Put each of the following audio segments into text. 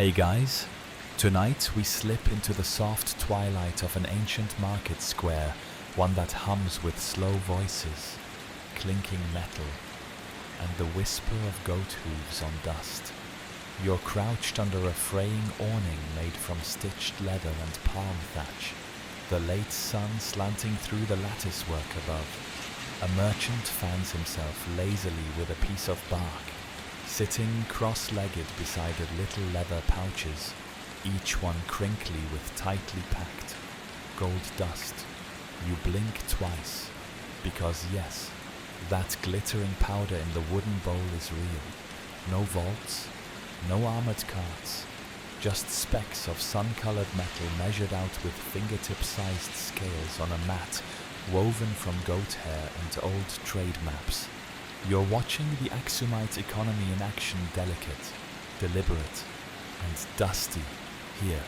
Hey guys, tonight we slip into the soft twilight of an ancient market square, one that hums with slow voices, clinking metal, and the whisper of goat hooves on dust. You're crouched under a fraying awning made from stitched leather and palm thatch, the late sun slanting through the lattice work above. A merchant fans himself lazily with a piece of bark, sitting cross-legged beside the little leather pouches, each one crinkly with tightly packed gold dust. You blink twice, because yes, that glittering powder in the wooden bowl is real. No vaults, no armored carts, just specks of sun-colored metal measured out with fingertip-sized scales on a mat woven from goat hair and old trade maps. You're watching the Aksumite economy in action, delicate, deliberate, and dusty. Here,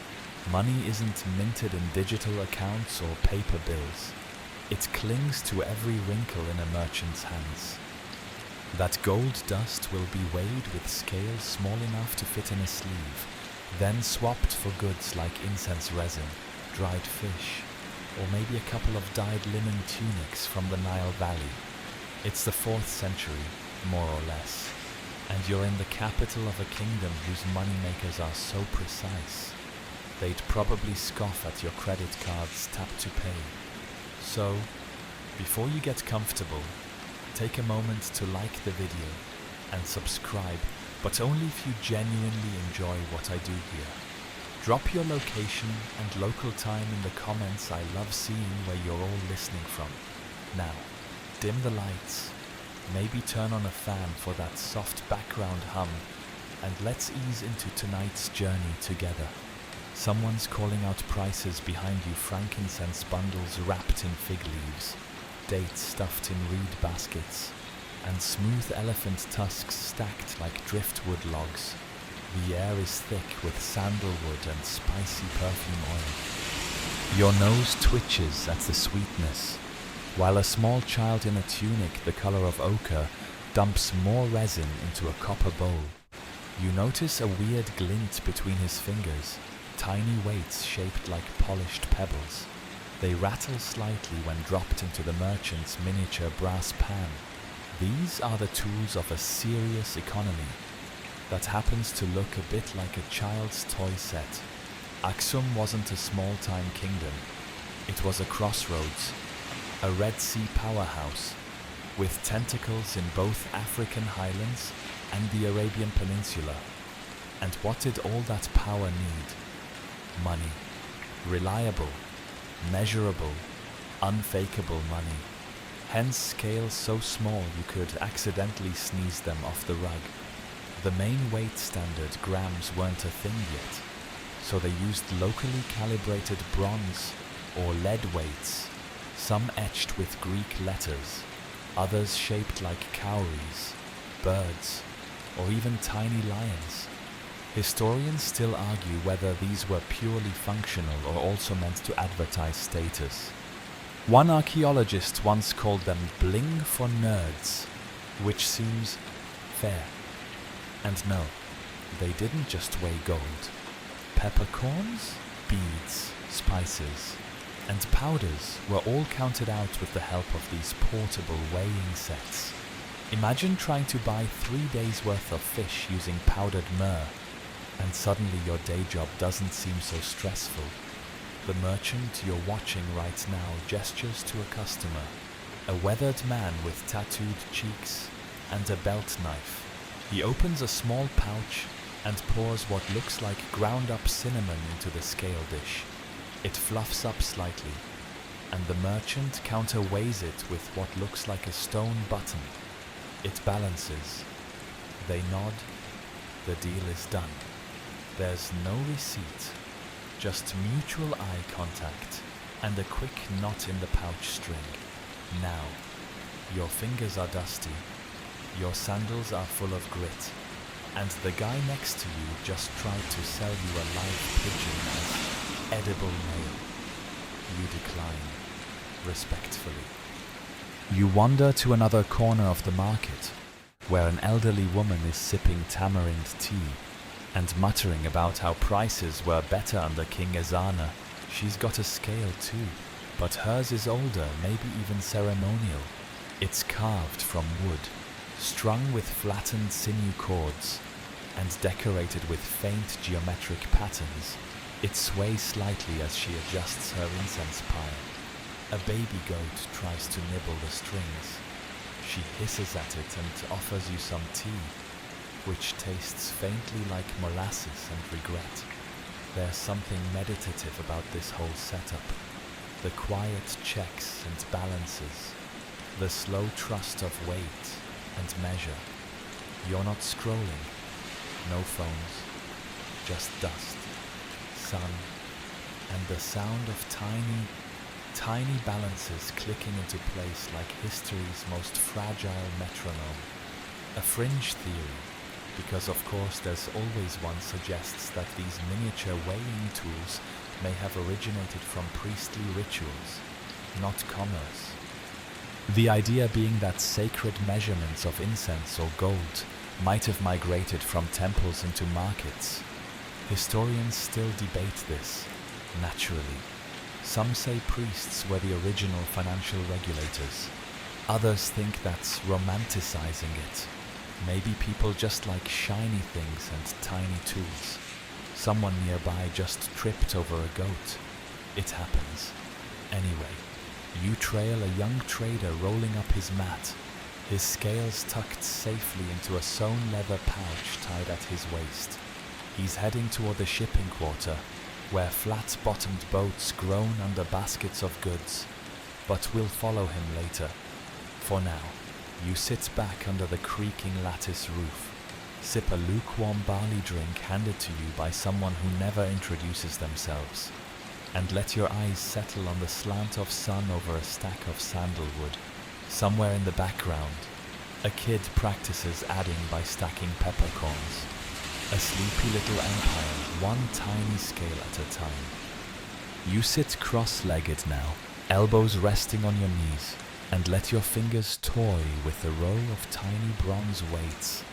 money isn't minted in digital accounts or paper bills. It clings to every wrinkle in a merchant's hands. That gold dust will be weighed with scales small enough to fit in a sleeve, then swapped for goods like incense resin, dried fish, or maybe a couple of dyed linen tunics from the Nile Valley. It's the 4th century, more or less, and you're in the capital of a kingdom whose moneymakers are so precise. They'd probably scoff at your credit card's tap to pay. So, before you get comfortable, take a moment to like the video and subscribe, but only if you genuinely enjoy what I do here. Drop your location and local time in the comments. I love seeing where you're all listening from. Now, dim the lights, maybe turn on a fan for that soft background hum, and let's ease into tonight's journey together. Someone's calling out prices behind you, frankincense bundles wrapped in fig leaves, dates stuffed in reed baskets, and smooth elephant tusks stacked like driftwood logs. The air is thick with sandalwood and spicy perfume oil. Your nose twitches at the sweetness, while a small child in a tunic the color of ochre dumps more resin into a copper bowl. You notice a weird glint between his fingers, tiny weights shaped like polished pebbles. They rattle slightly when dropped into the merchant's miniature brass pan. These are the tools of a serious economy that happens to look a bit like a child's toy set. Aksum wasn't a small-time kingdom. It was a crossroads, a Red Sea powerhouse, with tentacles in both African highlands and the Arabian Peninsula. And what did all that power need? Money. Reliable, measurable, unfakeable money. Hence scales so small you could accidentally sneeze them off the rug. The main weight standard, grams, weren't a thing yet, so they used locally calibrated bronze or lead weights, some etched with Greek letters, others shaped like cowries, birds, or even tiny lions. Historians still argue whether these were purely functional or also meant to advertise status. One archaeologist once called them bling for nerds, which seems fair. And no, they didn't just weigh gold. Peppercorns, beads, spices, and powders were all counted out with the help of these portable weighing sets. Imagine trying to buy 3 days' worth of fish using powdered myrrh, and suddenly your day job doesn't seem so stressful. The merchant you're watching right now gestures to a customer, a weathered man with tattooed cheeks and a belt knife. He opens a small pouch and pours what looks like ground-up cinnamon into the scale dish. It fluffs up slightly, and the merchant counterweighs it with what looks like a stone button. It balances. They nod. The deal is done. There's no receipt, just mutual eye contact and a quick knot in the pouch string. Now, your fingers are dusty, your sandals are full of grit, and the guy next to you just tried to sell you a live pigeon as edible mail. You decline, respectfully. You wander to another corner of the market, where an elderly woman is sipping tamarind tea. and muttering about how prices were better under King Ezana. She's got a scale too, but hers is older, maybe even ceremonial. It's carved from wood, strung with flattened sinew cords, and decorated with faint geometric patterns. It sways slightly as she adjusts her incense pile. A baby goat tries to nibble the strings. She hisses at it and offers you some tea, which tastes faintly like molasses and regret. There's something meditative about this whole setup. The quiet checks and balances, the slow trust of weight and measure. You're not scrolling, no phones, just dust, sun, and the sound of tiny balances clicking into place like history's most fragile metronome. A fringe theory, because of course there's always one, suggests that these miniature weighing tools may have originated from priestly rituals, not commerce. The idea being that sacred measurements of incense or gold might have migrated from temples into markets. Historians still debate this, naturally. Some say priests were the original financial regulators. Others think that's romanticizing it. Maybe people just like shiny things and tiny tools. Someone nearby just tripped over a goat. It happens. Anyway, you trail a young trader rolling up his mat, his scales tucked safely into a sewn leather pouch tied at his waist. He's heading toward the shipping quarter, where flat-bottomed boats groan under baskets of goods. But we'll follow him later. For now, you sit back under the creaking lattice roof, sip a lukewarm barley drink handed to you by someone who never introduces themselves, and let your eyes settle on the slant of sun over a stack of sandalwood. Somewhere in the background, a kid practices adding by stacking peppercorns. A sleepy little empire, one tiny scale at a time. You sit cross-legged now, elbows resting on your knees, and let your fingers toy with a row of tiny bronze weights,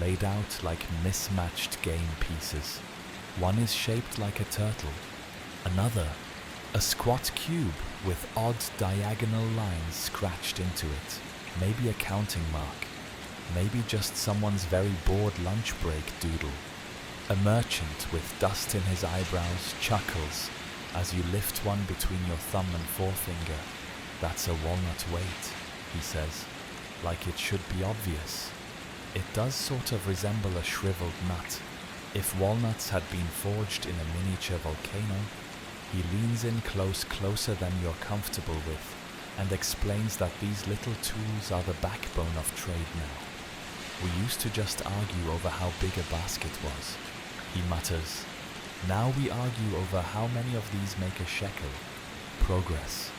laid out like mismatched game pieces. One is shaped like a turtle, another, a squat cube with odd diagonal lines scratched into it, maybe a counting mark, maybe just someone's very bored lunch break doodle. A merchant with dust in his eyebrows chuckles as you lift one between your thumb and forefinger. That's a walnut weight, he says, like it should be obvious. It does sort of resemble a shriveled nut. If walnuts had been forged in a miniature volcano. He leans in closer than you're comfortable with, and explains that these little tools are the backbone of trade now. We used to just argue over how big a basket was. He mutters, now we argue over how many of these make a shekel. Progress.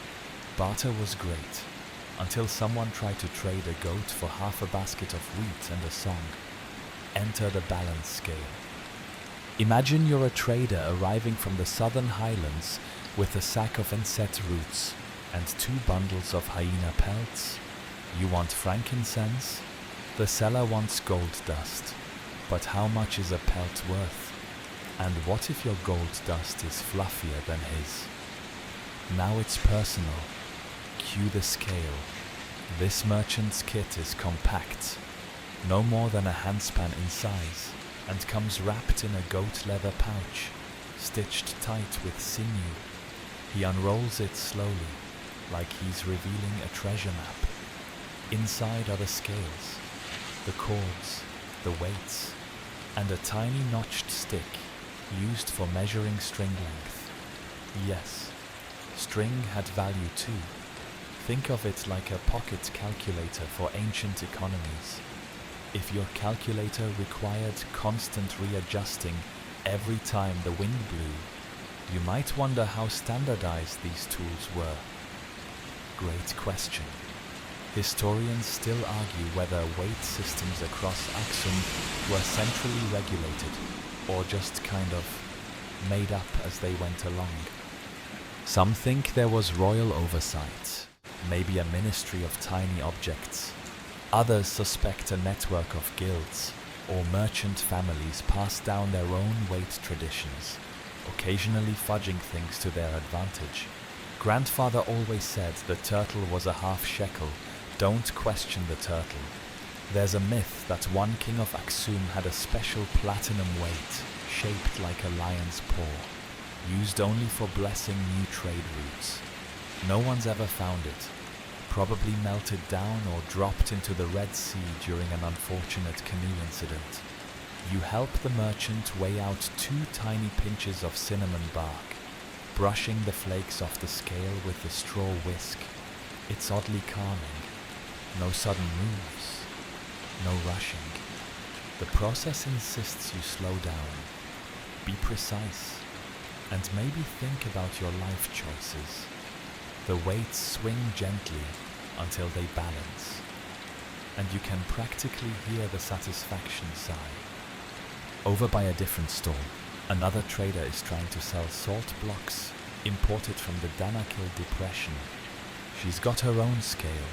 Barter was great, until someone tried to trade a goat for half a basket of wheat and a song. Enter the balance scale. Imagine you're a trader arriving from the southern highlands with a sack of inset roots and 2 bundles of hyena pelts. You want frankincense? The seller wants gold dust. But how much is a pelt worth? And what if your gold dust is fluffier than his? Now it's personal. Cue the scale. This merchant's kit is compact, no more than a handspan in size, and comes wrapped in a goat leather pouch, stitched tight with sinew. He unrolls it slowly, like he's revealing a treasure map. Inside are the scales, the cords, the weights, and a tiny notched stick used for measuring string length. Yes, string had value too. Think of it like a pocket calculator for ancient economies. If your calculator required constant readjusting every time the wind blew, you might wonder how standardized these tools were. Great question. Historians still argue whether weight systems across Aksum were centrally regulated or just kind of made up as they went along. Some think there was royal oversight, maybe a ministry of tiny objects. Others suspect a network of guilds, or merchant families passed down their own weight traditions, occasionally fudging things to their advantage. Grandfather always said the turtle was a half shekel. Don't question the turtle. There's a myth that one king of Aksum had a special platinum weight, shaped like a lion's paw, used only for blessing new trade routes. No one's ever found it. Probably melted down or dropped into the Red Sea during an unfortunate canoe incident. You help the merchant weigh out 2 tiny pinches of cinnamon bark, brushing the flakes off the scale with the straw whisk. It's oddly calming. No sudden moves. No rushing. The process insists you slow down, be precise, and maybe think about your life choices. The weights swing gently until they balance, and you can practically hear the satisfaction sigh. Over by a different stall, another trader is trying to sell salt blocks imported from the Danakil Depression. She's got her own scale.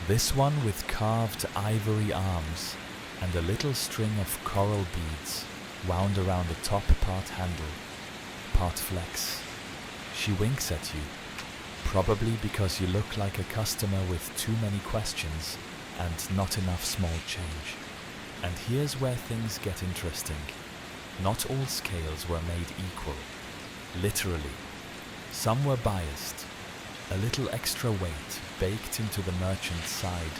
This one with carved ivory arms and a little string of coral beads wound around the top part handle, part flex. She winks at you, probably because you look like a customer with too many questions and not enough small change. And here's where things get interesting. Not all scales were made equal. Literally. Some were biased. A little extra weight baked into the merchant's side,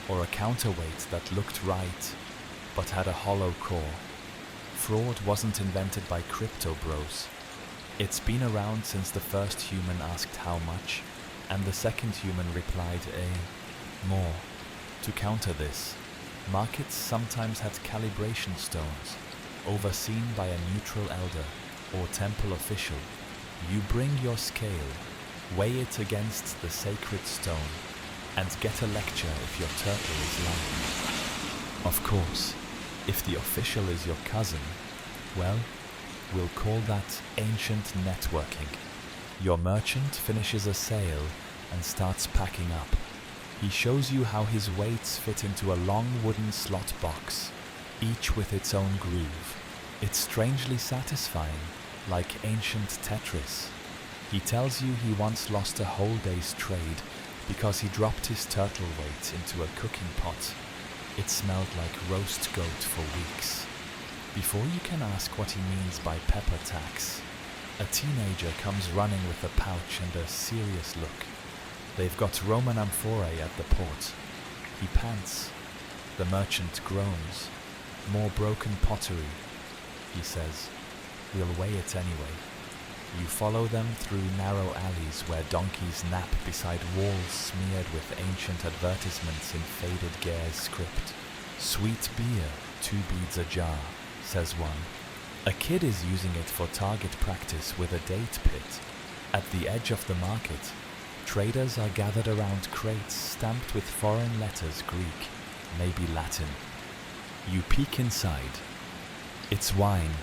or a counterweight that looked right but had a hollow core. Fraud wasn't invented by crypto bros. It's been around since the first human asked how much, and the second human replied more. To counter this, markets sometimes had calibration stones, overseen by a neutral elder or temple official. You bring your scale, weigh it against the sacred stone, and get a lecture if your turtle is lying. Of course, if the official is your cousin, well, we'll call that ancient networking. Your merchant finishes a sale and starts packing up. He shows you how his weights fit into a long wooden slot box, each with its own groove. It's strangely satisfying, like ancient Tetris. He tells you he once lost a whole day's trade because he dropped his turtle weight into a cooking pot. It smelled like roast goat for weeks. Before you can ask what he means by pepper tax, a teenager comes running with a pouch and a serious look. They've got Roman amphorae at the port. He pants. The merchant groans. More broken pottery. He says, "We'll weigh it anyway." You follow them through narrow alleys where donkeys nap beside walls smeared with ancient advertisements in faded Gair's script. "Sweet beer, 2 beads a jar," says one. A kid is using it for target practice with a date pit. At the edge of the market, traders are gathered around crates stamped with foreign letters, Greek, maybe Latin. You peek inside. It's wine,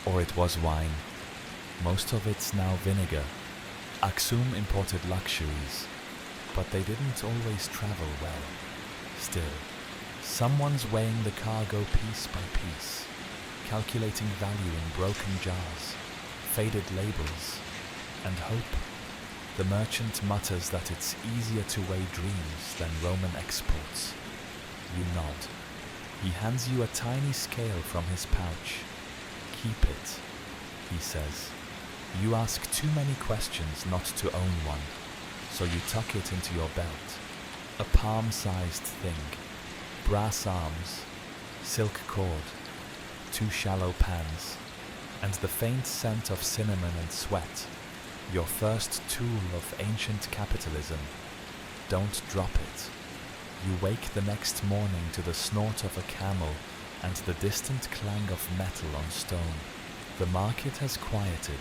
or it was wine. Most of it's now vinegar. Aksum imported luxuries, but they didn't always travel well. Still, someone's weighing the cargo piece by piece, calculating value in broken jars, faded labels, and hope. The merchant mutters that it's easier to weigh dreams than Roman exports. You nod. He hands you a tiny scale from his pouch. "Keep it," he says. You ask too many questions not to own one, so you tuck it into your belt. A palm-sized thing, brass arms, silk cord, 2 shallow pans, and the faint scent of cinnamon and sweat, your first tool of ancient capitalism. Don't drop it. You wake the next morning to the snort of a camel and the distant clang of metal on stone. The market has quieted,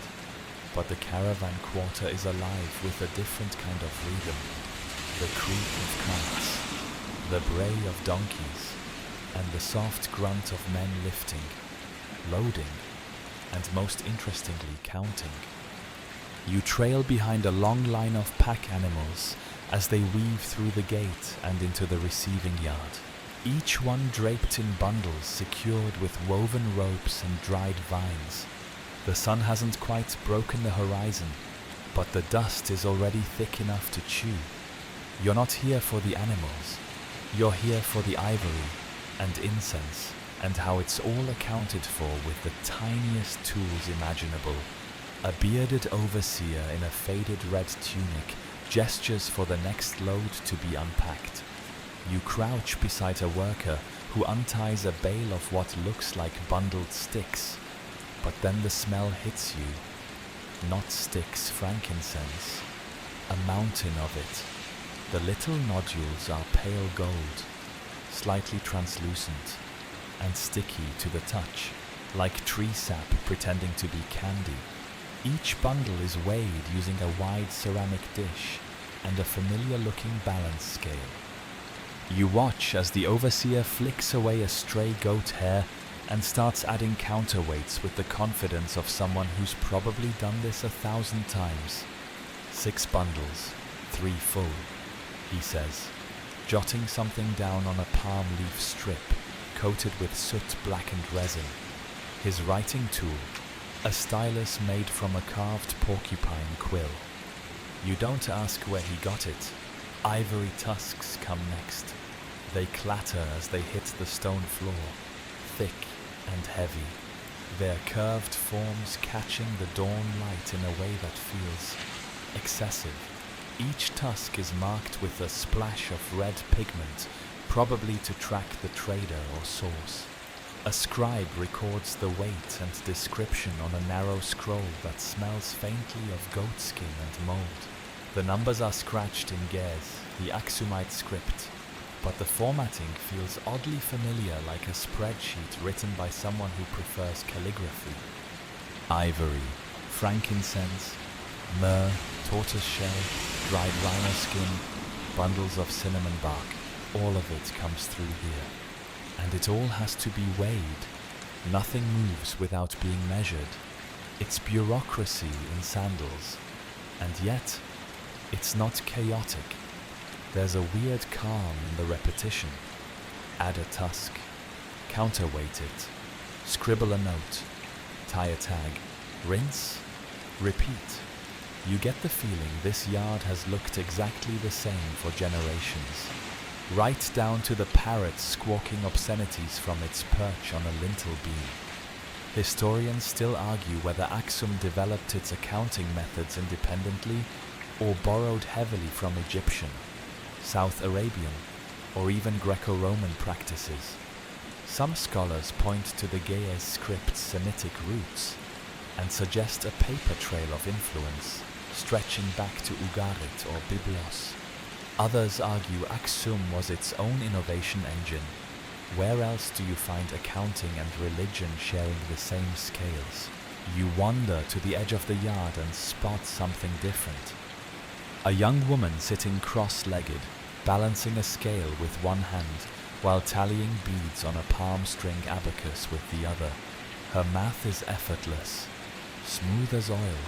but the caravan quarter is alive with a different kind of rhythm. The creak of carts, the bray of donkeys, and the soft grunt of men lifting, loading, and most interestingly counting. You trail behind a long line of pack animals as they weave through the gate and into the receiving yard. each one draped in bundles secured with woven ropes and dried vines. The sun hasn't quite broken the horizon, but the dust is already thick enough to chew. You're not here for the animals, you're here for the ivory and incense, and how it's all accounted for with the tiniest tools imaginable. A bearded overseer in a faded red tunic gestures for the next load to be unpacked. You crouch beside a worker who unties a bale of what looks like bundled sticks, but then the smell hits you. Not sticks, frankincense, a mountain of it. The little nodules are pale gold, slightly translucent, and sticky to the touch, like tree sap pretending to be candy. Each bundle is weighed using a wide ceramic dish and a familiar-looking balance scale. You watch as the overseer flicks away a stray goat hair and starts adding counterweights with the confidence of someone who's probably done this 1,000 times. 6 bundles, 3 full, he says, jotting something down on a palm leaf strip coated with soot-blackened resin. His writing tool, a stylus made from a carved porcupine quill. You don't ask where he got it. Ivory tusks come next. They clatter as they hit the stone floor, thick and heavy, their curved forms catching the dawn light in a way that feels excessive. Each tusk is marked with a splash of red pigment, probably to track the trader or source. A scribe records the weight and description on a narrow scroll that smells faintly of goatskin and mold. The numbers are scratched in Ge'ez, the Aksumite script, but the formatting feels oddly familiar, like a spreadsheet written by someone who prefers calligraphy. Ivory, frankincense, myrrh, tortoiseshell, dried rhino skin, bundles of cinnamon bark, all of it comes through here. And it all has to be weighed. Nothing moves without being measured. It's bureaucracy in sandals. And yet, it's not chaotic. There's a weird calm in the repetition. Add a tusk, counterweight it, scribble a note, tie a tag, rinse, repeat. You get the feeling this yard has looked exactly the same for generations. Right down to the parrot squawking obscenities from its perch on a lintel beam. Historians still argue whether Aksum developed its accounting methods independently or borrowed heavily from Egyptian, South Arabian, or even Greco-Roman practices. Some scholars point to the Ge'ez script's Semitic roots and suggest a paper trail of influence stretching back to Ugarit or Byblos. Others argue Aksum was its own innovation engine. Where else do you find accounting and religion sharing the same scales? You wander to the edge of the yard and spot something different. A young woman sitting cross-legged, balancing a scale with one hand while tallying beads on a palm string abacus with the other. Her math is effortless, smooth as oil.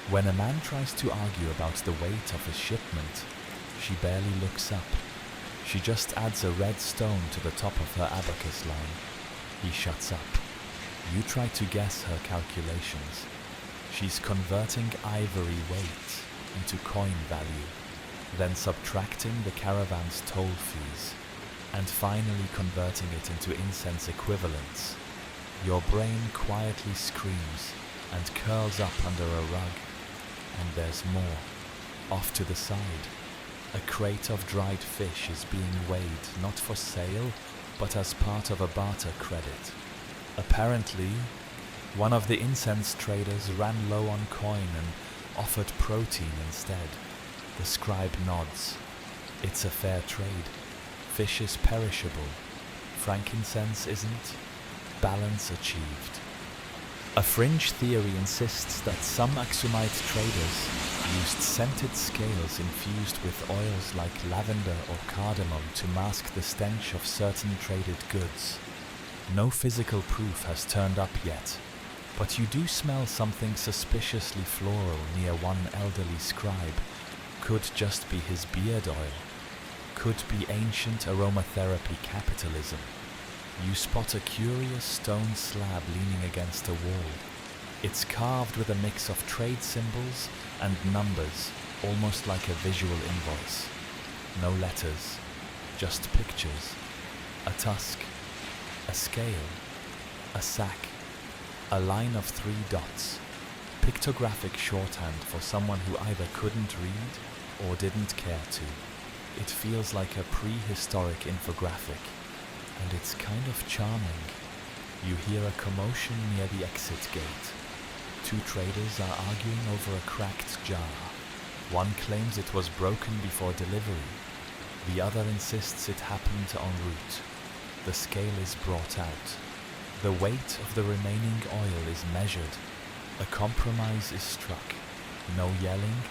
When a man tries to argue about the weight of his shipment, she barely looks up. She just adds a red stone to the top of her abacus line. He shuts up. You try to guess her calculations. She's converting ivory weight into coin value, then subtracting the caravan's toll fees, and finally converting it into incense equivalents. Your brain quietly screams and curls up under a rug, and there's more. Off to the side, a crate of dried fish is being weighed not for sale, but as part of a barter credit. Apparently, one of the incense traders ran low on coin and offered protein instead. The scribe nods. It's a fair trade. Fish is perishable. Frankincense isn't. Balance achieved. A fringe theory insists that some Aksumite traders used scented scales infused with oils like lavender or cardamom to mask the stench of certain traded goods. No physical proof has turned up yet, but you do smell something suspiciously floral near one elderly scribe. Could just be his beard oil. could be ancient aromatherapy capitalism. You spot a curious stone slab leaning against a wall. It's carved with a mix of trade symbols and numbers, almost like a visual invoice. No letters, just pictures. A tusk, a scale, a sack, a line of 3 dots. Pictographic shorthand for someone who either couldn't read or didn't care to. It feels like a prehistoric infographic, and it's kind of charming. You hear a commotion near the exit gate. 2 traders are arguing over a cracked jar. One claims it was broken before delivery. The other insists it happened en route. The scale is brought out. The weight of the remaining oil is measured. A compromise is struck. No yelling,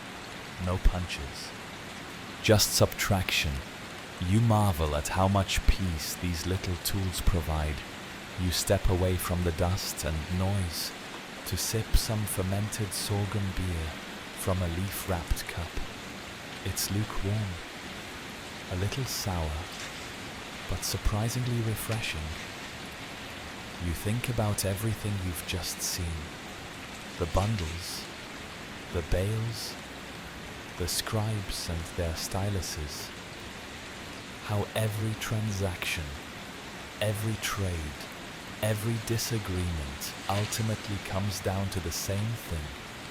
no punches. Just subtraction. You marvel at how much peace these little tools provide. You step away from the dust and noise to sip some fermented sorghum beer from a leaf-wrapped cup. It's lukewarm, a little sour, but surprisingly refreshing. You think about everything you've just seen. The bundles, the bales, the scribes and their styluses. How every transaction, every trade, every disagreement ultimately comes down to the same thing: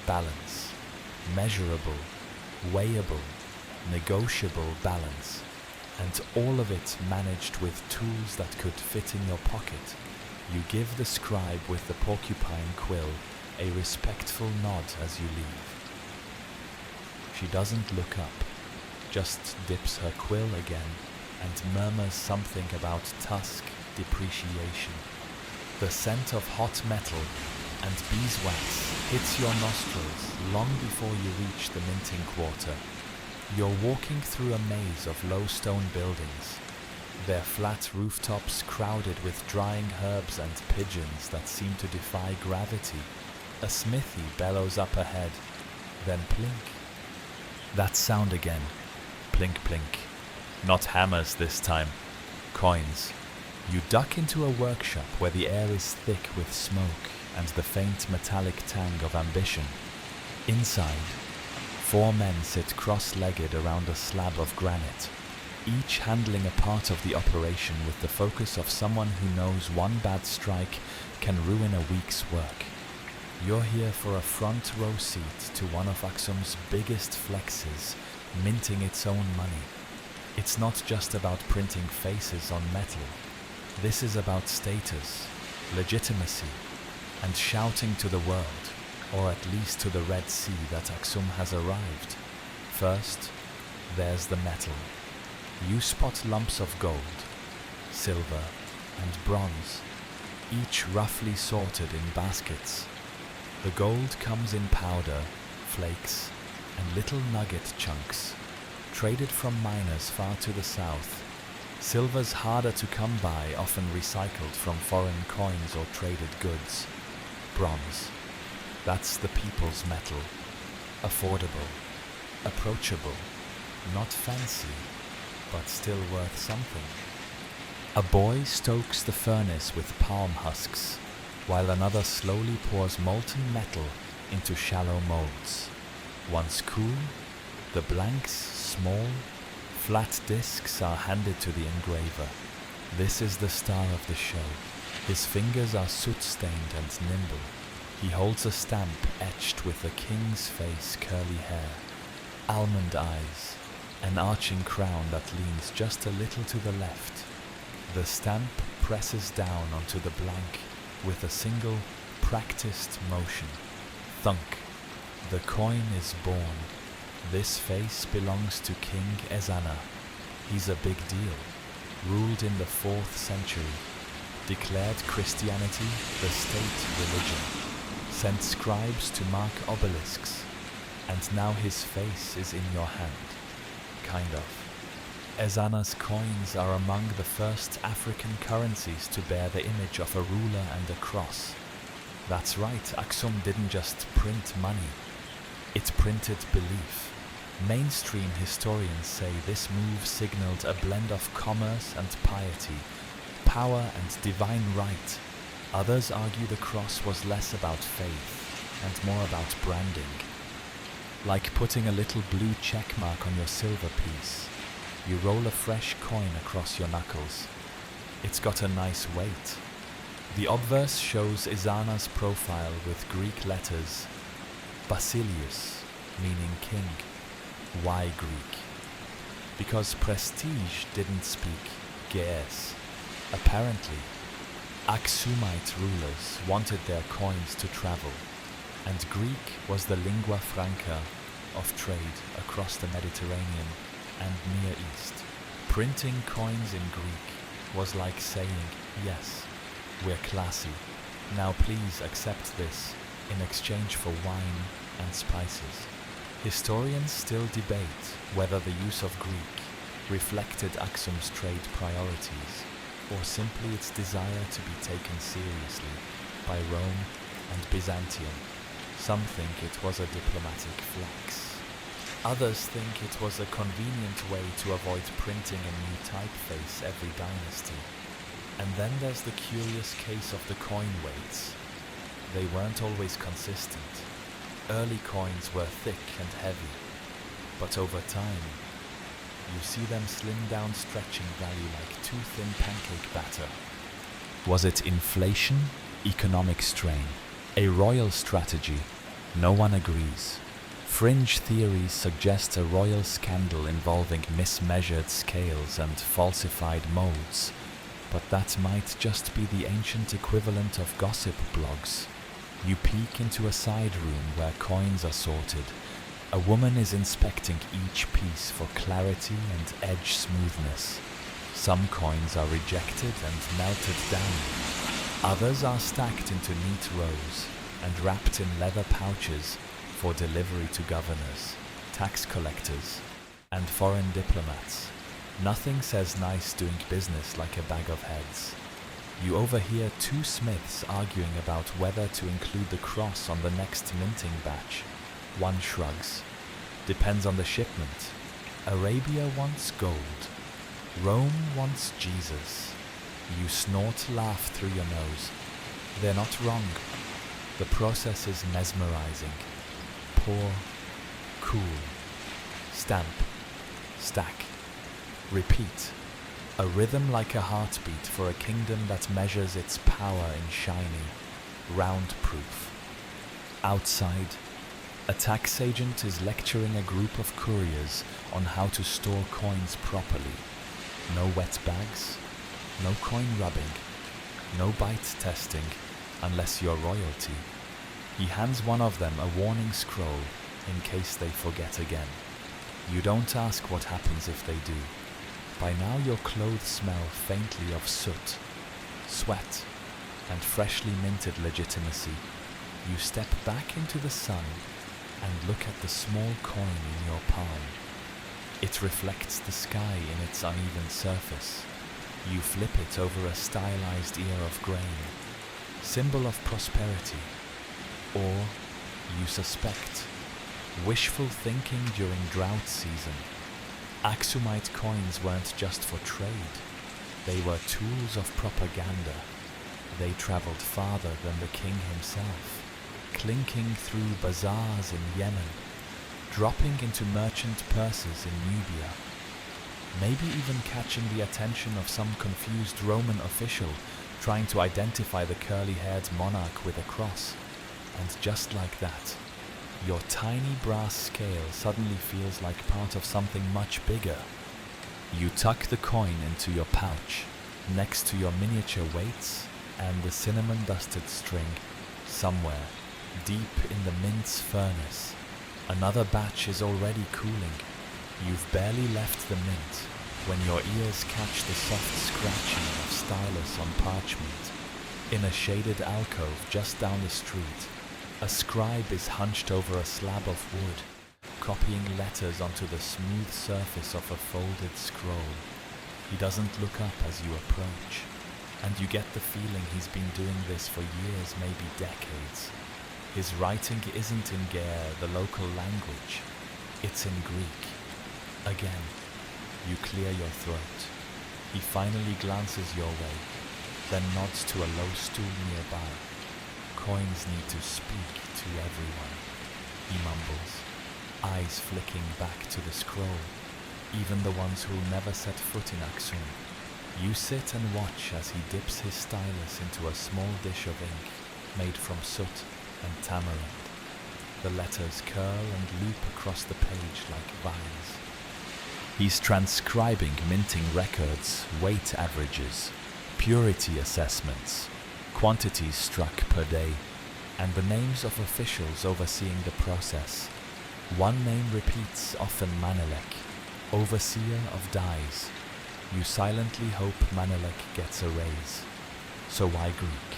balance. Measurable, weighable, negotiable balance. And all of it managed with tools that could fit in your pocket. You give the scribe with the porcupine quill a respectful nod as you leave. She doesn't look up, just dips her quill again and murmurs something about tusk depreciation. The scent of hot metal and beeswax hits your nostrils long before you reach the minting quarter. You're walking through a maze of low stone buildings, their flat rooftops crowded with drying herbs and pigeons that seem to defy gravity. A smithy bellows up ahead, then plink. That sound again, plink plink. Not hammers this time, coins. You duck into a workshop where the air is thick with smoke and the faint metallic tang of ambition. Inside, 4 men sit cross-legged around a slab of granite, each handling a part of the operation with the focus of someone who knows one bad strike can ruin a week's work. You're here for a front row seat to one of Aksum's biggest flexes, minting its own money. It's not just about printing faces on metal. This is about status, legitimacy, and shouting to the world, or at least to the Red Sea, that Aksum has arrived. First, there's the metal. You spot lumps of gold, silver, and bronze, each roughly sorted in baskets. The gold comes in powder, flakes, and little nugget chunks, traded from miners far to the south. Silver's harder to come by, often recycled from foreign coins or traded goods. Bronze, that's the people's metal. Affordable, approachable, not fancy, but still worth something. A boy stokes the furnace with palm husks, while another slowly pours molten metal into shallow molds. Once cool, the blanks, small, flat discs, are handed to the engraver. This is the star of the show. His fingers are soot-stained and nimble. He holds a stamp etched with a king's face, curly hair, almond eyes, an arching crown that leans just a little to the left. The stamp presses down onto the blank with a single, practiced motion. Thunk. The coin is born. This face belongs to King Ezana. He's a big deal. Ruled in the 4th century. Declared Christianity the state religion. Sent scribes to mark obelisks. And now his face is in your hand. Kind of. Ezana's coins are among the first African currencies to bear the image of a ruler and a cross. That's right, Aksum didn't just print money. It printed belief. Mainstream historians say this move signaled a blend of commerce and piety, power and divine right. Others argue the cross was less about faith and more about branding. Like putting a little blue check mark on your silver piece, you roll a fresh coin across your knuckles. It's got a nice weight. The obverse shows Izana's profile with Greek letters, Basilius, meaning king. Why Greek? Because prestige didn't speak Ge'ez. Apparently, Aksumite rulers wanted their coins to travel, and Greek was the lingua franca of trade across the Mediterranean and Near East. Printing coins in Greek was like saying, yes, we're classy. Now please accept this in exchange for wine and spices. Historians still debate whether the use of Greek reflected Aksum's trade priorities, or simply its desire to be taken seriously by Rome and Byzantium. Some think it was a diplomatic flex. Others think it was a convenient way to avoid printing a new typeface every dynasty. And then there's the curious case of the coin weights. They weren't always consistent. Early coins were thick and heavy, but over time, you see them slim down, stretching value like too thin pancake batter. Was it inflation? Economic strain? A royal strategy? No one agrees. Fringe theories suggest a royal scandal involving mismeasured scales and falsified molds, but that might just be the ancient equivalent of gossip blogs. You peek into a side room where coins are sorted. A woman is inspecting each piece for clarity and edge smoothness. Some coins are rejected and melted down. Others are stacked into neat rows and wrapped in leather pouches for delivery to governors, tax collectors, and foreign diplomats. Nothing says nice doing business like a bag of heads. You overhear two smiths arguing about whether to include the cross on the next minting batch. One shrugs. Depends on the shipment. Arabia wants gold. Rome wants Jesus. You snort, laugh through your nose. They're not wrong. The process is mesmerizing. Pour, cool, stamp, stack, repeat. A rhythm like a heartbeat for a kingdom that measures its power in shiny, round proof. Outside, a tax agent is lecturing a group of couriers on how to store coins properly. No wet bags, no coin rubbing, no bite testing unless you're royalty. He hands one of them a warning scroll in case they forget again. You don't ask what happens if they do. By now your clothes smell faintly of soot, sweat, and freshly minted legitimacy. You step back into the sun and look at the small coin in your palm. It reflects the sky in its uneven surface. You flip it over a stylized ear of grain, symbol of prosperity. Or, you suspect, wishful thinking during drought season. Aksumite coins weren't just for trade. They were tools of propaganda. They traveled farther than the king himself, clinking through bazaars in Yemen, dropping into merchant purses in Nubia, maybe even catching the attention of some confused Roman official trying to identify the curly-haired monarch with a cross. And just like that, your tiny brass scale suddenly feels like part of something much bigger. You tuck the coin into your pouch, next to your miniature weights and the cinnamon-dusted string. Somewhere, deep in the mint's furnace, another batch is already cooling. You've barely left the mint when your ears catch the soft scratching of stylus on parchment. In a shaded alcove just down the street, a scribe is hunched over a slab of wood, copying letters onto the smooth surface of a folded scroll. He doesn't look up as you approach, and you get the feeling he's been doing this for years, maybe decades. His writing isn't in Gair, the local language. It's in Greek. Again, you clear your throat. He finally glances your way, then nods to a low stool nearby. Coins need to speak to everyone, he mumbles, eyes flicking back to the scroll, even the ones who'll never set foot in Aksum. You sit and watch as he dips his stylus into a small dish of ink made from soot and tamarind. The letters curl and loop across the page like vines. He's transcribing minting records, weight averages, purity assessments, quantities struck per day, and the names of officials overseeing the process. One name repeats, often Manelek, overseer of dyes. You silently hope Manelek gets a raise. So why Greek?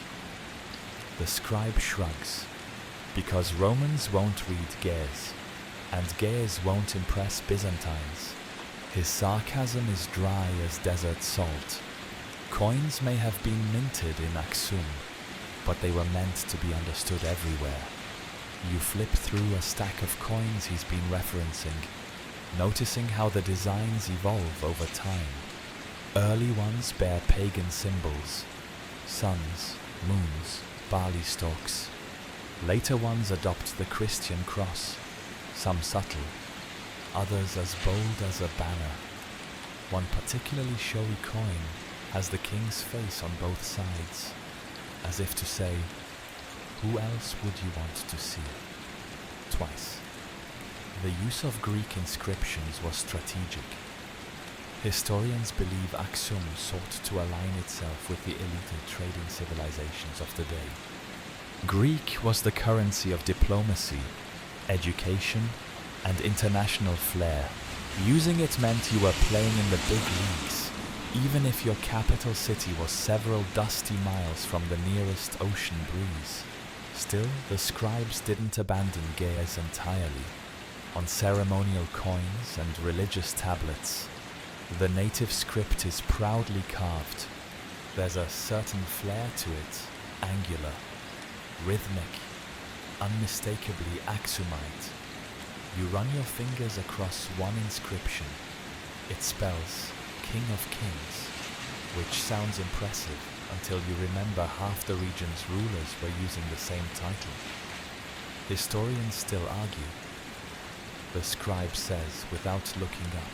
The scribe shrugs. Because Romans won't read Ge'ez, and Ge'ez won't impress Byzantines. His sarcasm is dry as desert salt. Coins may have been minted in Aksum, but they were meant to be understood everywhere. You flip through a stack of coins he's been referencing, noticing how the designs evolve over time. Early ones bear pagan symbols, suns, moons, barley stalks. Later ones adopt the Christian cross, some subtle, others as bold as a banner. One particularly showy coin has the king's face on both sides, as if to say, who else would you want to see? Twice. The use of Greek inscriptions was strategic. Historians believe Aksum sought to align itself with the elite trading civilizations of the day. Greek was the currency of diplomacy, education, and international flair. Using it meant you were playing in the big leagues, even if your capital city was several dusty miles from the nearest ocean breeze. Still, the scribes didn't abandon Ge'ez entirely. On ceremonial coins and religious tablets, the native script is proudly carved. There's a certain flair to it, angular, rhythmic, unmistakably Aksumite. You run your fingers across one inscription. It spells King of Kings, which sounds impressive until you remember half the region's rulers were using the same title. Historians still argue. The scribe says, without looking up,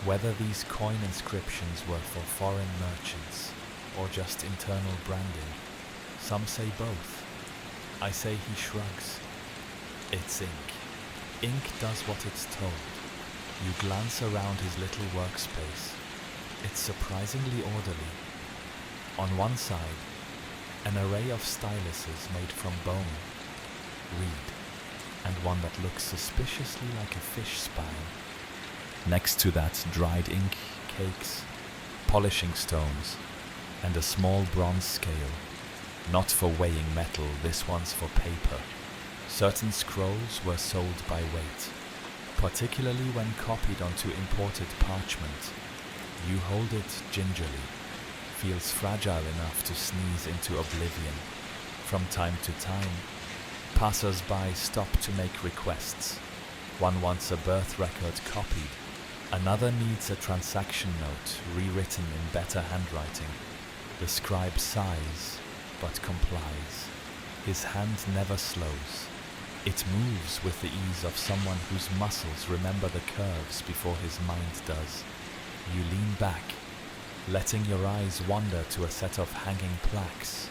whether these coin inscriptions were for foreign merchants or just internal branding. Some say both. I say he shrugs. It's ink. Ink does what it's told. You glance around his little workspace. It's surprisingly orderly. On one side, an array of styluses made from bone, reed, and one that looks suspiciously like a fish spine. Next to that, dried ink, cakes, polishing stones, and a small bronze scale. Not for weighing metal, this one's for paper. Certain scrolls were sold by weight, particularly when copied onto imported parchment. You hold it gingerly, feels fragile enough to sneeze into oblivion. From time to time, passers-by stop to make requests. One wants a birth record copied, another needs a transaction note rewritten in better handwriting. The scribe sighs, but complies. His hand never slows. It moves with the ease of someone whose muscles remember the curves before his mind does. You lean back, letting your eyes wander to a set of hanging plaques,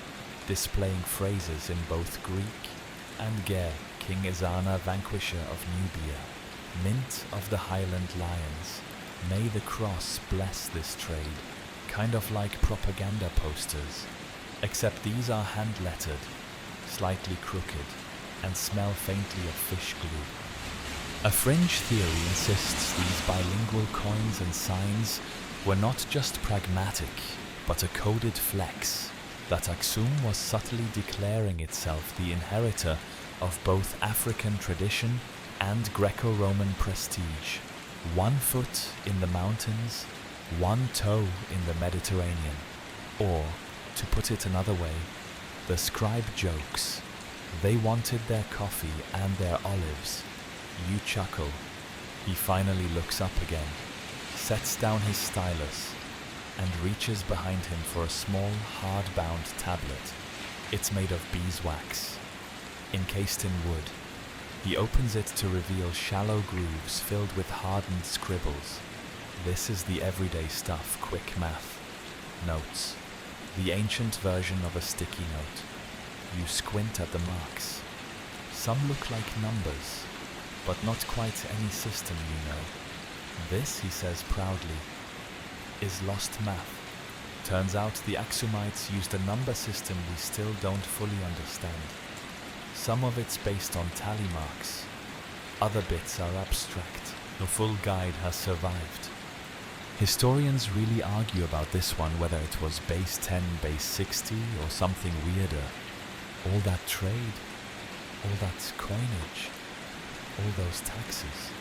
displaying phrases in both Greek and Ge, King Izana, vanquisher of Nubia, mint of the Highland Lions. May the cross bless this trade, kind of like propaganda posters, except these are hand-lettered, slightly crooked, and smell faintly of fish glue. A fringe theory insists these bilingual coins and signs were not just pragmatic, but a coded flex, that Aksum was subtly declaring itself the inheritor of both African tradition and Greco-Roman prestige. 1 foot in the mountains, 1 toe in the Mediterranean. Or, to put it another way, the scribe jokes. They wanted their coffee and their olives. You chuckle, He finally looks up again, sets down his stylus, and reaches behind him for a small, hard-bound tablet. It's made of beeswax, encased in wood. He opens it to reveal shallow grooves filled with hardened scribbles. This is the everyday stuff, quick math. Notes. The ancient version of a sticky note. You squint at the marks. Some look like numbers, but not quite any system you know. This, he says proudly, is lost math. Turns out the Aksumites used a number system we still don't fully understand. Some of it's based on tally marks. Other bits are abstract. No full guide has survived. Historians really argue about this one, whether it was base 10, base 60, or something weirder. All that trade, all that coinage, all those taxes.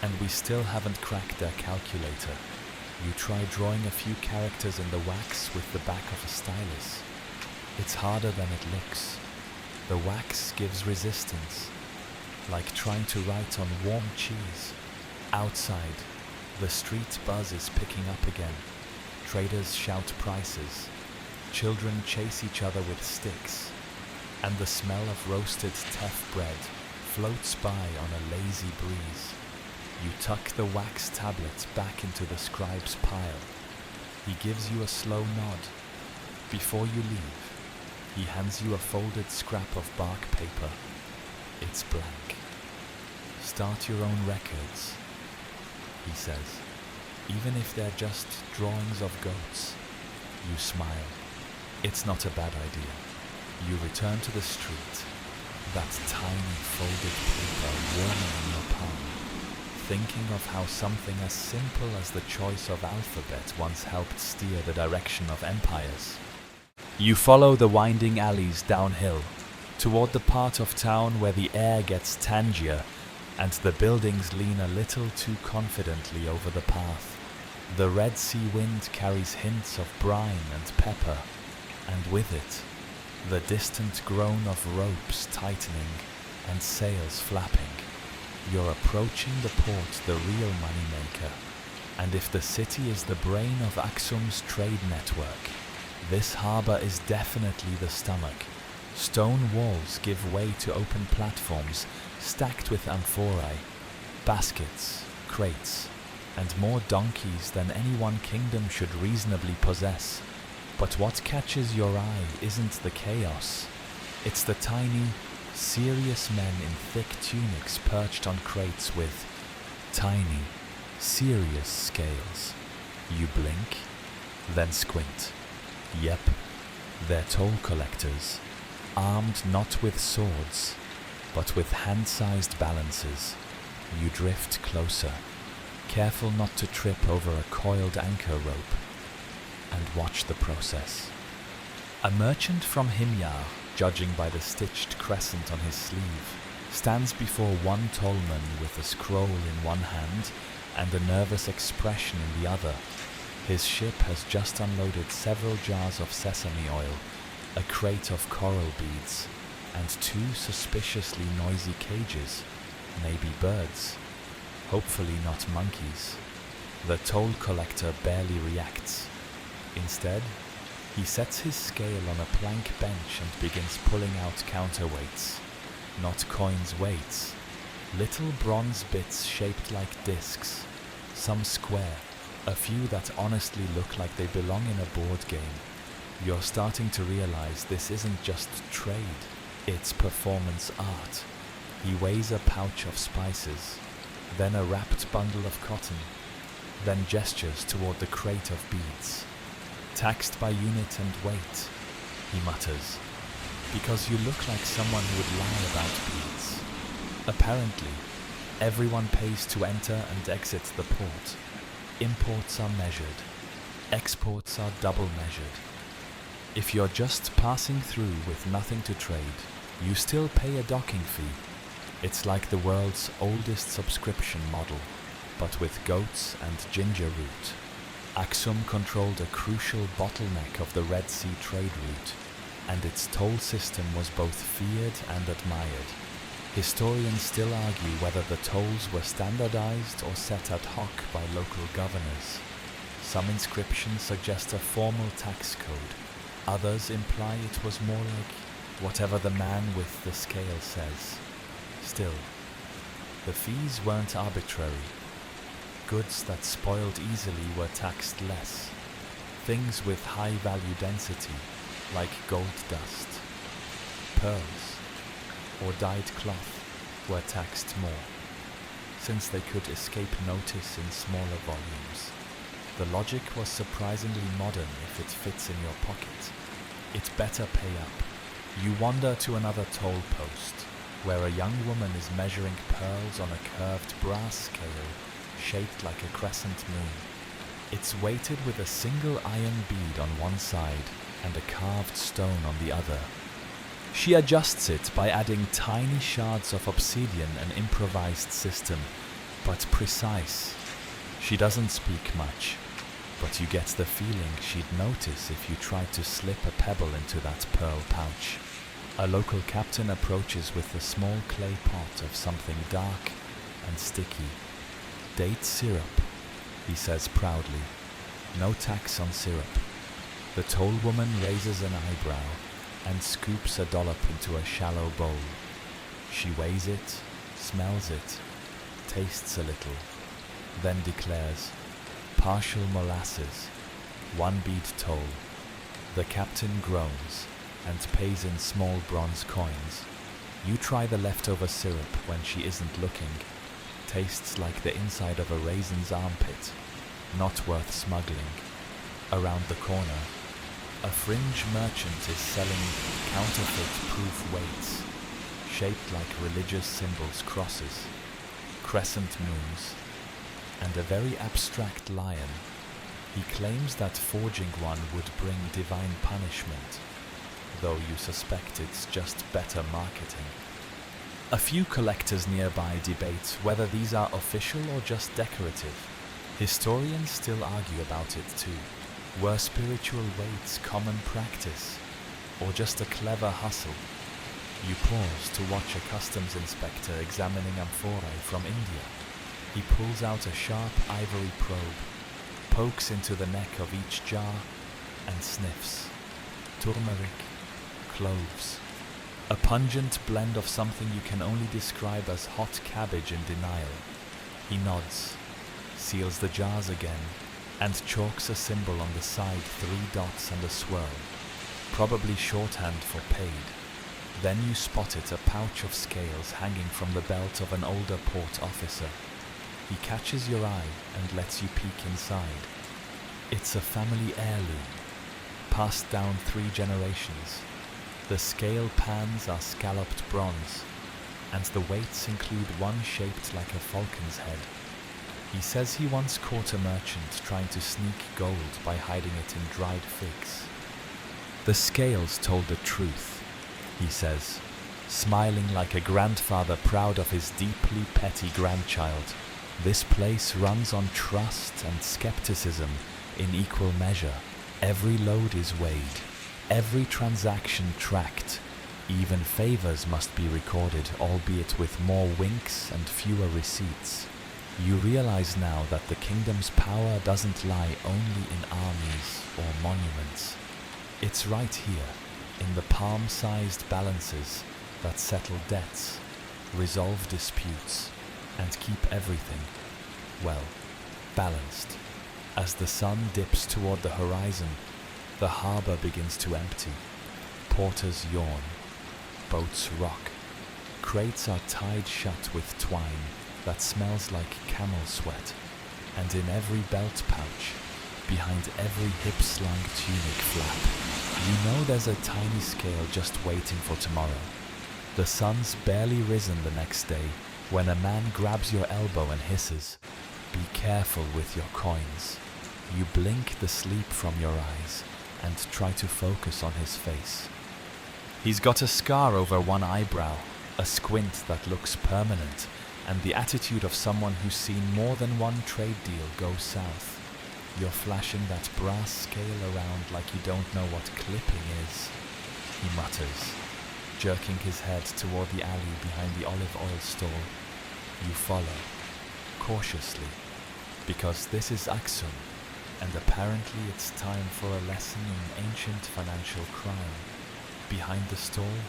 And we still haven't cracked their calculator. You try drawing a few characters in the wax with the back of a stylus. It's harder than it looks. The wax gives resistance, like trying to write on warm cheese. Outside, the street buzz is picking up again. Traders shout prices. Children chase each other with sticks. And the smell of roasted teff bread floats by on a lazy breeze. You tuck the wax tablet back into the scribe's pile. He gives you a slow nod. Before you leave, he hands you a folded scrap of bark paper. It's blank. Start your own records, he says. Even if they're just drawings of goats. You smile. It's not a bad idea. You return to the street, that tiny folded paper warming in your palm, thinking of how something as simple as the choice of alphabet once helped steer the direction of empires. You follow the winding alleys downhill, toward the part of town where the air gets tangier and the buildings lean a little too confidently over the path. The Red Sea wind carries hints of brine and pepper, and with it, the distant groan of ropes tightening and sails flapping. You're approaching the port, the real moneymaker. And if the city is the brain of Aksum's trade network, this harbour is definitely the stomach. Stone walls give way to open platforms stacked with amphorae, baskets, crates, and more donkeys than any one kingdom should reasonably possess. But what catches your eye isn't the chaos. It's the tiny, serious men in thick tunics perched on crates with tiny, serious scales. You blink, then squint. Yep, they're toll collectors, armed not with swords, but with hand-sized balances. You drift closer, careful not to trip over a coiled anchor rope, and watch the process. A merchant from Himyar, judging by the stitched crescent on his sleeve, stands before one tollman with a scroll in one hand and a nervous expression in the other. His ship has just unloaded several jars of sesame oil, a crate of coral beads, and 2 suspiciously noisy cages, maybe birds, hopefully not monkeys. The toll collector barely reacts. Instead, he sets his scale on a plank bench and begins pulling out counterweights. Not coins' weights. Little bronze bits shaped like discs. Some square, a few that honestly look like they belong in a board game. You're starting to realize this isn't just trade, it's performance art. He weighs a pouch of spices, then a wrapped bundle of cotton, then gestures toward the crate of beads. Taxed by unit and weight, he mutters, because you look like someone who would lie about beads. Apparently, everyone pays to enter and exit the port. Imports are measured. Exports are double measured. If you're just passing through with nothing to trade, you still pay a docking fee. It's like the world's oldest subscription model, but with goats and ginger root. Aksum controlled a crucial bottleneck of the Red Sea trade route, and its toll system was both feared and admired. Historians still argue whether the tolls were standardized or set ad hoc by local governors. Some inscriptions suggest a formal tax code. Others imply it was more like whatever the man with the scale says. Still, the fees weren't arbitrary. Goods that spoiled easily were taxed less. Things with high value density, like gold dust, pearls, or dyed cloth, were taxed more, since they could escape notice in smaller volumes. The logic was surprisingly modern if it fits in your pocket. It better pay up. You wander to another toll post, where a young woman is measuring pearls on a curved brass scale shaped like a crescent moon. It's weighted with a single iron bead on one side and a carved stone on the other. She adjusts it by adding tiny shards of obsidian, an improvised system, but precise. She doesn't speak much, but you get the feeling she'd notice if you tried to slip a pebble into that pearl pouch. A local captain approaches with a small clay pot of something dark and sticky. Date syrup, he says proudly. No tax on syrup. The toll woman raises an eyebrow and scoops a dollop into a shallow bowl. She weighs it, smells it, tastes a little, then declares, "Partial molasses, 1 bead toll." The captain groans and pays in small bronze coins. You try the leftover syrup when she isn't looking. Tastes like the inside of a raisin's armpit. Not worth smuggling. Around the corner, a fringe merchant is selling counterfeit-proof weights, shaped like religious symbols, crosses, crescent moons, and a very abstract lion. He claims that forging one would bring divine punishment, though you suspect it's just better marketing. A few collectors nearby debate whether these are official or just decorative. Historians still argue about it too. Were spiritual weights common practice, or just a clever hustle? You pause to watch a customs inspector examining amphorae from India. He pulls out a sharp ivory probe, pokes into the neck of each jar, and sniffs. Turmeric, cloves. A pungent blend of something you can only describe as hot cabbage in denial. He nods, seals the jars again, and chalks a symbol on the side, 3 dots and a swirl, probably shorthand for paid. Then you spot it, a pouch of scales hanging from the belt of an older port officer. He catches your eye and lets you peek inside. It's a family heirloom, passed down 3 generations. The scale pans are scalloped bronze, and the weights include one shaped like a falcon's head. He says he once caught a merchant trying to sneak gold by hiding it in dried figs. The scales told the truth, he says, smiling like a grandfather proud of his deeply petty grandchild. This place runs on trust and skepticism in equal measure. Every load is weighed, every transaction tracked. Even favors must be recorded, albeit with more winks and fewer receipts. You realize now that the kingdom's power doesn't lie only in armies or monuments. It's right here, in the palm-sized balances that settle debts, resolve disputes, and keep everything, well, balanced. As the sun dips toward the horizon, the harbor begins to empty. Porters yawn. Boats rock. Crates are tied shut with twine that smells like camel sweat. And in every belt pouch, behind every hip-slung tunic flap, you know there's a tiny scale just waiting for tomorrow. The sun's barely risen the next day when a man grabs your elbow and hisses, "Be careful with your coins." You blink the sleep from your eyes and try to focus on his face. He's got a scar over one eyebrow, a squint that looks permanent, and the attitude of someone who's seen more than one trade deal go south. You're flashing that brass scale around like you don't know what clipping is. He mutters, jerking his head toward the alley behind the olive oil store. You follow, cautiously, because this is Aksum, and apparently it's time for a lesson in ancient financial crime. Behind the store,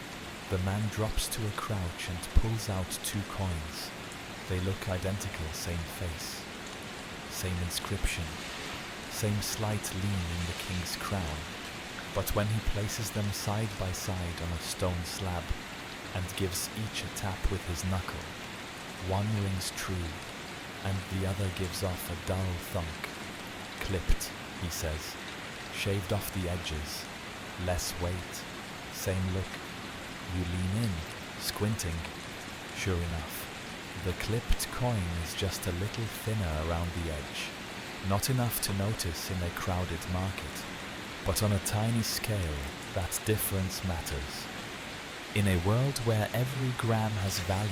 the man drops to a crouch and pulls out 2 coins. They look identical, same face, same inscription, same slight lean in the king's crown. But when he places them side by side on a stone slab and gives each a tap with his knuckle, one rings true and the other gives off a dull thunk. Clipped, he says, shaved off the edges, less weight, same look. You lean in, squinting. Sure enough, the clipped coin is just a little thinner around the edge, not enough to notice in a crowded market. But on a tiny scale, that difference matters. In a world where every gram has value,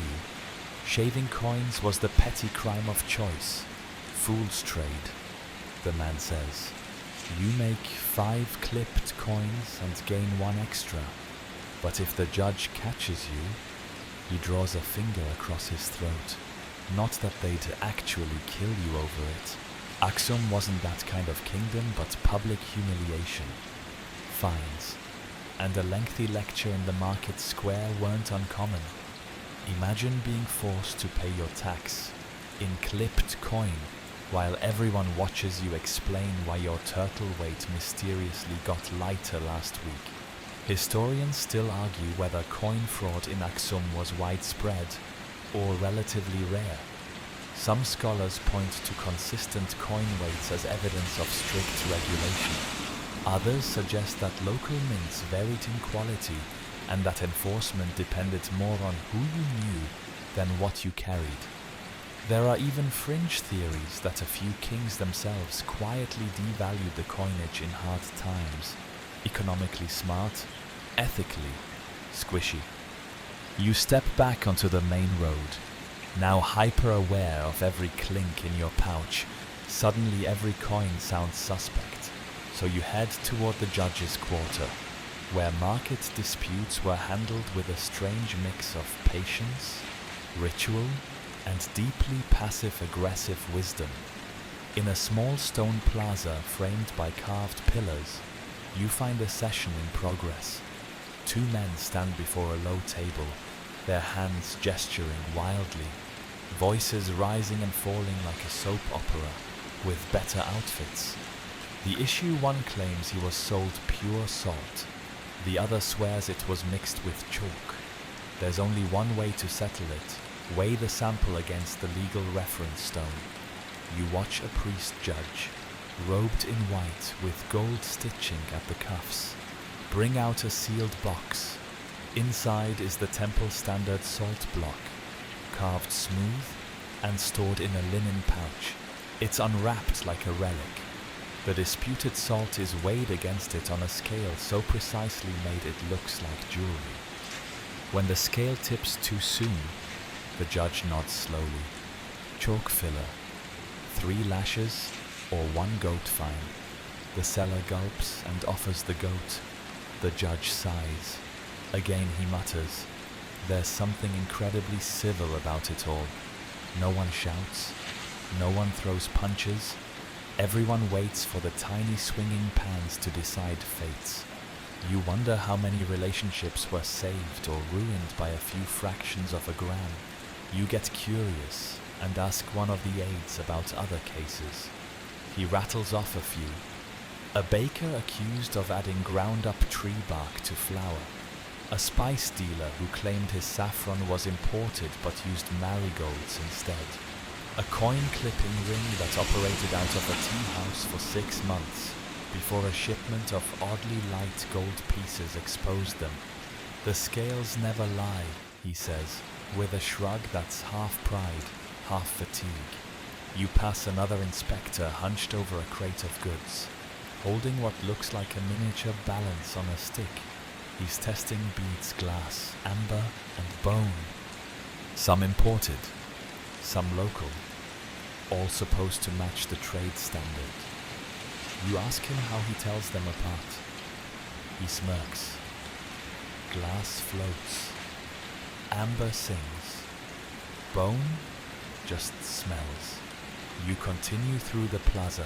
shaving coins was the petty crime of choice. Fool's trade, the man says. You make 5 clipped coins and gain 1 extra. But if the judge catches you, he draws a finger across his throat. Not that they'd actually kill you over it. Aksum wasn't that kind of kingdom, but public humiliation, fines, and a lengthy lecture in the market square weren't uncommon. Imagine being forced to pay your tax in clipped coin while everyone watches you explain why your turtle weight mysteriously got lighter last week. Historians still argue whether coin fraud in Aksum was widespread or relatively rare. Some scholars point to consistent coin weights as evidence of strict regulation. Others suggest that local mints varied in quality and that enforcement depended more on who you knew than what you carried. There are even fringe theories that a few kings themselves quietly devalued the coinage in hard times. Economically smart, ethically squishy. You step back onto the main road, now hyper-aware of every clink in your pouch. Suddenly every coin sounds suspect, so you head toward the judge's quarter, where market disputes were handled with a strange mix of patience, ritual, and deeply passive-aggressive wisdom. In a small stone plaza framed by carved pillars, you find a session in progress. 2 men stand before a low table, their hands gesturing wildly, voices rising and falling like a soap opera, with better outfits. The issue, one claims he was sold pure salt, the other swears it was mixed with chalk. There's only one way to settle it: weigh the sample against the legal reference stone. You watch a priest judge, robed in white with gold stitching at the cuffs, bring out a sealed box. Inside is the temple standard salt block, carved smooth and stored in a linen pouch. It's unwrapped like a relic. The disputed salt is weighed against it on a scale so precisely made it looks like jewelry. When the scale tips too soon, the judge nods slowly. Chalk filler, 3 lashes or 1 goat fine. The seller gulps and offers the goat. The judge sighs. Again he mutters. There's something incredibly civil about it all. No one shouts. No one throws punches. Everyone waits for the tiny swinging pans to decide fates. You wonder how many relationships were saved or ruined by a few fractions of a gram. You get curious and ask one of the aides about other cases. He rattles off a few. A baker accused of adding ground-up tree bark to flour. A spice dealer who claimed his saffron was imported but used marigolds instead. A coin-clipping ring that operated out of a tea house for 6 months before a shipment of oddly light gold pieces exposed them. The scales never lie, he says, with a shrug that's half pride, half fatigue. You pass another inspector hunched over a crate of goods, holding what looks like a miniature balance on a stick. He's testing beads, glass, amber, and bone. Some imported, some local, all supposed to match the trade standard. You ask him how he tells them apart. He smirks. glass floats. Amber sings. Bone just smells. You continue through the plaza,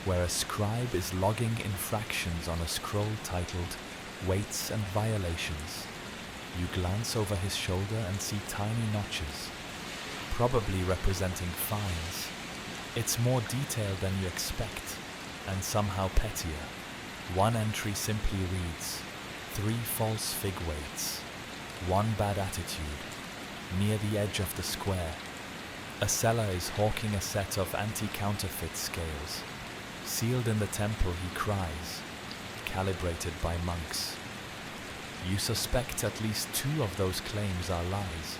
where a scribe is logging infractions on a scroll titled Weights and Violations. You glance over his shoulder and see tiny notches, probably representing fines. It's more detailed than you expect, and somehow pettier. One entry simply reads, 3 false fig weights, 1 bad attitude, near the edge of the square. A seller is hawking a set of anti-counterfeit scales. Sealed in the temple, he cries, calibrated by monks. You suspect at least 2 of those claims are lies,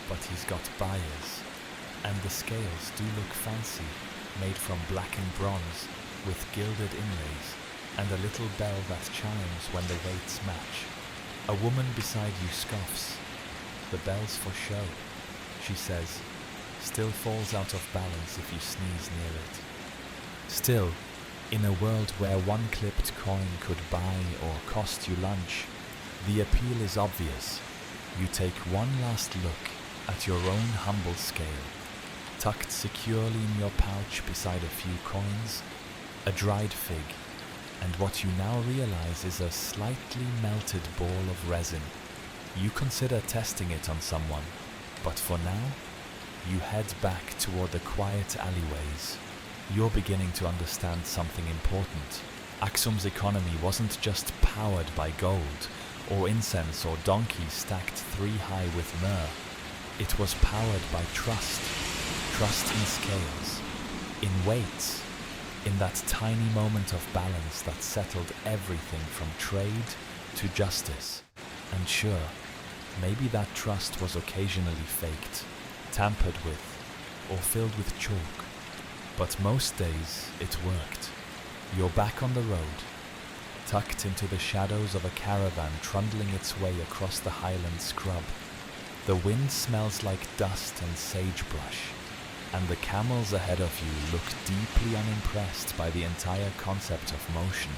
but he's got buyers. And the scales do look fancy, made from blackened bronze, with gilded inlays, and a little bell that chimes when the weights match. A woman beside you scoffs. The bell's for show, she says, still falls out of balance if you sneeze near it. Still, in a world where 1 clipped coin could buy or cost you lunch, the appeal is obvious. You take one last look at your own humble scale, tucked securely in your pouch beside a few coins, a dried fig, and what you now realize is a slightly melted ball of resin. You consider testing it on someone, but for now, you head back toward the quiet alleyways. You're beginning to understand something important. Aksum's economy wasn't just powered by gold, or incense, or donkeys stacked 3 high with myrrh. It was powered by trust. Trust in scales, in weights, in that tiny moment of balance that settled everything from trade to justice. And sure, maybe that trust was occasionally faked, tampered with, or filled with chalk. But most days it worked. You're back on the road, tucked into the shadows of a caravan trundling its way across the highland scrub. The wind smells like dust and sagebrush, and the camels ahead of you look deeply unimpressed by the entire concept of motion.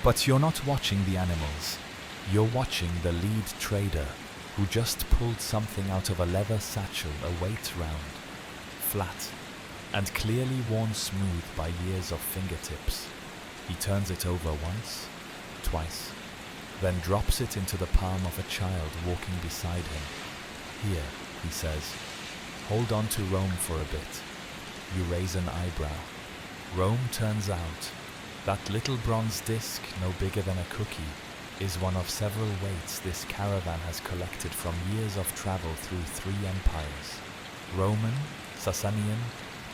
But you're not watching the animals. You're watching the lead trader, who just pulled something out of a leather satchel a weight round, flat, and clearly worn smooth by years of fingertips. He turns it over once, twice, then drops it into the palm of a child walking beside him. Here, he says, hold on to Rome for a bit. You raise an eyebrow. Rome turns out. That little bronze disc, no bigger than a cookie, is one of several weights this caravan has collected from years of travel through 3 empires. Roman, Sasanian,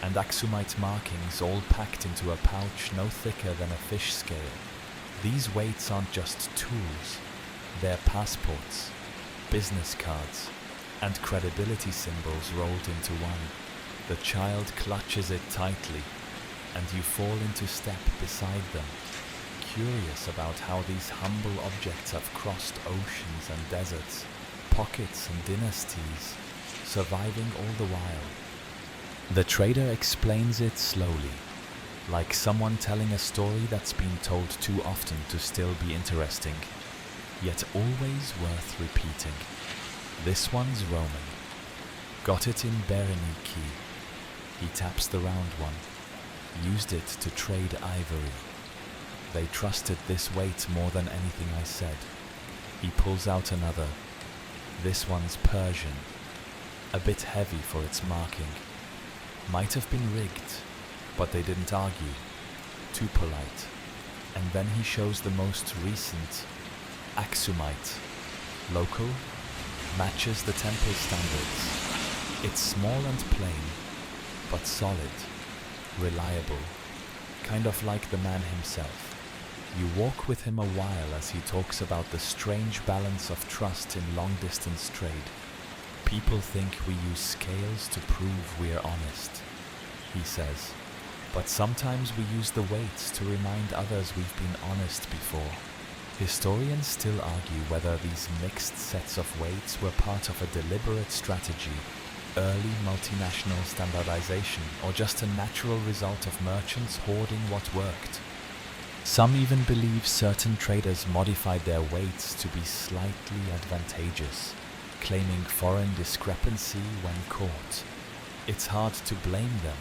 and Aksumite markings all packed into a pouch no thicker than a fish scale. These weights aren't just tools, they're passports, business cards, and credibility symbols rolled into one. The child clutches it tightly, and you fall into step beside them, curious about how these humble objects have crossed oceans and deserts, pockets and dynasties, surviving all the while. The trader explains it slowly, like someone telling a story that's been told too often to still be interesting, yet always worth repeating. This one's Roman. Got it in Bereniki. He taps the round one. Used it to trade ivory. They trusted this weight more than anything I said. He pulls out another. This one's Persian. A bit heavy for its marking. Might have been rigged, but they didn't argue. Too polite. And then he shows the most recent, Aksumite. Local, matches the temple standards. It's small and plain, but solid, reliable, kind of like the man himself. You walk with him a while as he talks about the strange balance of trust in long-distance trade. People think we use scales to prove we're honest, he says, but sometimes we use the weights to remind others we've been honest before. Historians still argue whether these mixed sets of weights were part of a deliberate strategy, early multinational standardization, or just a natural result of merchants hoarding what worked. Some even believe certain traders modified their weights to be slightly advantageous, claiming foreign discrepancy when caught. It's hard to blame them.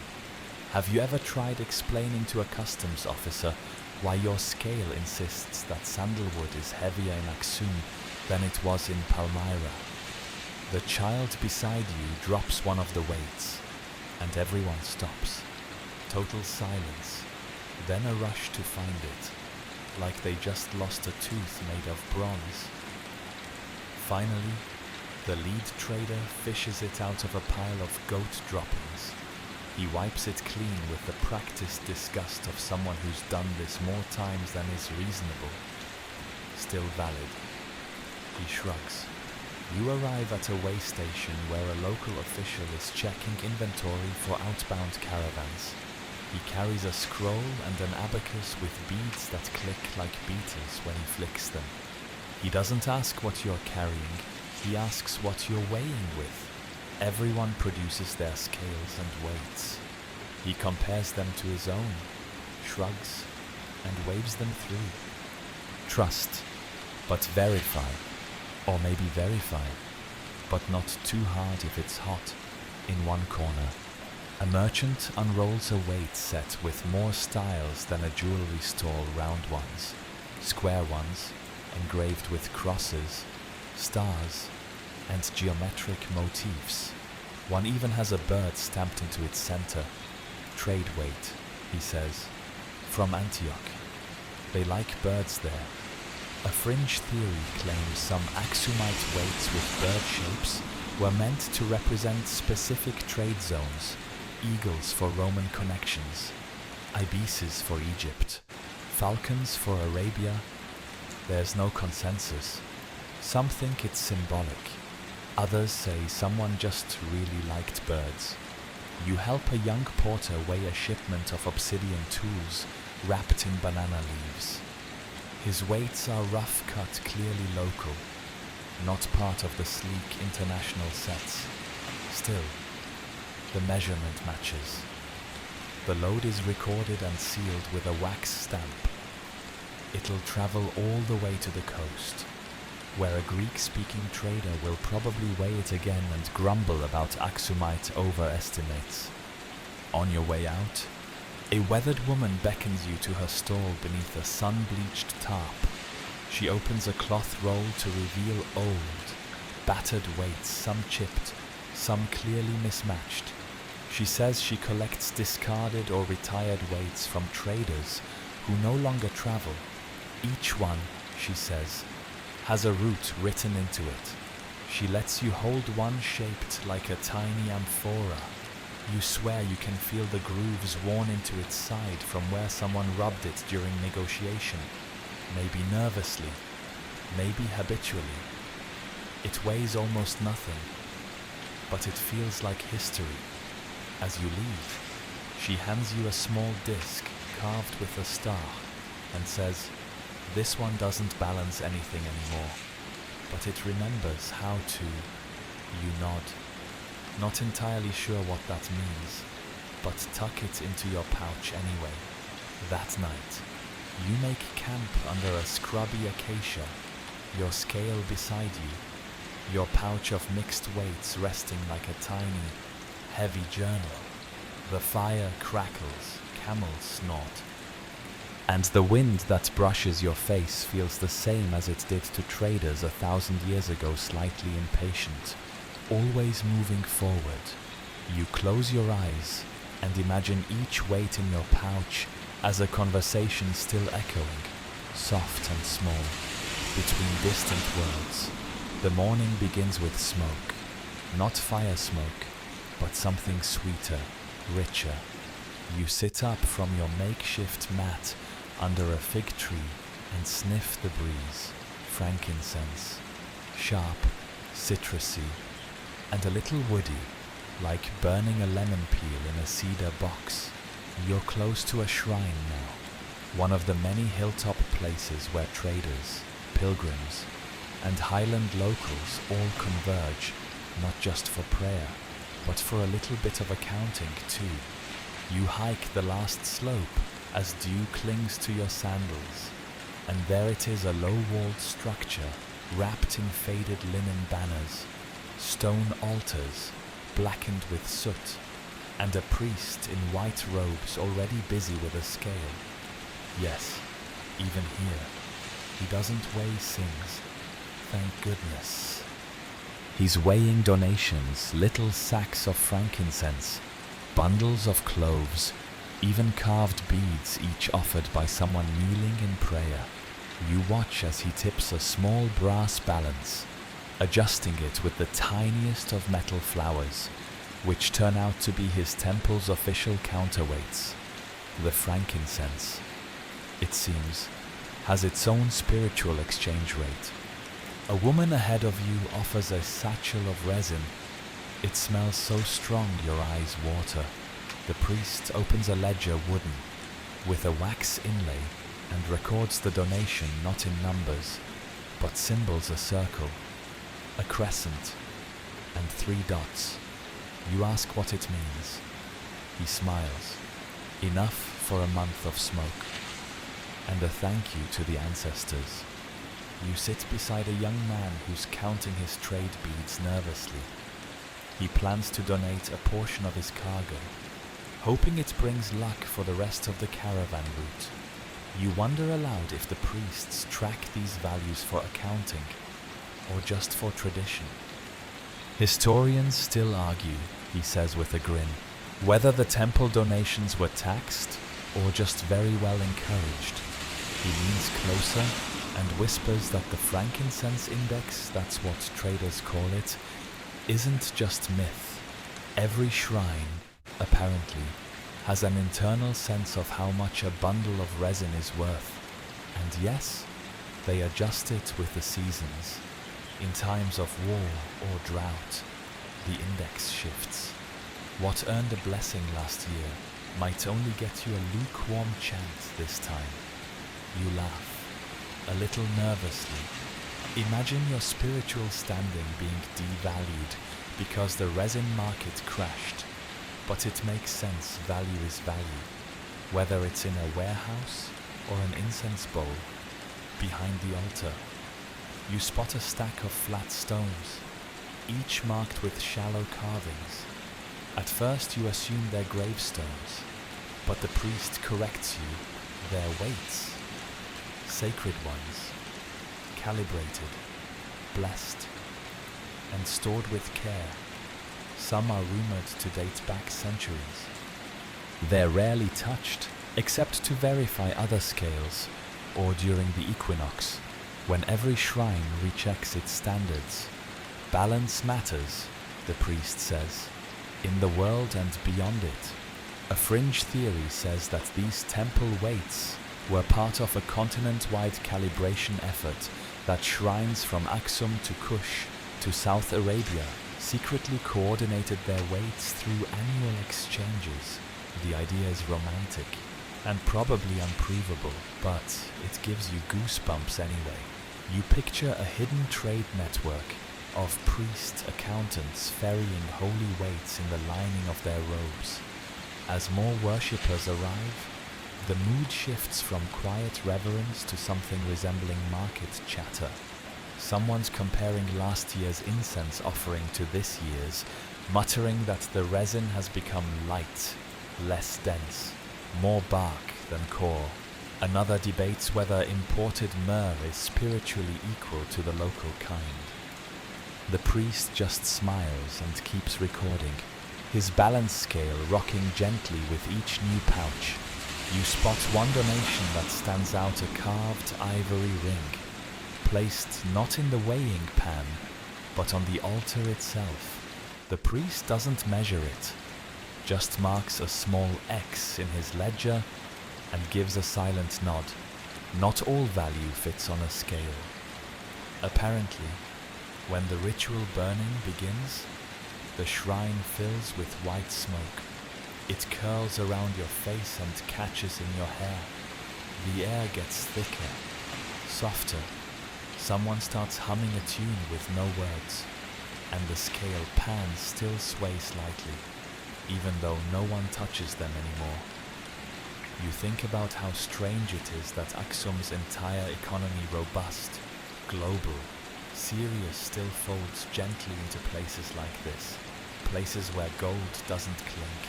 Have you ever tried explaining to a customs officer why your scale insists that sandalwood is heavier in Aksum than it was in Palmyra? The child beside you drops one of the weights, and everyone stops. Total silence, then a rush to find it, like they just lost a tooth made of bronze. Finally, the lead trader fishes it out of a pile of goat droppings. He wipes it clean with the practiced disgust of someone who's done this more times than is reasonable. Still valid. He shrugs. You arrive at a weigh station where a local official is checking inventory for outbound caravans. He carries a scroll and an abacus with beads that click like beaters when he flicks them. He doesn't ask what you're carrying, he asks what you're weighing with. Everyone produces their scales and weights. He compares them to his own, shrugs, and waves them through. Trust, but verify. Or maybe verify, but not too hard if it's hot. In one corner, a merchant unrolls a weight set with more styles than a jewelry store: round ones, square ones, engraved with crosses, stars, and geometric motifs. One even has a bird stamped into its center. Trade weight, he says, from Antioch. They like birds there. A fringe theory claims some Aksumite weights with bird shapes were meant to represent specific trade zones: eagles for Roman connections, ibises for Egypt, falcons for Arabia. There's no consensus. Some think it's symbolic. Others say someone just really liked birds. You help a young porter weigh a shipment of obsidian tools wrapped in banana leaves. His weights are rough cut, clearly local, not part of the sleek international sets. Still, the measurement matches. The load is recorded and sealed with a wax stamp. It'll travel all the way to the coast, where a Greek-speaking trader will probably weigh it again and grumble about Aksumite overestimates. On your way out, a weathered woman beckons you to her stall beneath a sun-bleached tarp. She opens a cloth roll to reveal old, battered weights, some chipped, some clearly mismatched. She says she collects discarded or retired weights from traders who no longer travel. Each one, she says, has a route written into it. She lets you hold one shaped like a tiny amphora. You swear you can feel the grooves worn into its side from where someone rubbed it during negotiation, maybe nervously, maybe habitually. It weighs almost nothing, but it feels like history. As you leave, she hands you a small disc carved with a star and says, "This one doesn't balance anything anymore, but it remembers how to." You nod, not entirely sure what that means, but tuck it into your pouch anyway. That night, you make camp under a scrubby acacia, your scale beside you, your pouch of mixed weights resting like a tiny, heavy journal. The fire crackles, camels snort, and the wind that brushes your face feels the same as it did to traders 1,000 years ago, slightly impatient, always moving forward. You close your eyes and imagine each weight in your pouch as a conversation still echoing, soft and small, between distant worlds. The morning begins with smoke, not fire smoke, but something sweeter, richer. You sit up from your makeshift mat under a fig tree and sniff the breeze. Frankincense, sharp, citrusy, and a little woody, like burning a lemon peel in a cedar box. You're close to a shrine now, one of the many hilltop places where traders, pilgrims, and highland locals all converge, not just for prayer, but for a little bit of accounting too. You hike the last slope as dew clings to your sandals, and there it is, a low-walled structure wrapped in faded linen banners, stone altars blackened with soot, and a priest in white robes already busy with a scale. Yes, even here, he doesn't weigh things, thank goodness. He's weighing donations, little sacks of frankincense, bundles of cloves, even carved beads, each offered by someone kneeling in prayer. You watch as he tips a small brass balance, adjusting it with the tiniest of metal flowers, which turn out to be his temple's official counterweights. The frankincense, it seems, has its own spiritual exchange rate. A woman ahead of you offers a satchel of resin. It smells so strong your eyes water. The priest opens a ledger, wooden, with a wax inlay, and records the donation not in numbers, but symbols: a circle, a crescent, and 3 dots. You ask what it means. He smiles. Enough for a month of smoke, and a thank you to the ancestors. You sit beside a young man who's counting his trade beads nervously. He plans to donate a portion of his cargo, hoping it brings luck for the rest of the caravan route. You wonder aloud if the priests track these values for accounting or just for tradition. Historians still argue, he says with a grin, whether the temple donations were taxed or just very well encouraged. He leans closer and whispers that the frankincense index, that's what traders call it, isn't just myth. Every shrine, apparently, has an internal sense of how much a bundle of resin is worth. And yes, they adjust it with the seasons. In times of war or drought, the index shifts. What earned a blessing last year might only get you a lukewarm chant this time. You laugh, a little nervously. Imagine your spiritual standing being devalued because the resin market crashed. But it makes sense, value is value, whether it's in a warehouse or an incense bowl behind the altar. You spot a stack of flat stones, each marked with shallow carvings. At first you assume they're gravestones, but the priest corrects you, they're weights. Sacred ones, calibrated, blessed, and stored with care. Some are rumored to date back centuries. They're rarely touched, except to verify other scales, or during the equinox, when every shrine rechecks its standards. Balance matters, the priest says, in the world and beyond it. A fringe theory says that these temple weights were part of a continent-wide calibration effort that shrines from Aksum to Kush to South Arabia secretly coordinated their weights through annual exchanges. The idea is romantic and probably unprovable, but it gives you goosebumps anyway. You picture a hidden trade network of priest accountants ferrying holy weights in the lining of their robes. As more worshippers arrive, the mood shifts from quiet reverence to something resembling market chatter. Someone's comparing last year's incense offering to this year's, muttering that the resin has become light, less dense, more bark than core. Another debates whether imported myrrh is spiritually equal to the local kind. The priest just smiles and keeps recording, his balance scale rocking gently with each new pouch. You spot one donation that stands out, a carved ivory ring, placed not in the weighing pan, but on the altar itself. The priest doesn't measure it, just marks a small X in his ledger and gives a silent nod. Not all value fits on a scale. Apparently, when the ritual burning begins, the shrine fills with white smoke. It curls around your face and catches in your hair. The air gets thicker, softer. Someone starts humming a tune with no words, and the scale pans still sway slightly, even though no one touches them anymore. You think about how strange it is that Aksum's entire economy, robust, global, serious, still folds gently into places like this. Places where gold doesn't clink,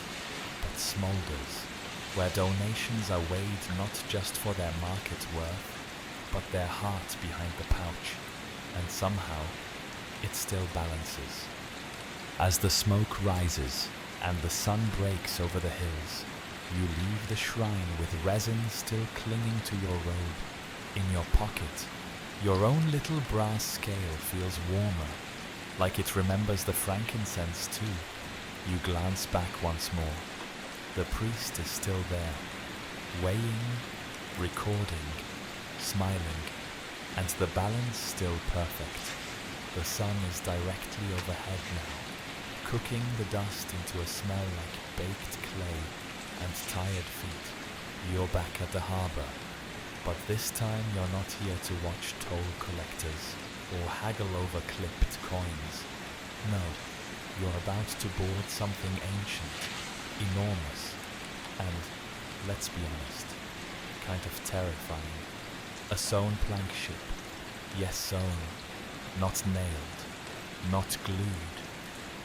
but smolders. Where donations are weighed not just for their market worth, but their heart behind the pouch. And somehow, it still balances. As the smoke rises and the sun breaks over the hills, you leave the shrine with resin still clinging to your robe. In your pocket, your own little brass scale feels warmer, like it remembers the frankincense too. You glance back once more. The priest is still there, weighing, recording, smiling, and the balance still perfect. The sun is directly overhead now, cooking the dust into a smell like baked clay and tired feet. You're back at the harbor, but this time you're not here to watch toll collectors or haggle over clipped coins. No, you're about to board something ancient, enormous, and, let's be honest, kind of terrifying. A sewn plank ship. Yes, sewn. Not nailed. Not glued.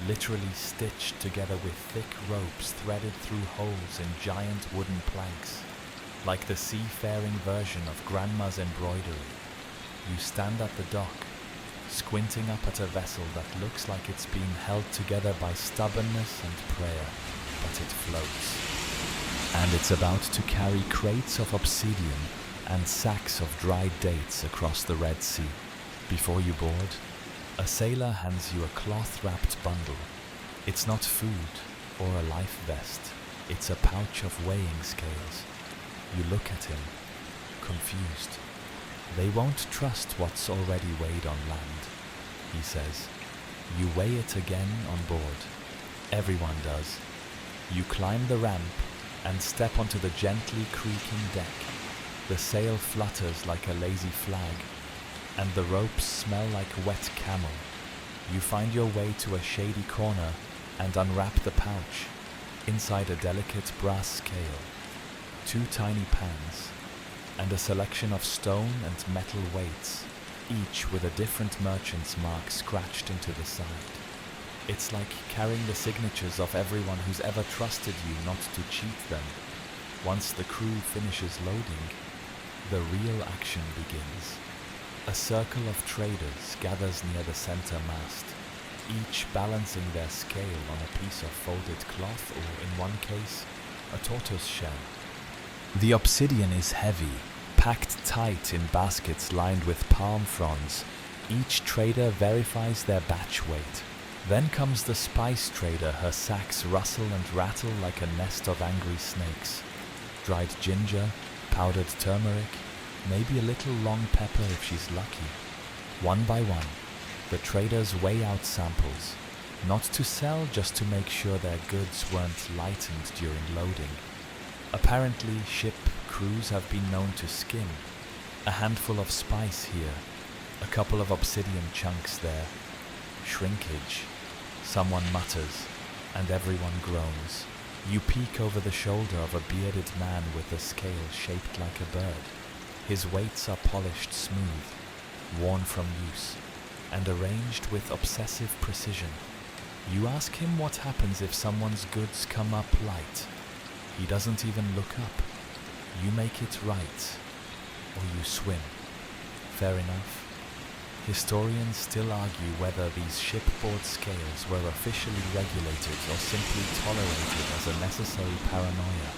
Literally stitched together with thick ropes threaded through holes in giant wooden planks. Like the seafaring version of Grandma's embroidery. You stand at the dock, squinting up at a vessel that looks like it's been held together by stubbornness and prayer, but it floats. And it's about to carry crates of obsidian and sacks of dried dates across the Red Sea. Before you board, a sailor hands you a cloth-wrapped bundle. It's not food or a life vest, it's a pouch of weighing scales. You look at him, confused. They won't trust what's already weighed on land, he says. You weigh it again on board. Everyone does. You climb the ramp and step onto the gently creaking deck. The sail flutters like a lazy flag, and the ropes smell like wet camel. You find your way to a shady corner and unwrap the pouch. Inside a delicate brass scale, 2 tiny pans, and a selection of stone and metal weights, each with a different merchant's mark scratched into the side. It's like carrying the signatures of everyone who's ever trusted you not to cheat them. Once the crew finishes loading, the real action begins. A circle of traders gathers near the center mast, each balancing their scale on a piece of folded cloth or, in one case, a tortoise shell. The obsidian is heavy, packed tight in baskets lined with palm fronds. Each trader verifies their batch weight. Then comes the spice trader, her sacks rustle and rattle like a nest of angry snakes. Dried ginger, powdered turmeric, maybe a little long pepper if she's lucky. One by one, the traders weigh out samples, not to sell, just to make sure their goods weren't lightened during loading. Apparently, ship crews have been known to skim. A handful of spice here, a couple of obsidian chunks there. Shrinkage. Someone mutters, and everyone groans. You peek over the shoulder of a bearded man with a scale shaped like a bird. His weights are polished smooth, worn from use, and arranged with obsessive precision. You ask him what happens if someone's goods come up light. He doesn't even look up. You make it right, or you swim. Fair enough. Historians still argue whether these shipboard scales were officially regulated or simply tolerated as a necessary paranoia.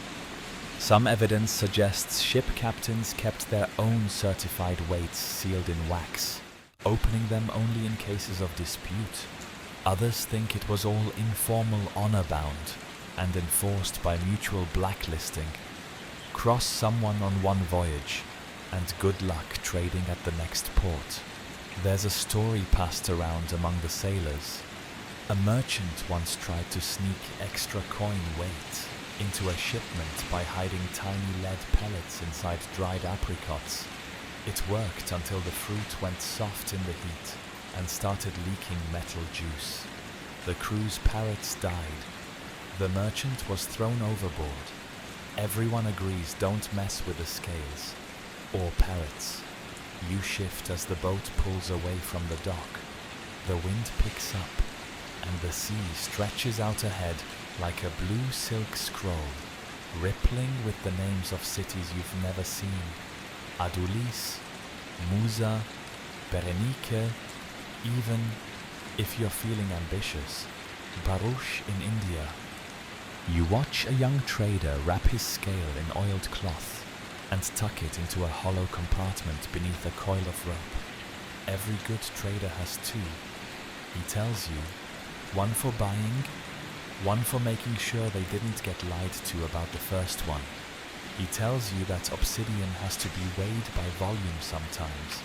Some evidence suggests ship captains kept their own certified weights sealed in wax, opening them only in cases of dispute. Others think it was all informal, honor-bound, and enforced by mutual blacklisting. Cross someone on one voyage, and good luck trading at the next port. There's a story passed around among the sailors. A merchant once tried to sneak extra coin weight into a shipment by hiding tiny lead pellets inside dried apricots. It worked until the fruit went soft in the heat and started leaking metal juice. The crew's parrots died. The merchant was thrown overboard. Everyone agrees don't mess with the scales or parrots. You shift as the boat pulls away from the dock. The wind picks up and the sea stretches out ahead like a blue silk scroll, rippling with the names of cities you've never seen. Adulis, Musa, Berenike, even, if you're feeling ambitious, Baruch in India. You watch a young trader wrap his scale in oiled cloth and tuck it into a hollow compartment beneath a coil of rope. Every good trader has two. He tells you, one for buying, one for making sure they didn't get lied to about the first one. He tells you that obsidian has to be weighed by volume sometimes,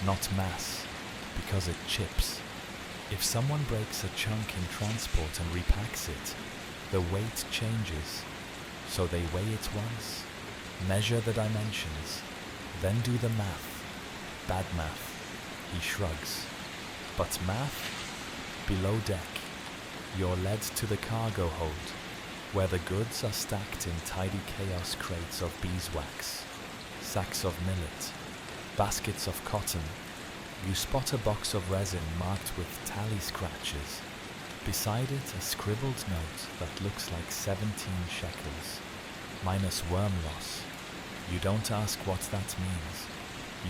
not mass, because it chips. If someone breaks a chunk in transport and repacks it, the weight changes, so they weigh it once, measure the dimensions, then do the math. Bad math, he shrugs. But math? Below deck, you're led to the cargo hold, where the goods are stacked in tidy chaos crates of beeswax, sacks of millet, baskets of cotton. You spot a box of resin marked with tally scratches. Beside it, a scribbled note that looks like 17 shekels, minus worm loss. You don't ask what that means.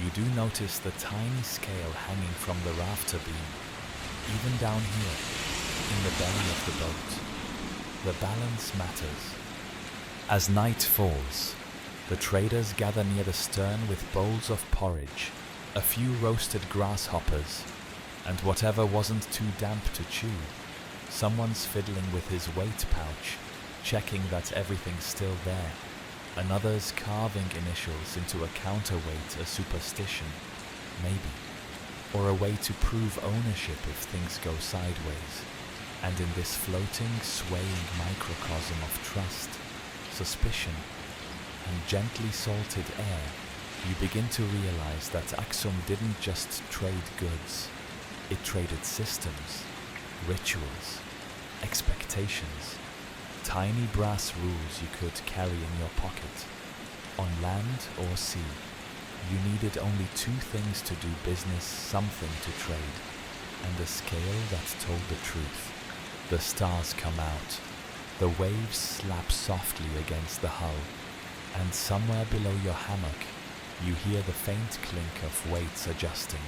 You do notice the tiny scale hanging from the rafter beam, even down here, in the belly of the boat. The balance matters. As night falls, the traders gather near the stern with bowls of porridge, a few roasted grasshoppers, and whatever wasn't too damp to chew. Someone's fiddling with his weight pouch, checking that everything's still there. Another's carving initials into a counterweight, a superstition, maybe, or a way to prove ownership if things go sideways. And in this floating, swaying microcosm of trust, suspicion, and gently salted air, you begin to realize that Aksum didn't just trade goods, it traded systems, rituals, expectations, tiny brass rules you could carry in your pocket. On land or sea, you needed only two things to do business, something to trade, and a scale that told the truth. The stars come out, the waves slap softly against the hull, and somewhere below your hammock, you hear the faint clink of weights adjusting,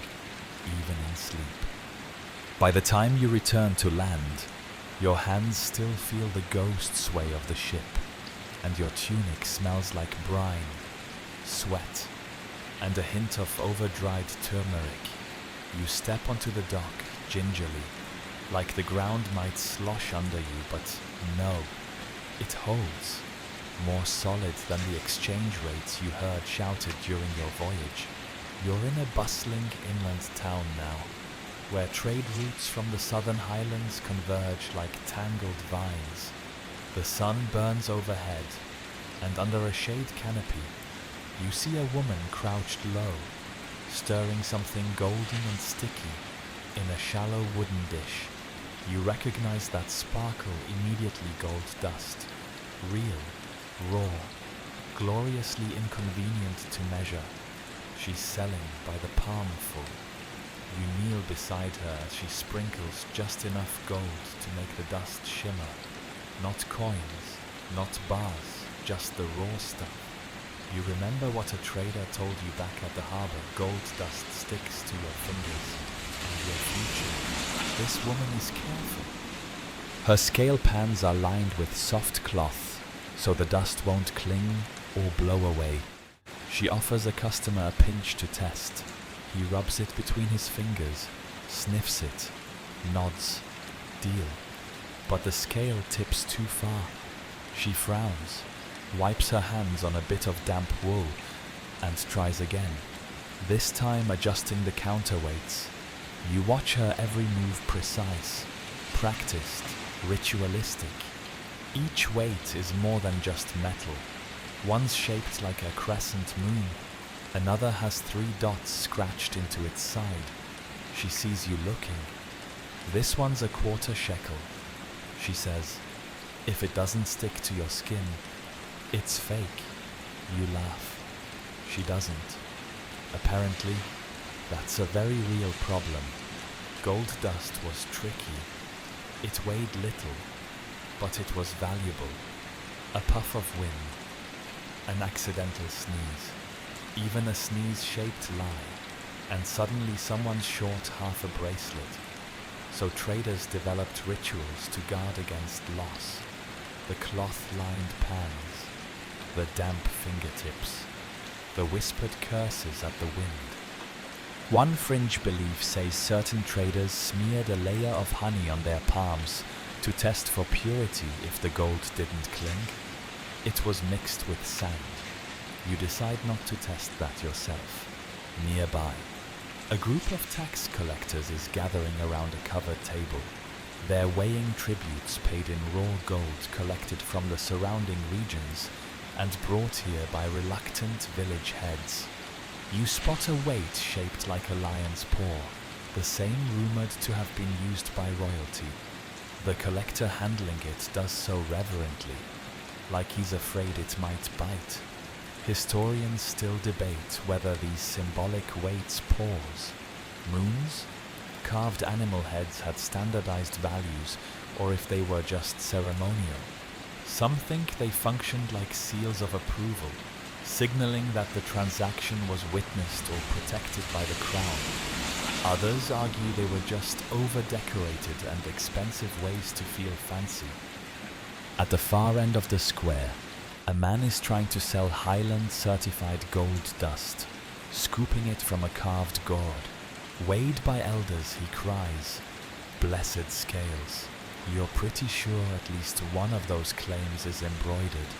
even in sleep. By the time you return to land, your hands still feel the ghost sway of the ship, and your tunic smells like brine, sweat, and a hint of over-dried turmeric. You step onto the dock gingerly, like the ground might slosh under you, but no, it holds, more solid than the exchange rates you heard shouted during your voyage. You're in a bustling inland town now, where trade routes from the southern highlands converge like tangled vines. The sun burns overhead, and under a shade canopy, you see a woman crouched low, stirring something golden and sticky in a shallow wooden dish. You recognize that sparkle immediately gold dust, real, raw, gloriously inconvenient to measure. She's selling by the palmful. You kneel beside her as she sprinkles just enough gold to make the dust shimmer. Not coins, not bars, just the raw stuff. You remember what a trader told you back at the harbor. Gold dust sticks to your fingers and your future. This woman is careful. Her scale pans are lined with soft cloth, so the dust won't cling or blow away. She offers a customer a pinch to test. He rubs it between his fingers, sniffs it, nods, deal. But the scale tips too far. She frowns, wipes her hands on a bit of damp wool, and tries again, this time adjusting the counterweights. You watch her every move precise, practiced, ritualistic. Each weight is more than just metal. One's shaped like a crescent moon. Another has 3 dots scratched into its side. She sees you looking. This one's a 1/4 shekel. She says, if it doesn't stick to your skin, It's fake. You laugh. She doesn't. Apparently, that's a very real problem. Gold dust was tricky. It weighed little, but it was valuable. A puff of wind, an accidental sneeze, even a sneeze-shaped lie, and suddenly someone's short half a bracelet. So traders developed rituals to guard against loss. The cloth-lined pans, the damp fingertips, the whispered curses at the wind. One fringe belief says certain traders smeared a layer of honey on their palms to test for purity if the gold didn't cling. It was mixed with sand. You decide not to test that yourself. Nearby, a group of tax collectors is gathering around a covered table. They're weighing tributes paid in raw gold collected from the surrounding regions and brought here by reluctant village heads. You spot a weight shaped like a lion's paw, the same rumored to have been used by royalty. The collector handling it does so reverently, like he's afraid it might bite. Historians still debate whether these symbolic weights pause. Moons? Carved animal heads had standardized values, or if they were just ceremonial. Some think they functioned like seals of approval, signaling that the transaction was witnessed or protected by the crown. Others argue they were just over-decorated and expensive ways to feel fancy. At the far end of the square, a man is trying to sell Highland-certified gold dust, scooping it from a carved gourd. Weighed by elders, he cries, "Blessed scales." You're pretty sure at least one of those claims is embroidered.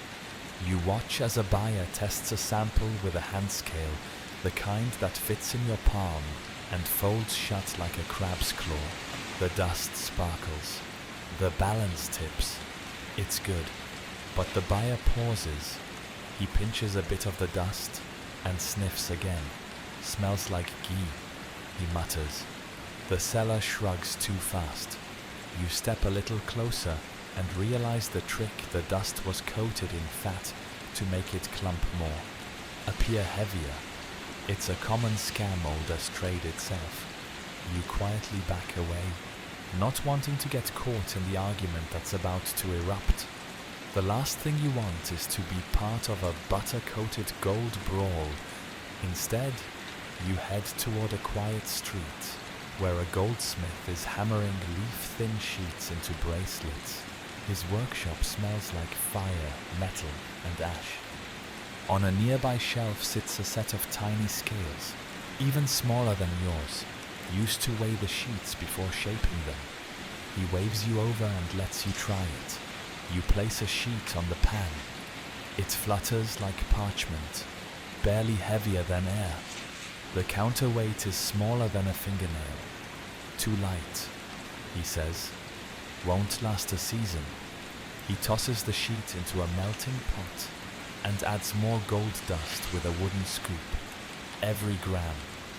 You watch as a buyer tests a sample with a hand scale, the kind that fits in your palm and folds shut like a crab's claw. The dust sparkles. The balance tips. It's good. But the buyer pauses. He pinches a bit of the dust and sniffs again. Smells like ghee, he mutters. The seller shrugs too fast. You step a little closer and realize the trick: the dust was coated in fat to make it clump more, appear heavier. It's a common scam old as trade itself. You quietly back away, not wanting to get caught in the argument that's about to erupt. The last thing you want is to be part of a butter-coated gold brawl. Instead, you head toward a quiet street where a goldsmith is hammering leaf-thin sheets into bracelets. His workshop smells like fire, metal, and ash. On a nearby shelf sits a set of tiny scales, even smaller than yours, used to weigh the sheets before shaping them. He waves you over and lets you try it. You place a sheet on the pan. It flutters like parchment, barely heavier than air. The counterweight is smaller than a fingernail. Too light, he says. Won't last a season. He tosses the sheet into a melting pot and adds more gold dust with a wooden scoop. Every gram,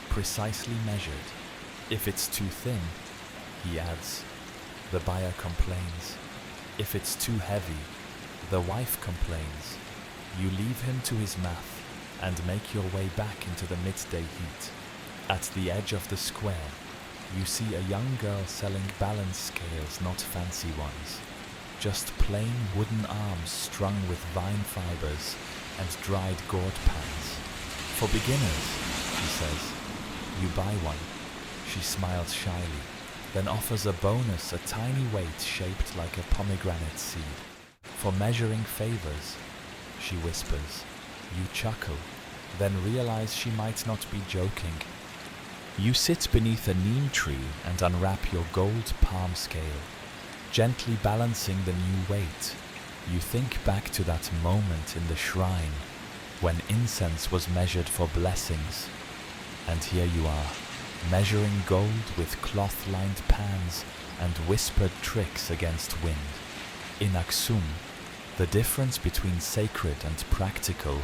precisely measured. If it's too thin, he adds. The buyer complains. If it's too heavy, the wife complains. You leave him to his math and make your way back into the midday heat. At the edge of the square, you see a young girl selling balance scales, not fancy ones. Just plain wooden arms strung with vine fibers and dried gourd pans. For beginners, she says. You buy one. She smiles shyly, then offers a bonus, a tiny weight shaped like a pomegranate seed. For measuring favors, she whispers. You chuckle, then realize she might not be joking. You sit beneath a neem tree and unwrap your gold palm scale, gently balancing the new weight. You think back to that moment in the shrine when incense was measured for blessings. And here you are, measuring gold with cloth-lined pans and whispered tricks against wind. In Aksum, the difference between sacred and practical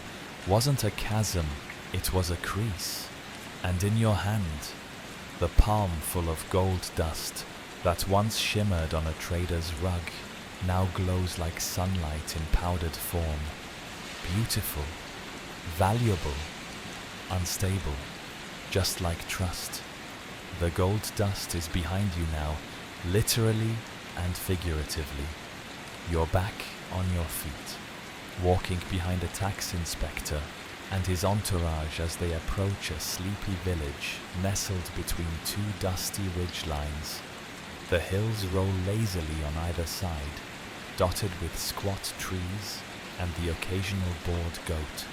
wasn't a chasm, it was a crease. And in your hand, the palm full of gold dust that once shimmered on a trader's rug now glows like sunlight in powdered form. beautiful, valuable, unstable, just like trust. The gold dust is behind you now, literally and figuratively. You're back on your feet, walking behind a tax inspector and his entourage as they approach a sleepy village nestled between two dusty ridge lines. The hills roll lazily on either side, dotted with squat trees and the occasional bored goat.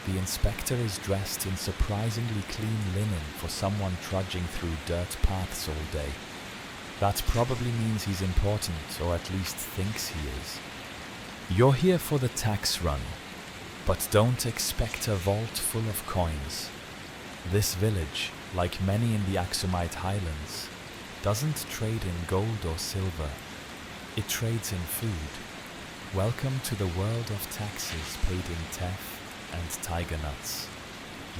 The inspector is dressed in surprisingly clean linen for someone trudging through dirt paths all day. That probably means he's important, or at least thinks he is. You're here for the tax run, but don't expect a vault full of coins. This village, like many in the Aksumite highlands, doesn't trade in gold or silver. It trades in food. Welcome to the world of taxes paid in teff and tiger nuts.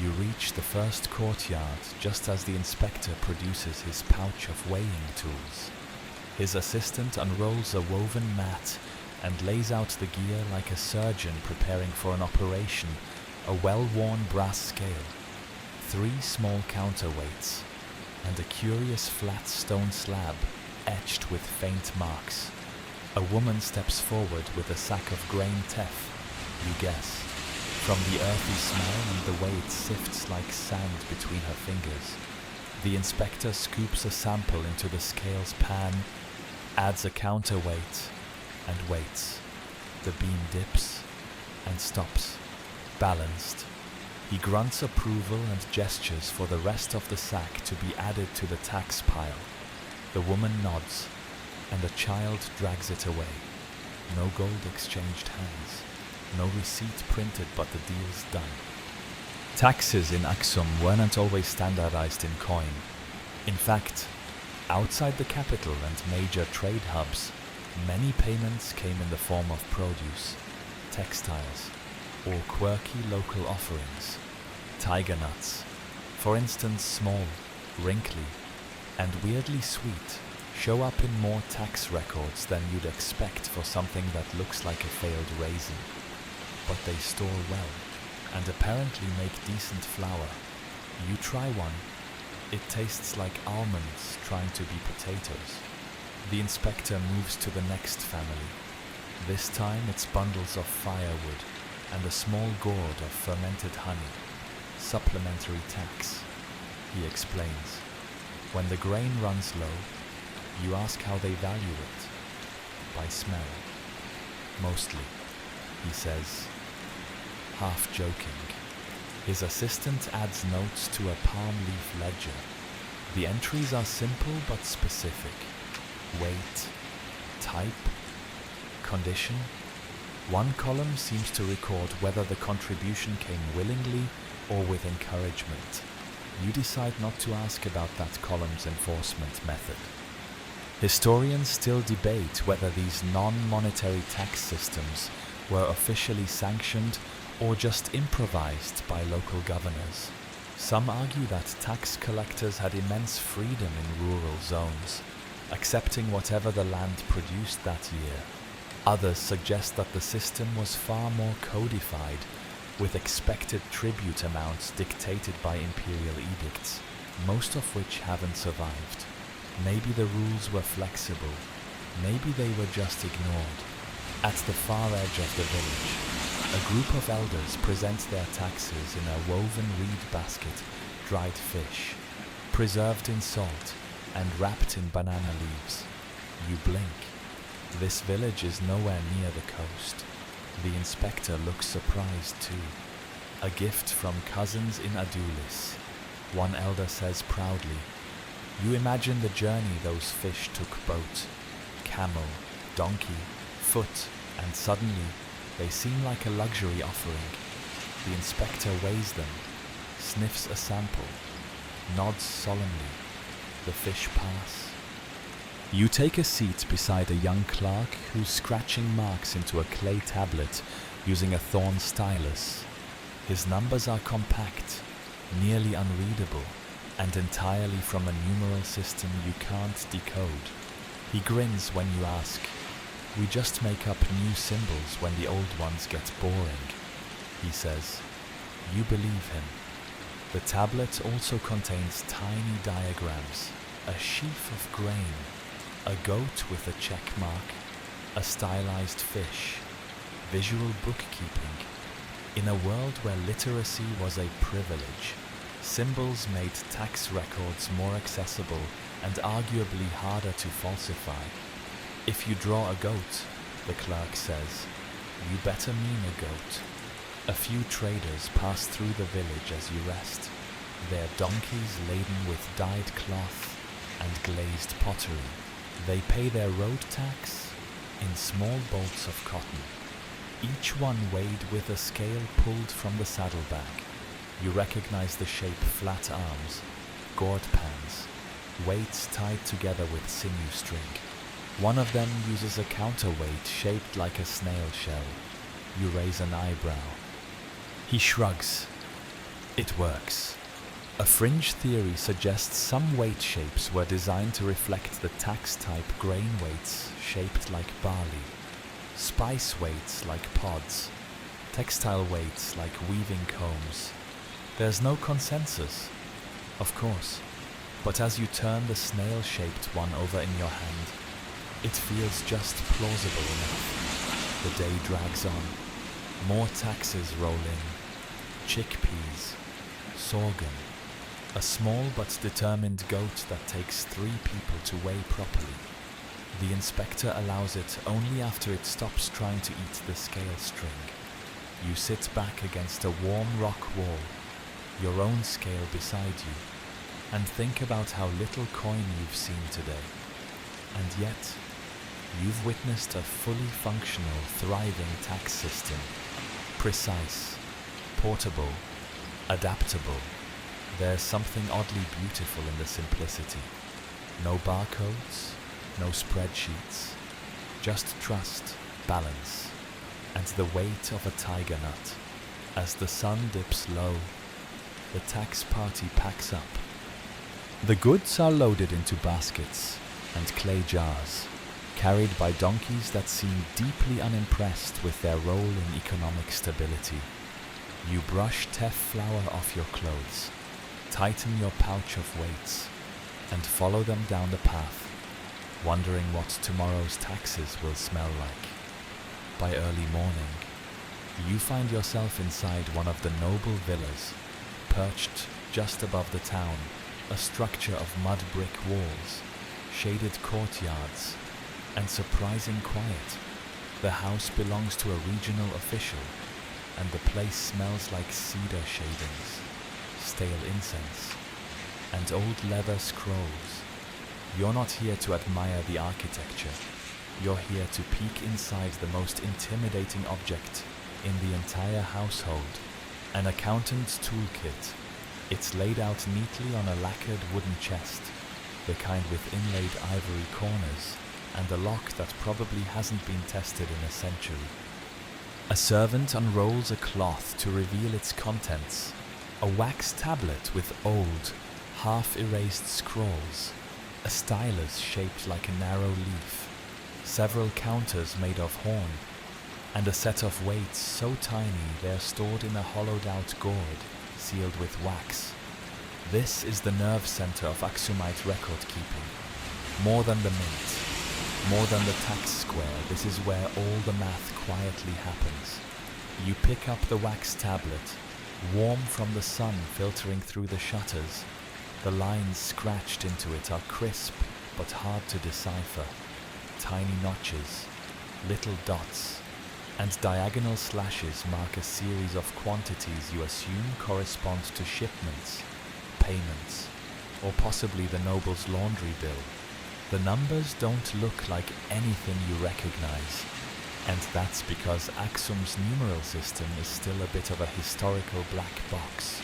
You reach the first courtyard just as the inspector produces his pouch of weighing tools. His assistant unrolls a woven mat and lays out the gear like a surgeon preparing for an operation, a well-worn brass scale, 3 small counterweights, and a curious flat stone slab etched with faint marks. A woman steps forward with a sack of grain teff, you guess, from the earthy smell and the way it sifts like sand between her fingers. The inspector scoops a sample into the scale's pan, adds a counterweight, and waits. The beam dips and stops, balanced. He grunts approval and gestures for the rest of the sack to be added to the tax pile. The woman nods, and a child drags it away. No gold exchanged hands, no receipt printed, but the deal's done. Taxes in Aksum weren't always standardized in coin. In fact, outside the capital and major trade hubs, many payments came in the form of produce, textiles, or quirky local offerings. Tiger nuts, for instance, small, wrinkly, and weirdly sweet, show up in more tax records than you'd expect for something that looks like a failed raisin. But they store well, and apparently make decent flour. You try one, it tastes like almonds trying to be potatoes. The inspector moves to the next family. This time it's bundles of firewood and a small gourd of fermented honey. Supplementary tax, he explains. When the grain runs low, you ask how they value it. By smell. Mostly, he says, half joking. His assistant adds notes to a palm leaf ledger. The entries are simple but specific. Weight, type, condition. One column seems to record whether the contribution came willingly or with encouragement. You decide not to ask about that column's enforcement method. Historians still debate whether these non-monetary tax systems were officially sanctioned or just improvised by local governors. Some argue that tax collectors had immense freedom in rural zones, accepting whatever the land produced that year. Others suggest that the system was far more codified, with expected tribute amounts dictated by imperial edicts, most of which haven't survived. Maybe the rules were flexible, maybe they were just ignored. At the far edge of the village, a group of elders present their taxes in a woven reed basket, dried fish, preserved in salt and wrapped in banana leaves. You blink. This village is nowhere near the coast. The inspector looks surprised too. A gift from cousins in Adulis, one elder says proudly. You imagine the journey those fish took: boat, camel, donkey, foot, and suddenly they seem like a luxury offering. The inspector weighs them, sniffs a sample, nods solemnly. The fish pass. You take a seat beside a young clerk who's scratching marks into a clay tablet using a thorn stylus. His numbers are compact, nearly unreadable, and entirely from a numeral system you can't decode. He grins when you ask. We just make up new symbols when the old ones get boring. he says. You believe him. The tablet also contains tiny diagrams, a sheaf of grain, a goat with a check mark, a stylized fish, visual bookkeeping. In a world where literacy was a privilege, symbols made tax records more accessible and arguably harder to falsify. If you draw a goat, the clerk says, you better mean a goat. A few traders pass through the village as you rest, their donkeys laden with dyed cloth and glazed pottery. They pay their road tax in small bolts of cotton, each one weighed with a scale pulled from the saddlebag. You recognize the shape: flat arms, gourd pans, weights tied together with sinew string. One of them uses a counterweight shaped like a snail shell. You raise an eyebrow. He shrugs. It works. A fringe theory suggests some weight shapes were designed to reflect the tax-type grain weights shaped like barley, spice weights like pods, textile weights like weaving combs. There's no consensus, of course, but as you turn the snail-shaped one over in your hand, it feels just plausible enough. The day drags on. More taxes roll in. Chickpeas, sorghum, a small but determined goat that takes 3 people to weigh properly. The inspector allows it only after it stops trying to eat the scale string. You sit back against a warm rock wall, your own scale beside you, and think about how little coin you've seen today. And yet, you've witnessed a fully functional, thriving tax system. Precise, portable, adaptable. There's something oddly beautiful in the simplicity. No barcodes, no spreadsheets, just trust, balance, and the weight of a tiger nut. As the sun dips low, the tax party packs up. The goods are loaded into baskets and clay jars, carried by donkeys that seem deeply unimpressed with their role in economic stability. You brush teff flour off your clothes, tighten your pouch of weights, and follow them down the path, wondering what tomorrow's taxes will smell like. By early morning, you find yourself inside one of the noble villas, perched just above the town, a structure of mud brick walls, shaded courtyards, and surprising quiet. The house belongs to a regional official, and the place smells like cedar shavings, stale incense, and old leather scrolls. You're not here to admire the architecture. You're here to peek inside the most intimidating object in the entire household, an accountant's toolkit. It's laid out neatly on a lacquered wooden chest, the kind with inlaid ivory corners, and a lock that probably hasn't been tested in a century. A servant unrolls a cloth to reveal its contents, a wax tablet with old, half-erased scrolls, a stylus shaped like a narrow leaf, several counters made of horn, and a set of weights so tiny they're stored in a hollowed-out gourd sealed with wax. This is the nerve center of Aksumite record-keeping. More than the mint, more than the tax square, this is where all the math quietly happens. You pick up the wax tablet, warm from the sun filtering through the shutters. The lines scratched into it are crisp but hard to decipher. Tiny notches, little dots, and diagonal slashes mark a series of quantities you assume correspond to shipments, payments, or possibly the noble's laundry bill. The numbers don't look like anything you recognize, and that's because Aksum's numeral system is still a bit of a historical black box.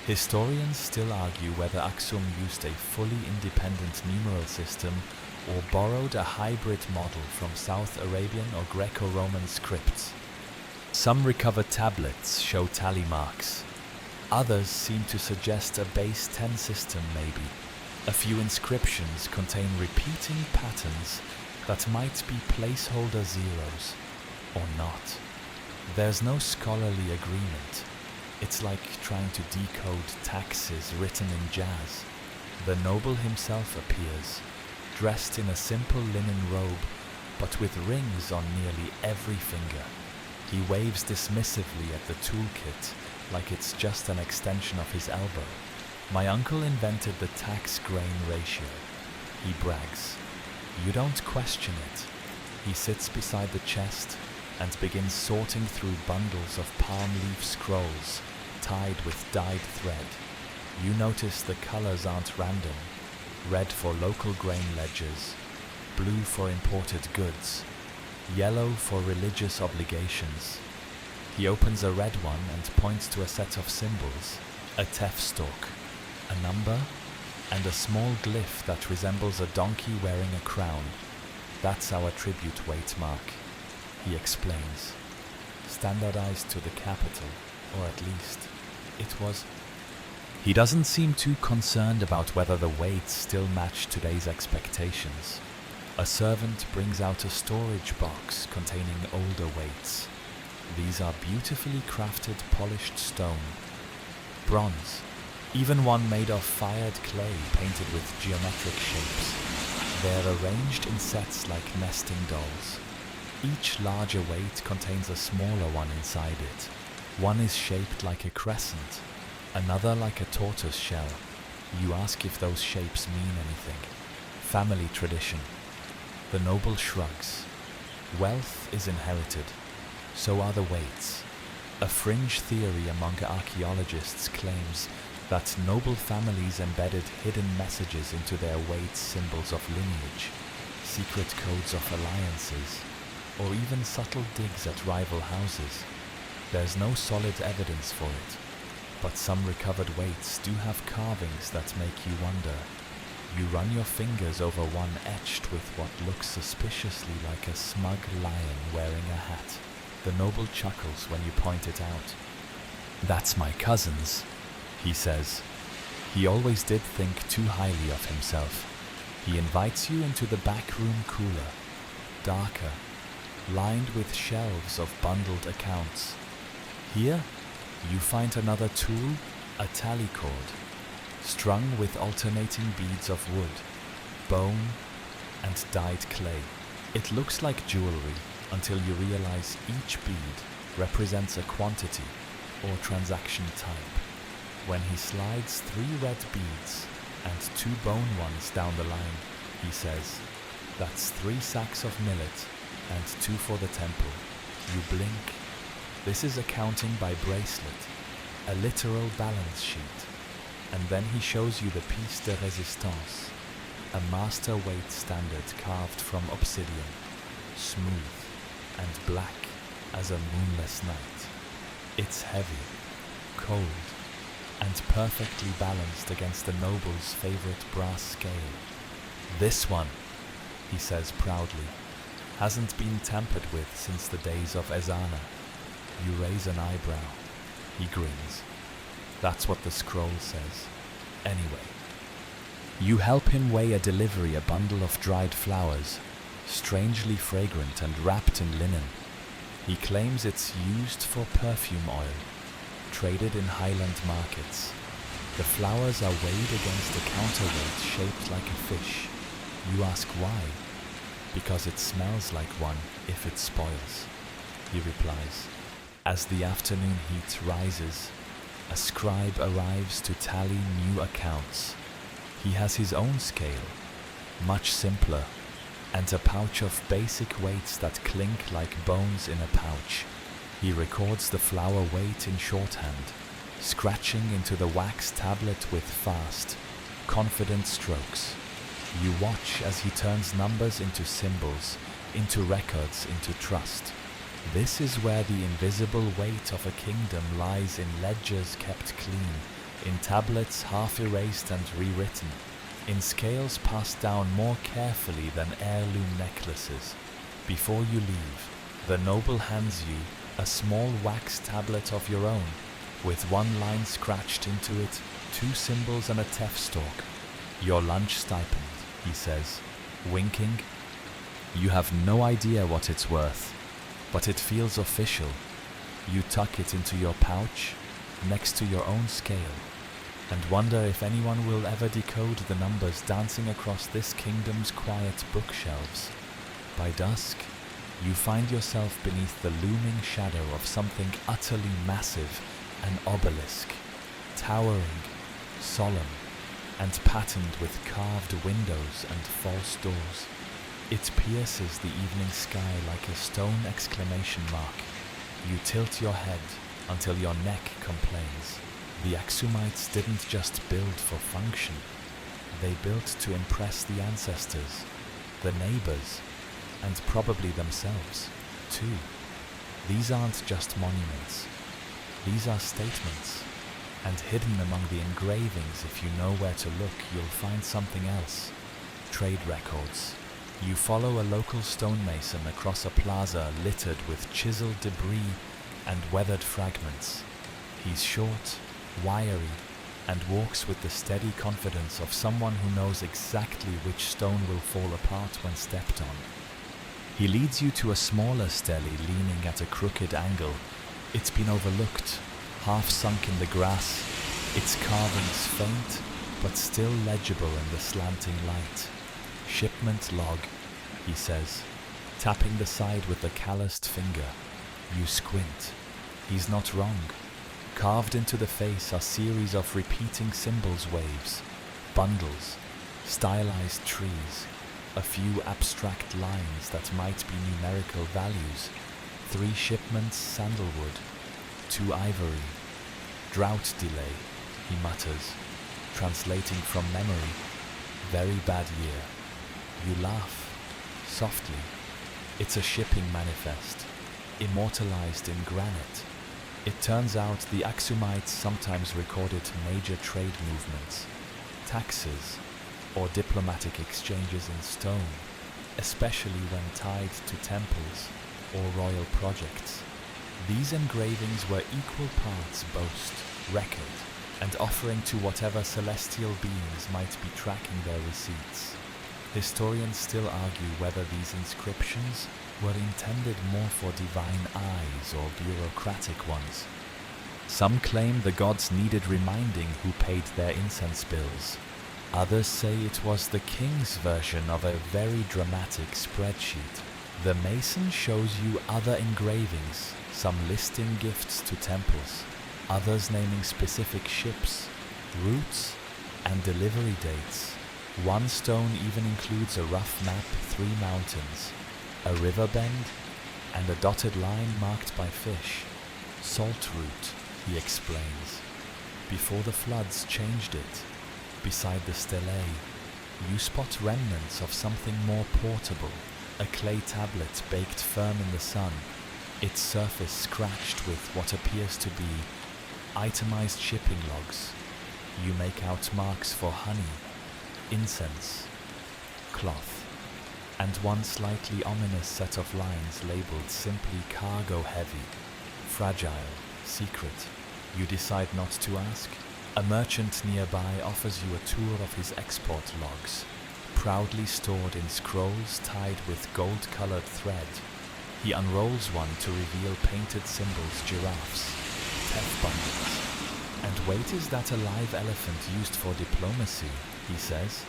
Historians still argue whether Aksum used a fully independent numeral system or borrowed a hybrid model from South Arabian or Greco-Roman scripts. Some recovered tablets show tally marks. Others seem to suggest a base 10 system maybe. A few inscriptions contain repeating patterns that might be placeholder zeros or not. There's no scholarly agreement. It's like trying to decode taxes written in jazz. The noble himself appears, dressed in a simple linen robe, but with rings on nearly every finger. He waves dismissively at the toolkit, like it's just an extension of his elbow. My uncle invented the tax-grain ratio. He brags. You don't question it. He sits beside the chest and begins sorting through bundles of palm leaf scrolls tied with dyed thread. You notice the colors aren't random. Red for local grain ledgers, blue for imported goods, yellow for religious obligations. He opens a red one and points to a set of symbols, a teff stalk, a number, and a small glyph that resembles a donkey wearing a crown. That's our tribute weight mark, he explains. Standardized to the capital, or at least it was. He doesn't seem too concerned about whether the weights still match today's expectations. A servant brings out a storage box containing older weights. These are beautifully crafted polished stone, bronze, even one made of fired clay painted with geometric shapes. They're arranged in sets like nesting dolls. Each larger weight contains a smaller one inside it. One is shaped like a crescent, another like a tortoise shell. You ask if those shapes mean anything. Family tradition. The noble shrugs. Wealth is inherited. So are the weights. A fringe theory among archaeologists claims that noble families embedded hidden messages into their weights, symbols of lineage, secret codes of alliances, or even subtle digs at rival houses. There's no solid evidence for it, but some recovered weights do have carvings that make you wonder. You run your fingers over one etched with what looks suspiciously like a smug lion wearing a hat. The noble chuckles when you point it out. That's my cousin's, he says. He always did think too highly of himself. He invites you into the back room cooler, darker, lined with shelves of bundled accounts. Here, you find another tool, a tally cord, strung with alternating beads of wood, bone, and dyed clay. It looks like jewelry until you realize each bead represents a quantity or transaction type. When he slides 3 red beads and 2 bone ones down the line, he says, that's 3 sacks of millet and 2 for the temple. You blink. This is accounting by bracelet, a literal balance sheet. And then he shows you the piece de résistance, a master weight standard carved from obsidian, smooth and black as a moonless night. It's heavy, cold, and perfectly balanced against the noble's favorite brass scale. This one, he says proudly, hasn't been tampered with since the days of Ezana. You raise an eyebrow. He grins. That's what the scroll says. Anyway, you help him weigh a delivery, a bundle of dried flowers, strangely fragrant and wrapped in linen. He claims it's used for perfume oil, traded in highland markets. The flowers are weighed against a counterweight shaped like a fish. You ask why? Because it smells like one if it spoils, he replies. As the afternoon heat rises, a scribe arrives to tally new accounts. He has his own scale, much simpler, and a pouch of basic weights that clink like bones in a pouch. He records the flour weight in shorthand, scratching into the wax tablet with fast, confident strokes. You watch as he turns numbers into symbols, into records, into trust. This is where the invisible weight of a kingdom lies, in ledgers kept clean, in tablets half erased and rewritten, in scales passed down more carefully than heirloom necklaces. Before you leave, the noble hands you a small wax tablet of your own, with one line scratched into it, 2 symbols and a teff stalk. Your lunch stipend, he says, winking. You have no idea what it's worth, but it feels official. You tuck it into your pouch, next to your own scale, and wonder if anyone will ever decode the numbers dancing across this kingdom's quiet bookshelves. By dusk, you find yourself beneath the looming shadow of something utterly massive, an obelisk, towering, solemn, and patterned with carved windows and false doors. It pierces the evening sky like a stone exclamation mark. You tilt your head until your neck complains. The Aksumites didn't just build for function. They built to impress the ancestors, the neighbors, and probably themselves, too. These aren't just monuments. These are statements. And hidden among the engravings, if you know where to look, you'll find something else. Trade records. You follow a local stonemason across a plaza littered with chiseled debris and weathered fragments. He's short, wiry, and walks with the steady confidence of someone who knows exactly which stone will fall apart when stepped on. He leads you to a smaller stele leaning at a crooked angle. It's been overlooked, half sunk in the grass, its carvings faint but still legible in the slanting light. Shipment log, he says, tapping the side with a calloused finger. You squint. He's not wrong. Carved into the face are series of repeating symbols waves, bundles, stylized trees, a few abstract lines that might be numerical values, 3 shipments sandalwood, 2 ivory, drought delay, he mutters, translating from memory, very bad year. You laugh, softly. It's a shipping manifest, immortalized in granite. It turns out the Aksumites sometimes recorded major trade movements, taxes, or diplomatic exchanges in stone, especially when tied to temples or royal projects. These engravings were equal parts boast, record, and offering to whatever celestial beings might be tracking their receipts. Historians still argue whether these inscriptions were intended more for divine eyes or bureaucratic ones. Some claim the gods needed reminding who paid their incense bills. Others say it was the king's version of a very dramatic spreadsheet. The mason shows you other engravings, some listing gifts to temples, others naming specific ships, routes, and delivery dates. One stone even includes a rough map, 3 mountains, a river bend, and a dotted line marked by fish. Salt route, he explains. Before the floods changed it, beside the stele, you spot remnants of something more portable, a clay tablet baked firm in the sun, its surface scratched with what appears to be itemized shipping logs. You make out marks for honey, incense, cloth, and one slightly ominous set of lines labeled simply cargo heavy, fragile, secret. You decide not to ask. A merchant nearby offers you a tour of his export logs, proudly stored in scrolls tied with gold-colored thread. He unrolls one to reveal painted symbols, giraffes, teff bundles. And wait, is that a live elephant used for diplomacy, he says.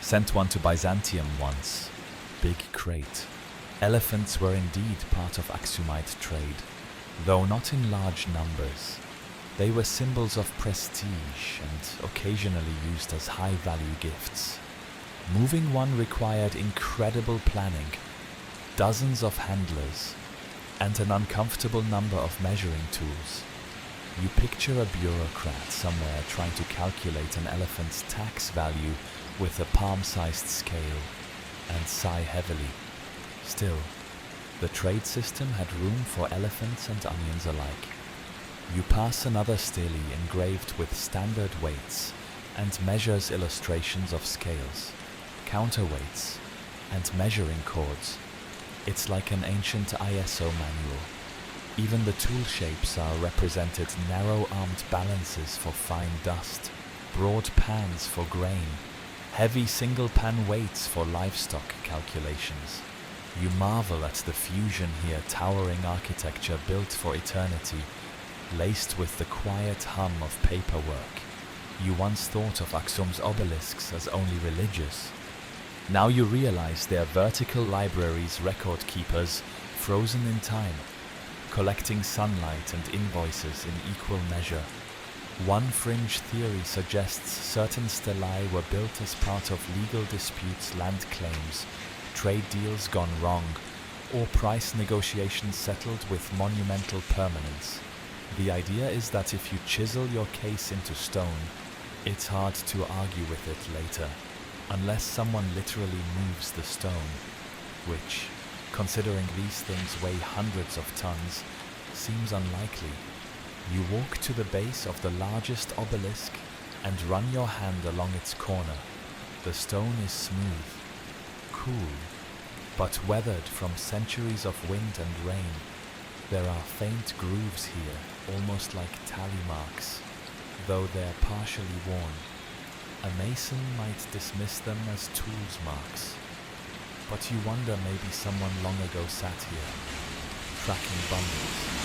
Sent one to Byzantium once. Big crate. Elephants were indeed part of Aksumite trade, though not in large numbers. They were symbols of prestige and occasionally used as high-value gifts. Moving one required incredible planning, dozens of handlers, and an uncomfortable number of measuring tools. You picture a bureaucrat somewhere trying to calculate an elephant's tax value with a palm-sized scale, and sigh heavily. Still, the trade system had room for elephants and onions alike. You pass another stele engraved with standard weights and measures illustrations of scales, counterweights, and measuring cords. It's like an ancient ISO manual. Even the tool shapes are represented: narrow-armed balances for fine dust, broad pans for grain, heavy single-pan weights for livestock calculations. You marvel at the fusion here, towering architecture built for eternity, laced with the quiet hum of paperwork. You once thought of Aksum's obelisks as only religious. Now you realize they're vertical libraries, record keepers, frozen in time, collecting sunlight and invoices in equal measure. One fringe theory suggests certain stelae were built as part of legal disputes, land claims, trade deals gone wrong, or price negotiations settled with monumental permanence. The idea is that if you chisel your case into stone, it's hard to argue with it later, unless someone literally moves the stone, which, considering these things weigh hundreds of tons, seems unlikely. You walk to the base of the largest obelisk and run your hand along its corner. The stone is smooth, cool, but weathered from centuries of wind and rain. There are faint grooves here, almost like tally marks, though they're partially worn. A mason might dismiss them as tools marks, but you wonder maybe someone long ago sat here, tracking bundles,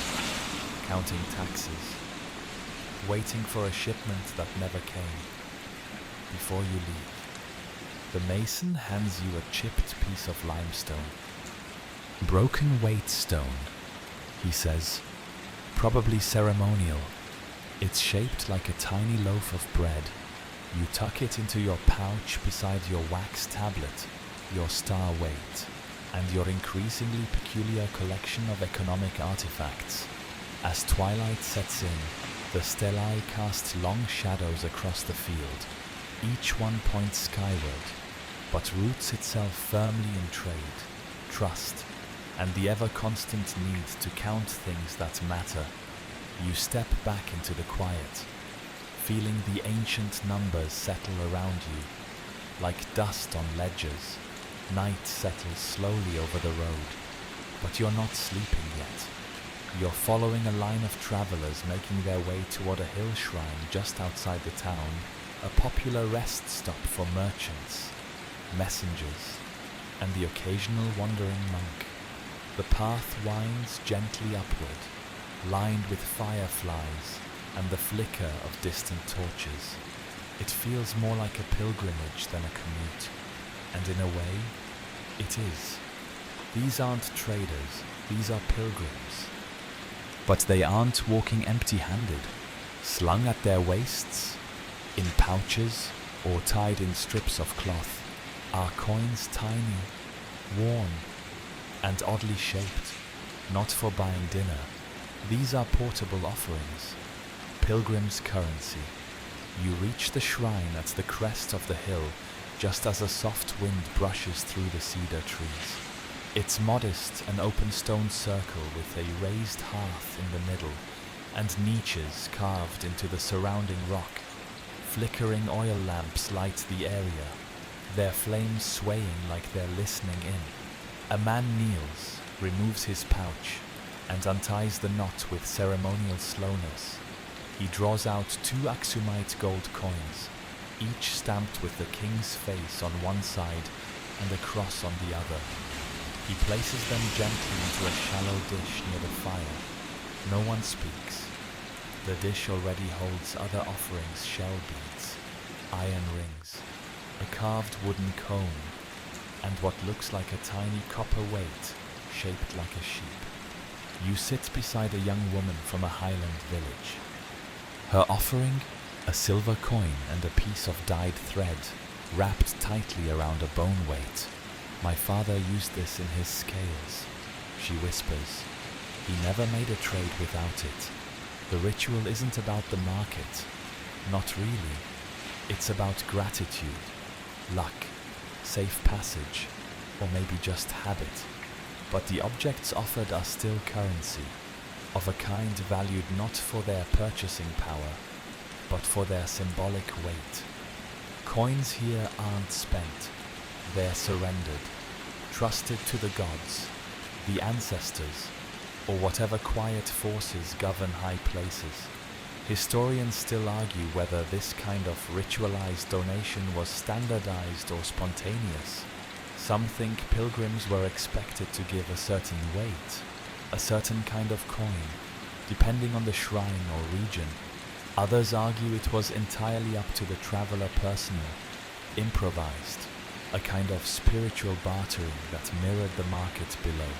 counting taxes, waiting for a shipment that never came. Before you leave, the mason hands you a chipped piece of limestone. Broken weight stone, he says, probably ceremonial. It's shaped like a tiny loaf of bread. You tuck it into your pouch beside your wax tablet, your star weight, and your increasingly peculiar collection of economic artifacts. As twilight sets in, the stelae cast long shadows across the field. Each one points skyward, but roots itself firmly in trade, trust, and the ever-constant need to count things that matter. You step back into the quiet, feeling the ancient numbers settle around you. Like dust on ledgers, night settles slowly over the road, but you're not sleeping yet. You're following a line of travelers making their way toward a hill shrine just outside the town, a popular rest stop for merchants, messengers, and the occasional wandering monk. The path winds gently upward, lined with fireflies and the flicker of distant torches. It feels more like a pilgrimage than a commute, and in a way, it is. These aren't traders, these are pilgrims. But they aren't walking empty-handed. Slung at their waists, in pouches or tied in strips of cloth, are coins tiny, worn, and oddly shaped, not for buying dinner. These are portable offerings, pilgrim's currency. You reach the shrine at the crest of the hill just as a soft wind brushes through the cedar trees. It's modest, an open stone circle with a raised hearth in the middle and niches carved into the surrounding rock. Flickering oil lamps light the area, their flames swaying like they're listening in. A man kneels, removes his pouch, and unties the knot with ceremonial slowness. He draws out 2 Aksumite gold coins, each stamped with the king's face on one side and a cross on the other. He places them gently into a shallow dish near the fire. No one speaks. The dish already holds other offerings, shell beads, iron rings, a carved wooden comb, and what looks like a tiny copper weight shaped like a sheep. You sit beside a young woman from a highland village. Her offering, a silver coin and a piece of dyed thread wrapped tightly around a bone weight. My father used this in his scales, she whispers. He never made a trade without it. The ritual isn't about the market, not really. It's about gratitude, luck, safe passage, or maybe just habit. But the objects offered are still currency, of a kind valued not for their purchasing power, but for their symbolic weight. Coins here aren't spent, they're surrendered, trusted to the gods, the ancestors, or whatever quiet forces govern high places. Historians still argue whether this kind of ritualized donation was standardized or spontaneous. Some think pilgrims were expected to give a certain weight, a certain kind of coin, depending on the shrine or region. Others argue it was entirely up to the traveler personal, improvised, a kind of spiritual bartering that mirrored the market below.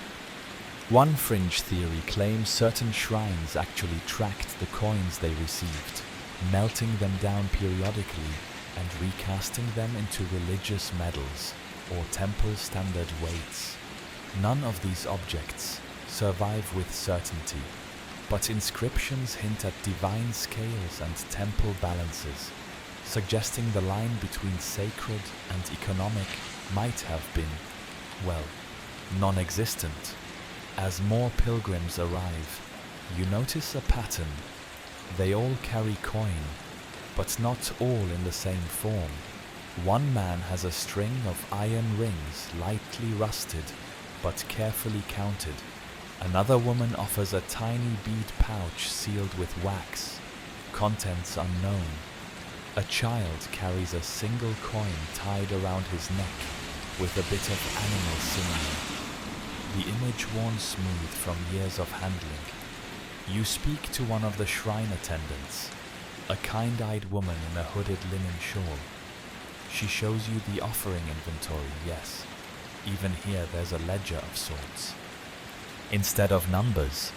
One fringe theory claims certain shrines actually tracked the coins they received, melting them down periodically and recasting them into religious medals or temple standard weights. None of these objects survive with certainty, but inscriptions hint at divine scales and temple balances, suggesting the line between sacred and economic might have been, well, non-existent. As more pilgrims arrive, you notice a pattern. They all carry coin, but not all in the same form. One man has a string of iron rings, lightly rusted, but carefully counted. Another woman offers a tiny bead pouch sealed with wax, contents unknown. A child carries a single coin tied around his neck with a bit of animal sinew. The image worn smooth from years of handling. You speak to one of the shrine attendants, a kind-eyed woman in a hooded linen shawl. She shows you the offering inventory, yes. Even here there's a ledger of sorts. Instead of numbers,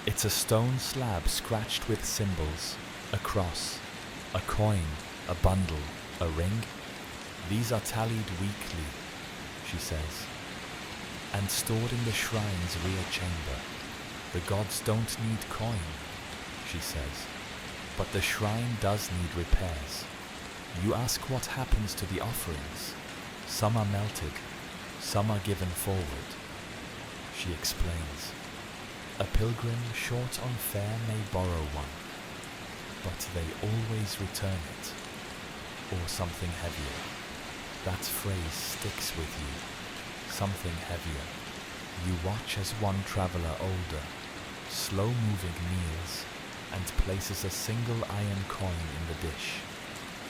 it's a stone slab scratched with symbols, a cross, a coin, a bundle, a ring. These are tallied weekly, she says, and stored in the shrine's rear chamber. The gods don't need coin, she says, but the shrine does need repairs. You ask what happens to the offerings. Some are melted, some are given forward. She explains. A pilgrim short on fare may borrow one, but they always return it, or something heavier. That phrase sticks with you. Something heavier. You watch as one traveler older, slow-moving kneels and places a single iron coin in the dish.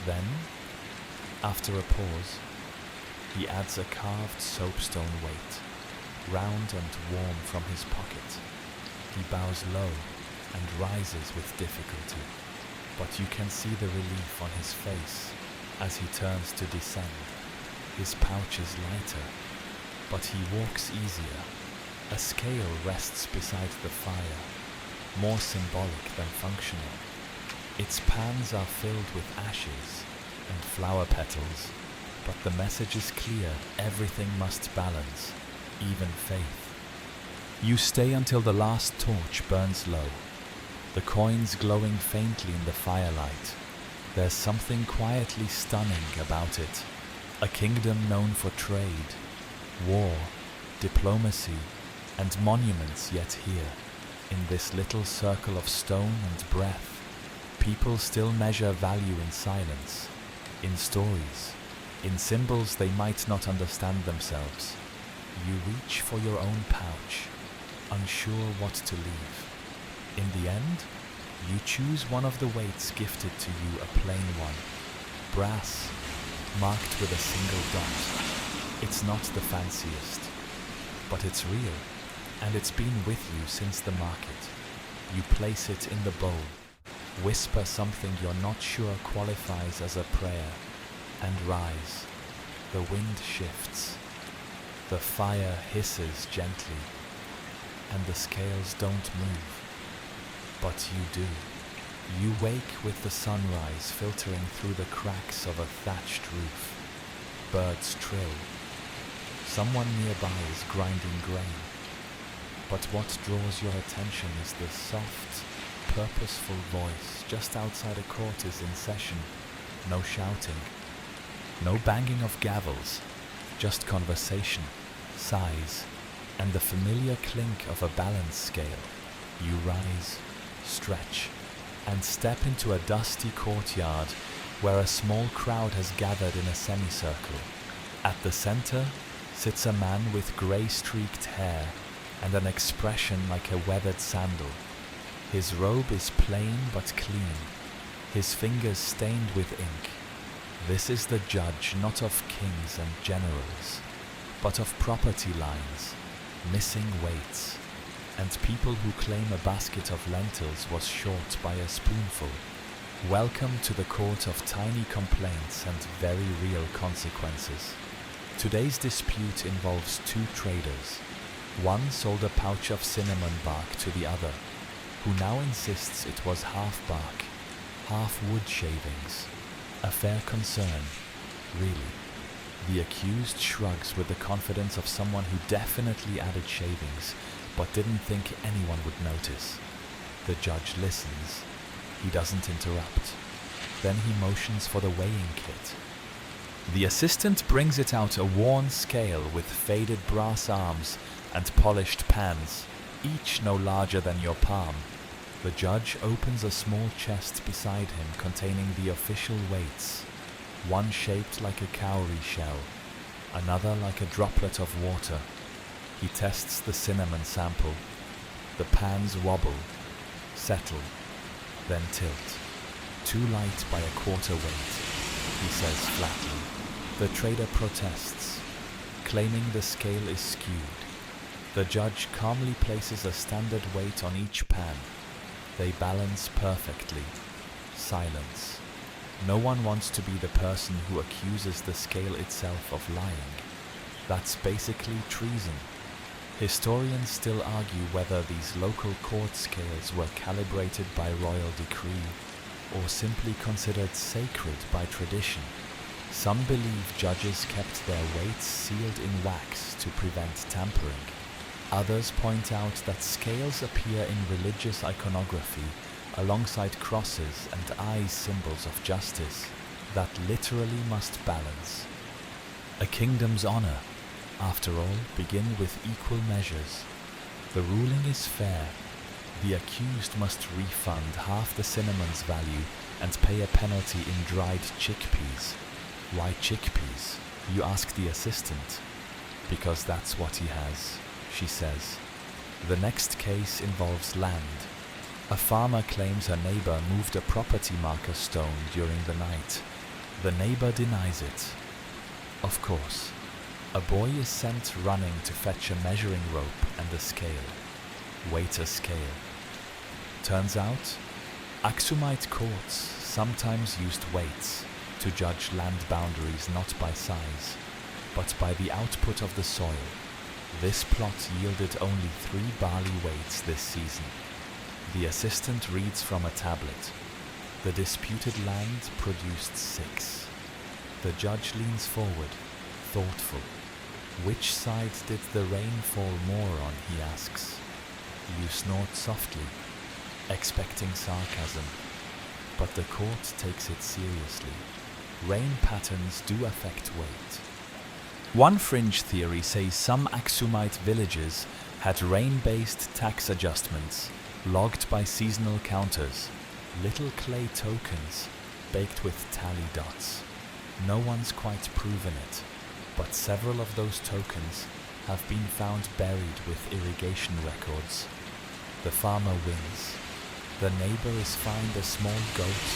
Then, after a pause, he adds a carved soapstone weight, round and warm from his pocket. He bows low and rises with difficulty, but you can see the relief on his face as he turns to descend. His pouch is lighter, but he walks easier. A scale rests beside the fire, more symbolic than functional. Its pans are filled with ashes and flower petals, but the message is clear: everything must balance, even faith. You stay until the last torch burns low, the coins glowing faintly in the firelight. There's something quietly stunning about it. A kingdom known for trade, war, diplomacy, and monuments, yet here, in this little circle of stone and breath, people still measure value in silence, in stories, in symbols they might not understand themselves. You reach for your own pouch, unsure what to leave. In the end, you choose one of the weights gifted to you, a plain one, brass, marked with a single dot. It's not the fanciest, but it's real, and it's been with you since the market. You place it in the bowl, whisper something you're not sure qualifies as a prayer, and rise. The wind shifts. The fire hisses gently, and the scales don't move. But you do. You wake with the sunrise filtering through the cracks of a thatched roof. Birds trill. Someone nearby is grinding grain. But what draws your attention is the soft, purposeful voice just outside a court is in session. No shouting, no banging of gavels, just conversation, sighs, and the familiar clink of a balance scale. You rise, stretch, and step into a dusty courtyard where a small crowd has gathered in a semicircle. At the center sits a man with grey-streaked hair and an expression like a weathered sandal. His robe is plain but clean, his fingers stained with ink. This is the judge not of kings and generals, but of property lines, missing weights, and people who claim a basket of lentils was short by a spoonful. Welcome to the court of tiny complaints and very real consequences. Today's dispute involves two traders. One sold a pouch of cinnamon bark to the other, who now insists it was half bark, half wood shavings. A fair concern, really. The accused shrugs with the confidence of someone who definitely added shavings, but didn't think anyone would notice. The judge listens. He doesn't interrupt. Then he motions for the weighing kit. The assistant brings it out, a worn scale with faded brass arms and polished pans, each no larger than your palm. The judge opens a small chest beside him containing the official weights, one shaped like a cowrie shell, another like a droplet of water. He tests the cinnamon sample. The pans wobble, settle, then tilt. Too light by a quarter weight, he says flatly. The trader protests, claiming the scale is skewed. The judge calmly places a standard weight on each pan. They balance perfectly. Silence. No one wants to be the person who accuses the scale itself of lying. That's basically treason. Historians still argue whether these local court scales were calibrated by royal decree or simply considered sacred by tradition. Some believe judges kept their weights sealed in wax to prevent tampering. Others point out that scales appear in religious iconography alongside crosses and eyes, symbols of justice, that literally must balance. A kingdom's honor, after all, begin with equal measures. The ruling is fair. The accused must refund half the cinnamon's value and pay a penalty in dried chickpeas. Why chickpeas? You ask the assistant. Because that's what he has, she says. The next case involves land. A farmer claims her neighbor moved a property marker stone during the night. The neighbor denies it. Of course, a boy is sent running to fetch a measuring rope and a scale. Weight a scale. Turns out, Aksumite courts sometimes used weights to judge land boundaries not by size, but by the output of the soil. This plot yielded only 3 barley weights this season. The assistant reads from a tablet. The disputed land produced 6. The judge leans forward, thoughtful. Which side did the rain fall more on, he asks. You snort softly, expecting sarcasm. But the court takes it seriously. Rain patterns do affect weight. One fringe theory says some Aksumite villages had rain-based tax adjustments, logged by seasonal counters, little clay tokens baked with tally dots. No one's quite proven it, but several of those tokens have been found buried with irrigation records. The farmer wins. The neighbor is fined a small goat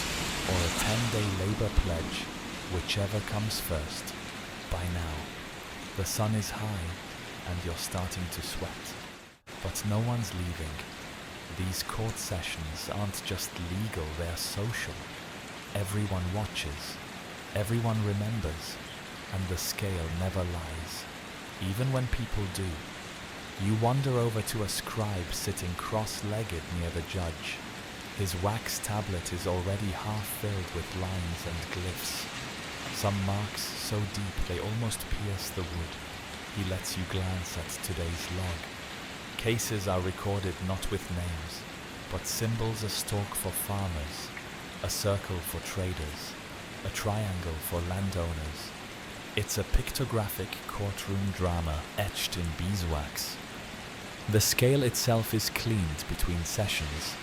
or a 10-day labor pledge, whichever comes first. By now, the sun is high and you're starting to sweat. But no one's leaving. These court sessions aren't just legal, they're social. Everyone watches, everyone remembers, and the scale never lies, even when people do. You wander over to a scribe sitting cross-legged near the judge. His wax tablet is already half filled with lines and glyphs. Some marks so deep they almost pierce the wood. He lets you glance at today's log. Cases are recorded not with names, but symbols: a stalk for farmers, a circle for traders, a triangle for landowners. It's a pictographic courtroom drama etched in beeswax. The scale itself is cleaned between sessions,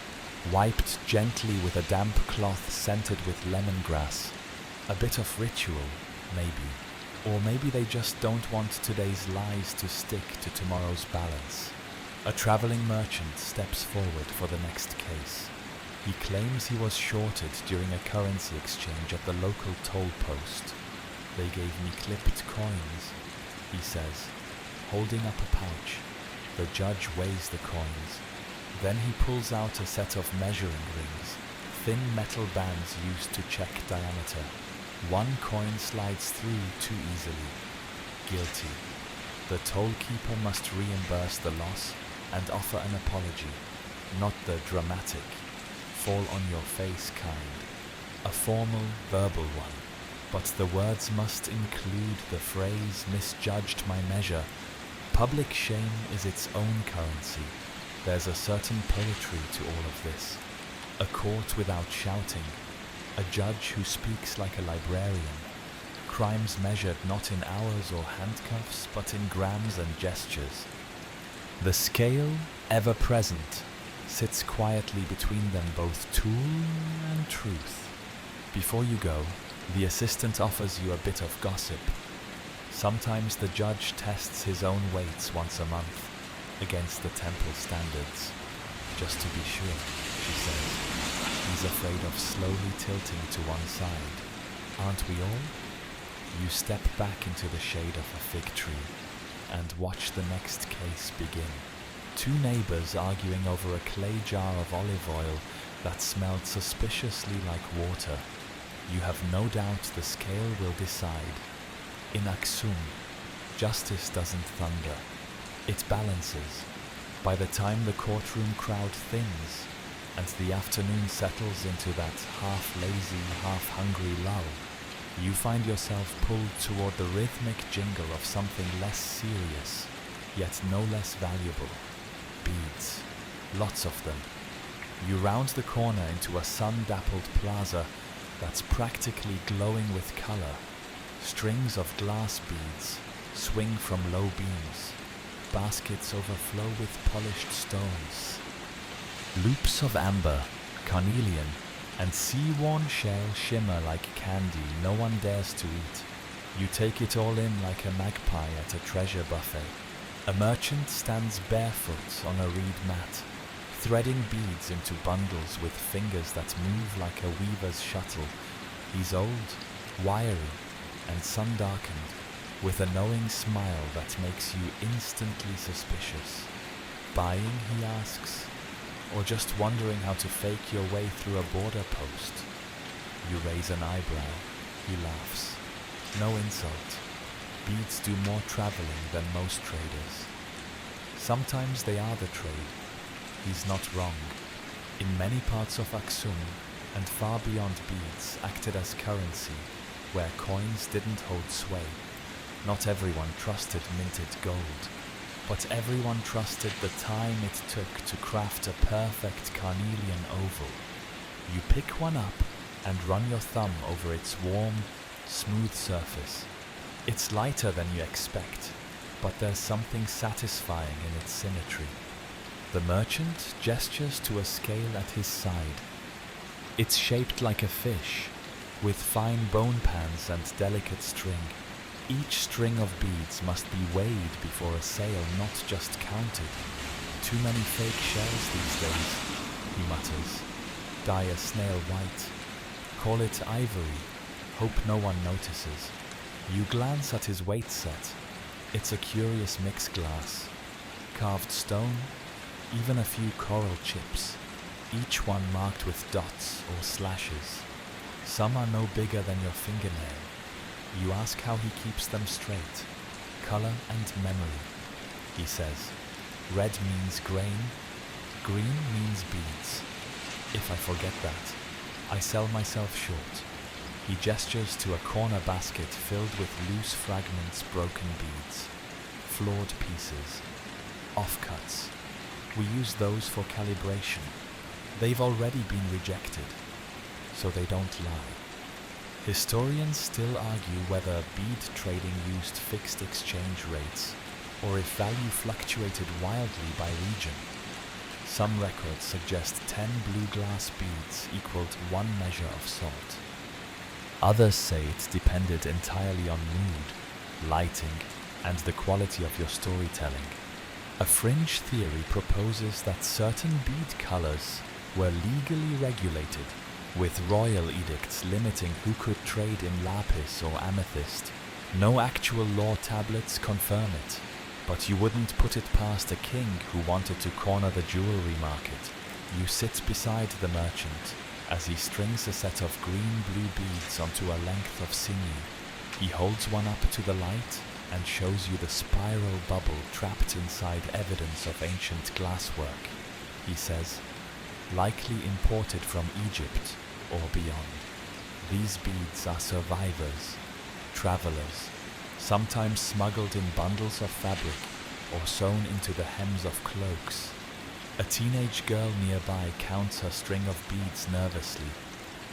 wiped gently with a damp cloth scented with lemongrass. A bit of ritual, maybe. Or maybe they just don't want today's lies to stick to tomorrow's balance. A traveling merchant steps forward for the next case. He claims he was shorted during a currency exchange at the local toll post. They gave me clipped coins. he says, holding up a pouch. The judge weighs the coins. Then he pulls out a set of measuring rings, thin metal bands used to check diameter. One coin slides through too easily. Guilty. The toll-keeper must reimburse the loss and offer an apology, not the dramatic, fall-on-your-face kind. A formal, verbal one, but the words must include the phrase misjudged my measure. Public shame is its own currency. There's a certain poetry to all of this. A court without shouting, a judge who speaks like a librarian, crimes measured not in hours or handcuffs, but in grams and gestures. The scale, ever present, sits quietly between them, both tool and truth. Before you go, the assistant offers you a bit of gossip. Sometimes the judge tests his own weights once a month against the temple standards. Just to be sure, she says. He's afraid of slowly tilting to one side. Aren't we all? You step back into the shade of a fig tree and watch the next case begin. Two neighbors arguing over a clay jar of olive oil that smelled suspiciously like water. You have no doubt the scale will decide. In Aksum, justice doesn't thunder. It balances. By the time the courtroom crowd thins and the afternoon settles into that half-lazy, half-hungry lull, you find yourself pulled toward the rhythmic jingle of something less serious, yet no less valuable. Beads. Lots of them. You round the corner into a sun-dappled plaza that's practically glowing with color. Strings of glass beads swing from low beams. Baskets overflow with polished stones. Loops of amber, carnelian, and sea-worn shell shimmer like candy no one dares to eat. You take it all in like a magpie at a treasure buffet. A merchant stands barefoot on a reed mat, threading beads into bundles with fingers that move like a weaver's shuttle. He's old, wiry, and sun-darkened, with a knowing smile that makes you instantly suspicious. Buying, he asks, or just wondering how to fake your way through a border post? You raise an eyebrow. He laughs. No insult. Beads do more traveling than most traders. Sometimes they are the trade. He's not wrong. In many parts of Aksum, and far beyond, beads acted as currency, where coins didn't hold sway. Not everyone trusted minted gold, but everyone trusted the time it took to craft a perfect carnelian oval. You pick one up and run your thumb over its warm, smooth surface. It's lighter than you expect, but there's something satisfying in its symmetry. The merchant gestures to a scale at his side. It's shaped like a fish, with fine bone pans and delicate string. Each string of beads must be weighed before a sale, not just counted. Too many fake shells these days, he mutters. Dye a snail white. Call it ivory. Hope no one notices. You glance at his weight set. It's a curious mix glass. Carved stone, even a few coral chips, each one marked with dots or slashes. Some are no bigger than your fingernail. You ask how he keeps them straight. Color and memory, he says. Red means grain, green means beads. If I forget that, I sell myself short. He gestures to a corner basket filled with loose fragments, broken beads, flawed pieces, offcuts. We use those for calibration. They've already been rejected, so they don't lie. Historians still argue whether bead trading used fixed exchange rates, or if value fluctuated wildly by region. Some records suggest 10 blue glass beads equaled 1 measure of salt. Others say it depended entirely on mood, lighting, and the quality of your storytelling. A fringe theory proposes that certain bead colors were legally regulated, with royal edicts limiting who could trade in lapis or amethyst, No actual law tablets confirm it, but you wouldn't put it past a king who wanted to corner the jewelry market. You sit beside the merchant as he strings a set of green-blue beads onto a length of sinew. He holds one up to the light and shows you the spiral bubble trapped inside evidence of ancient glasswork. He says, likely imported from Egypt or beyond. These beads are survivors, travelers, sometimes smuggled in bundles of fabric or sewn into the hems of cloaks. A teenage girl nearby counts her string of beads nervously.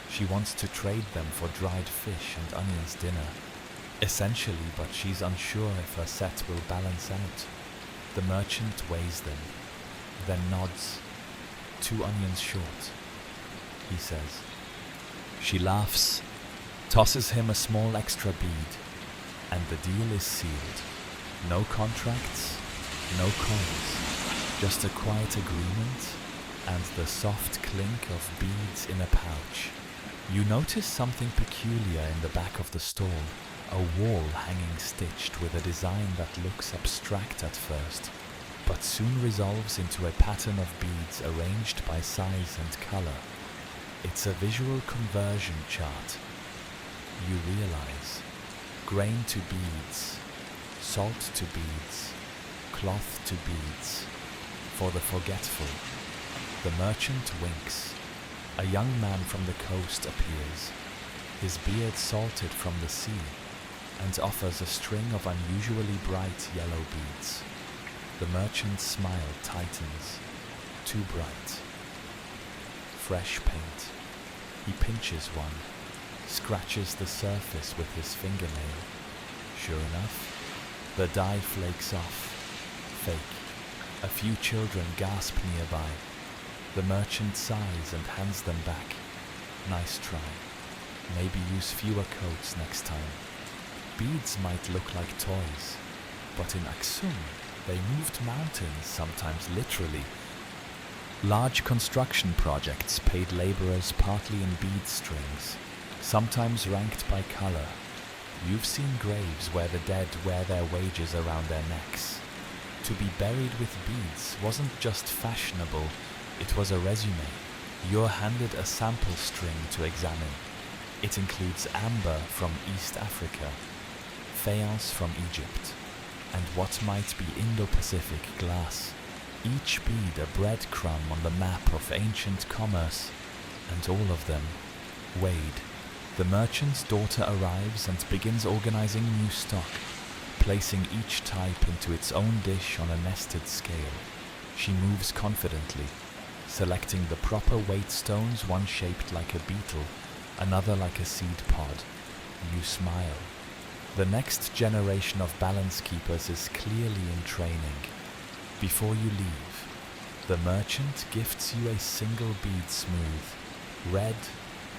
She wants to trade them for dried fish and onions dinner. Essentially, but she's unsure if her set will balance out. The merchant weighs them, then nods. 2 onions short, he says. She laughs, tosses him a small extra bead, and the deal is sealed. No contracts, no coins, just a quiet agreement and the soft clink of beads in a pouch. You notice something peculiar in the back of the stall, a wall hanging stitched with a design that looks abstract at first, but soon resolves into a pattern of beads arranged by size and color. It's a visual conversion chart. You realize grain to beads, salt to beads, cloth to beads. For the forgetful, the merchant winks. A young man from the coast appears, his beard salted from the sea, and offers a string of unusually bright yellow beads. The merchant's smile tightens, too bright. Fresh paint. He pinches one, scratches the surface with his fingernail. Sure enough, the dye flakes off. Fake. A few children gasp nearby. The merchant sighs and hands them back. Nice try. Maybe use fewer coats next time. Beads might look like toys, but in Aksum, they moved mountains, sometimes literally. Large construction projects paid laborers partly in bead strings, sometimes ranked by color. You've seen graves where the dead wear their wages around their necks. To be buried with beads wasn't just fashionable, it was a resume. You're handed a sample string to examine. It includes amber from East Africa, faience from Egypt, and what might be Indo-Pacific glass. Each bead a breadcrumb on the map of ancient commerce, and all of them weighed. The merchant's daughter arrives and begins organizing new stock, placing each type into its own dish on a nested scale. She moves confidently, selecting the proper weight stones, one shaped like a beetle, another like a seed pod. You smile. The next generation of balance keepers is clearly in training. Before you leave, the merchant gifts you a single bead smooth, red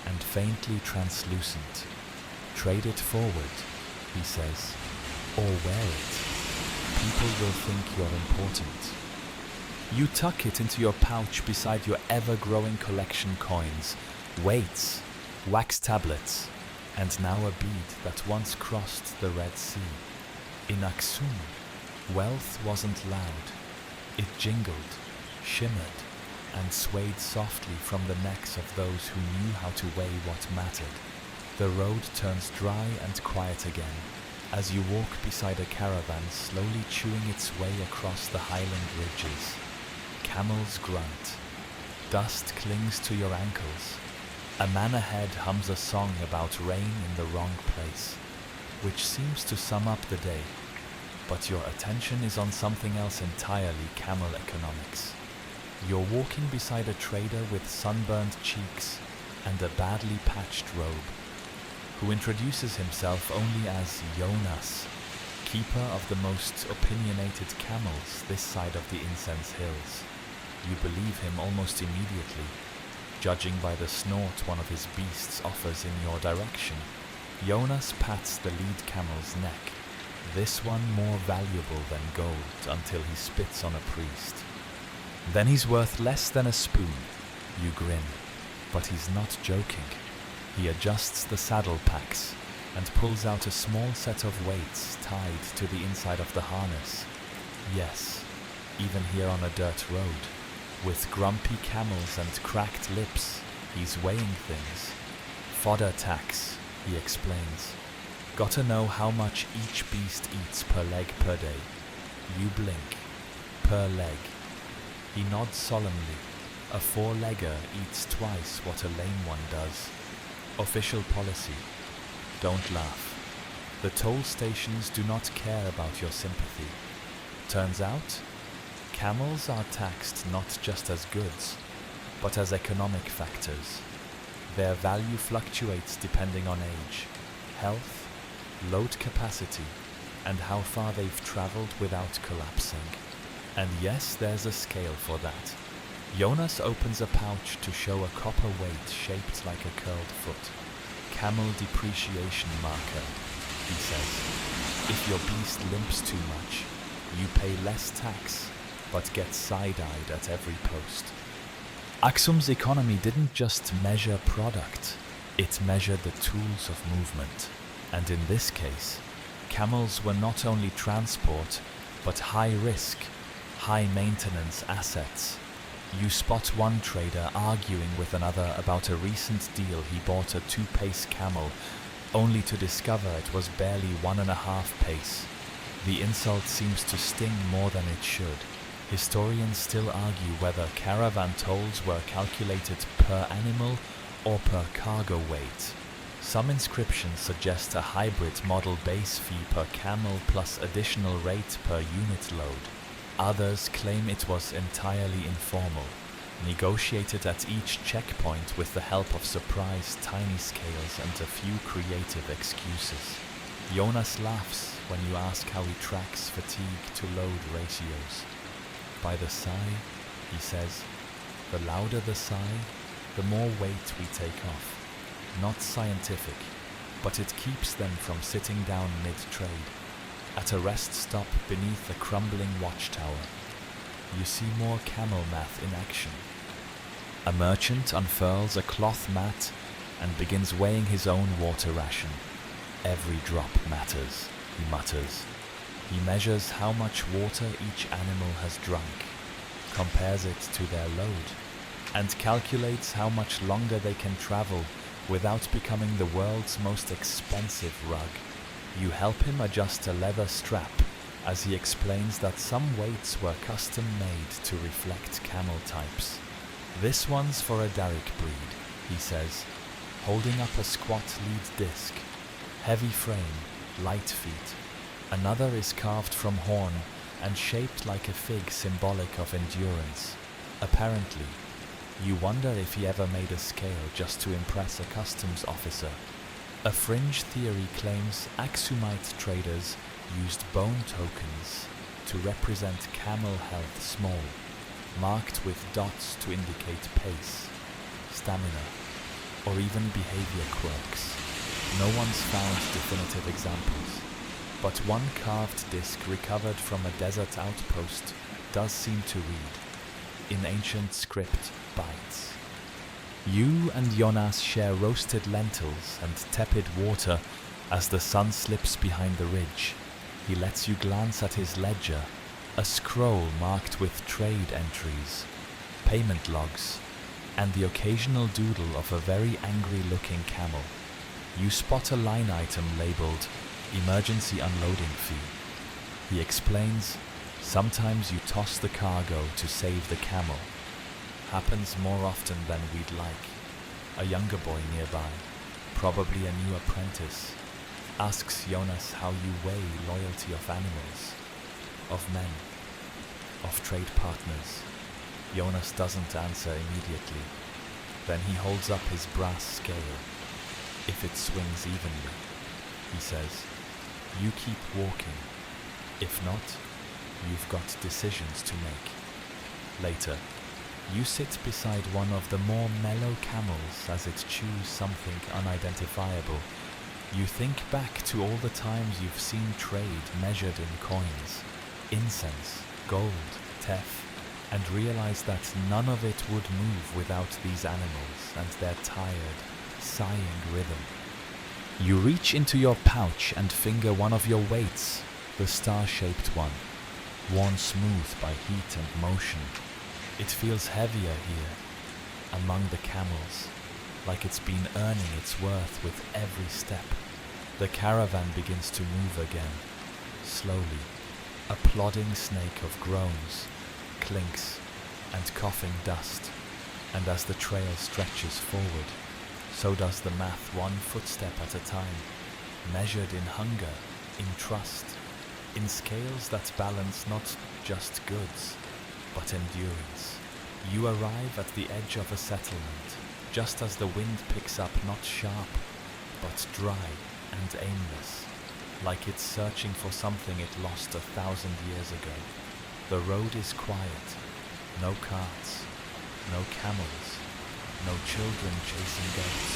and faintly translucent. Trade it forward, he says, or wear it. People will think you're important. You tuck it into your pouch beside your ever-growing collection coins, weights, wax tablets, and now a bead that once crossed the Red Sea. In Aksum, wealth wasn't loud. It jingled, shimmered, and swayed softly from the necks of those who knew how to weigh what mattered. The road turns dry and quiet again, as you walk beside a caravan slowly chewing its way across the highland ridges. Camels grunt. Dust clings to your ankles. A man ahead hums a song about rain in the wrong place, which seems to sum up the day. But your attention is on something else entirely: camel economics. You're walking beside a trader with sunburned cheeks and a badly patched robe, who introduces himself only as Jonas, keeper of the most opinionated camels this side of the incense hills. You believe him almost immediately, judging by the snort one of his beasts offers in your direction. Jonas pats the lead camel's neck, this one more valuable than gold, until he spits on a priest. Then he's worth less than a spoon. You grin, but he's not joking. He adjusts the saddle packs, and pulls out a small set of weights tied to the inside of the harness. Yes, even here on a dirt road, with grumpy camels and cracked lips, he's weighing things. Fodder tax, he explains. Gotta know how much each beast eats per leg per day. You blink. Per leg. He nods solemnly. A four-legger eats twice what a lame one does. Official policy. Don't laugh. The toll stations do not care about your sympathy. Turns out, camels are taxed not just as goods, but as economic factors. Their value fluctuates depending on age, health, load capacity, and how far they've traveled without collapsing. And yes, there's a scale for that. Jonas opens a pouch to show a copper weight shaped like a curled foot. Camel depreciation marker, he says. If your beast limps too much, you pay less tax, but get side-eyed at every post. Aksum's economy didn't just measure product, it measured the tools of movement. And in this case, camels were not only transport, but high-risk, high-maintenance assets. You spot one trader arguing with another about a recent deal. He bought a 2-pace camel, only to discover it was barely 1.5 pace. The insult seems to sting more than it should. Historians still argue whether caravan tolls were calculated per animal or per cargo weight. Some inscriptions suggest a hybrid model base fee per camel plus additional rate per unit load. Others claim it was entirely informal, negotiated at each checkpoint with the help of surprise tiny scales and a few creative excuses. Jonas laughs when you ask how he tracks fatigue to load ratios. By the sigh, he says, the louder the sigh, the more weight we take off. Not scientific, but it keeps them from sitting down mid-trade. At a rest stop beneath a crumbling watchtower, you see more camel math in action. A merchant unfurls a cloth mat and begins weighing his own water ration. Every drop matters, he mutters. He measures how much water each animal has drunk, compares it to their load, and calculates how much longer they can travel without becoming the world's most expensive rug. You help him adjust a leather strap as he explains that some weights were custom made to reflect camel types. This one's for a Derrick breed, he says, holding up a squat lead disc. Heavy frame, light feet. Another is carved from horn and shaped like a fig, symbolic of endurance. Apparently, you wonder if he ever made a scale just to impress a customs officer. A fringe theory claims Aksumite traders used bone tokens to represent camel health small, marked with dots to indicate pace, stamina, or even behavior quirks. No one's found definitive examples, but one carved disc recovered from a desert outpost does seem to read, in ancient script, bites. You and Jonas share roasted lentils and tepid water as the sun slips behind the ridge. He lets you glance at his ledger, a scroll marked with trade entries, payment logs, and the occasional doodle of a very angry-looking camel. You spot a line item labeled emergency unloading fee. He explains, sometimes you toss the cargo to save the camel. Happens more often than we'd like. A younger boy nearby, probably a new apprentice, asks Jonas how you weigh loyalty of animals, of men, of trade partners. Jonas doesn't answer immediately. Then he holds up his brass scale. If it swings evenly, he says, you keep walking. If not, you've got decisions to make. Later, you sit beside one of the more mellow camels as it chews something unidentifiable. You think back to all the times you've seen trade measured in coins, incense, gold, teff, and realize that none of it would move without these animals and their tired, sighing rhythm. You reach into your pouch and finger one of your weights, the star-shaped one, worn smooth by heat and motion. It feels heavier here, among the camels, like it's been earning its worth with every step. The caravan begins to move again, slowly. A plodding snake of groans, clinks, and coughing dust, and as the trail stretches forward, so does the math, one footstep at a time, measured in hunger, in trust, in scales that balance not just goods, but endurance. You arrive at the edge of a settlement, just as the wind picks up not sharp, but dry and aimless, like it's searching for something it lost 1,000 years ago. The road is quiet, no carts, no camels, no children chasing goats,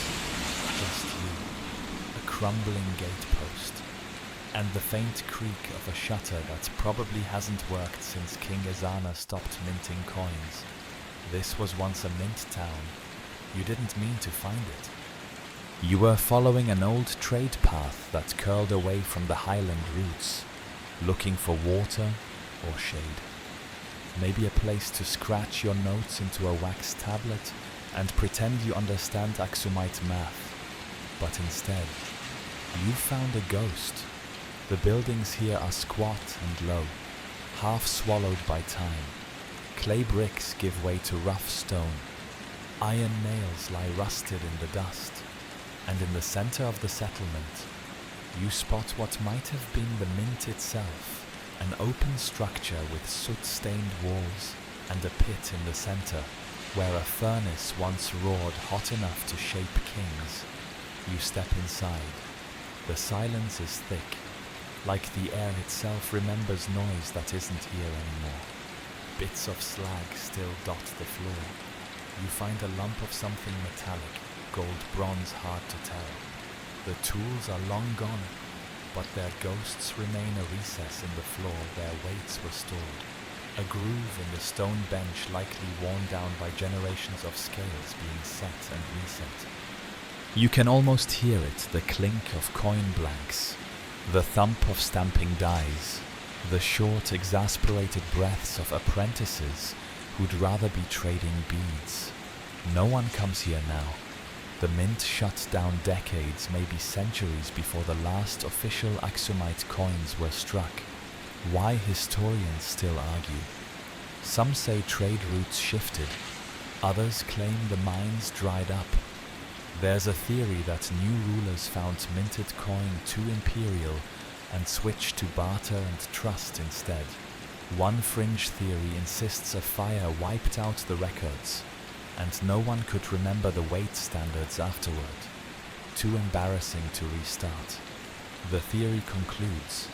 just you, a crumbling gatepost, and the faint creak of a shutter that probably hasn't worked since King Ezana stopped minting coins. This was once a mint town. You didn't mean to find it. You were following an old trade path that curled away from the highland routes, looking for water or shade. Maybe a place to scratch your notes into a wax tablet and pretend you understand Aksumite math. But instead, you found a ghost. The buildings here are squat and low, half swallowed by time. Clay bricks give way to rough stone. Iron nails lie rusted in the dust. And in the center of the settlement, you spot what might have been the mint itself, an open structure with soot-stained walls and a pit in the center, where a furnace once roared hot enough to shape kings. You step inside. The silence is thick, like the air itself remembers noise that isn't here anymore. Bits of slag still dot the floor. You find a lump of something metallic, gold bronze hard to tell. The tools are long gone, but their ghosts remain a recess in the floor where weights were stored. A groove in the stone bench likely worn down by generations of scales being set and reset. You can almost hear it, the clink of coin blanks, the thump of stamping dies, the short, exasperated breaths of apprentices who'd rather be trading beads. No one comes here now. The mint shut down decades, maybe centuries before the last official Aksumite coins were struck. Why historians still argue. Some say trade routes shifted. Others claim the mines dried up. There's a theory that new rulers found minted coin too imperial and switched to barter and trust instead. One fringe theory insists a fire wiped out the records, and no one could remember the weight standards afterward. Too embarrassing to restart. The theory concludes,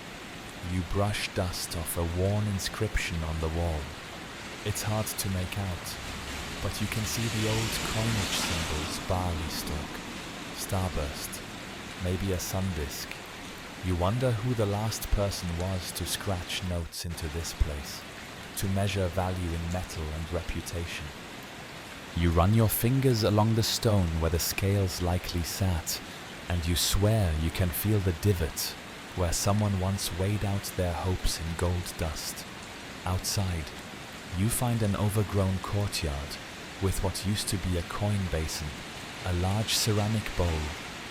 you brush dust off a worn inscription on the wall. It's hard to make out, but you can see the old coinage symbols, barley stalk, starburst, maybe a sun disk. You wonder who the last person was to scratch notes into this place, to measure value in metal and reputation. You run your fingers along the stone where the scales likely sat, and you swear you can feel the divot where someone once weighed out their hopes in gold dust. Outside, you find an overgrown courtyard with what used to be a coin basin, a large ceramic bowl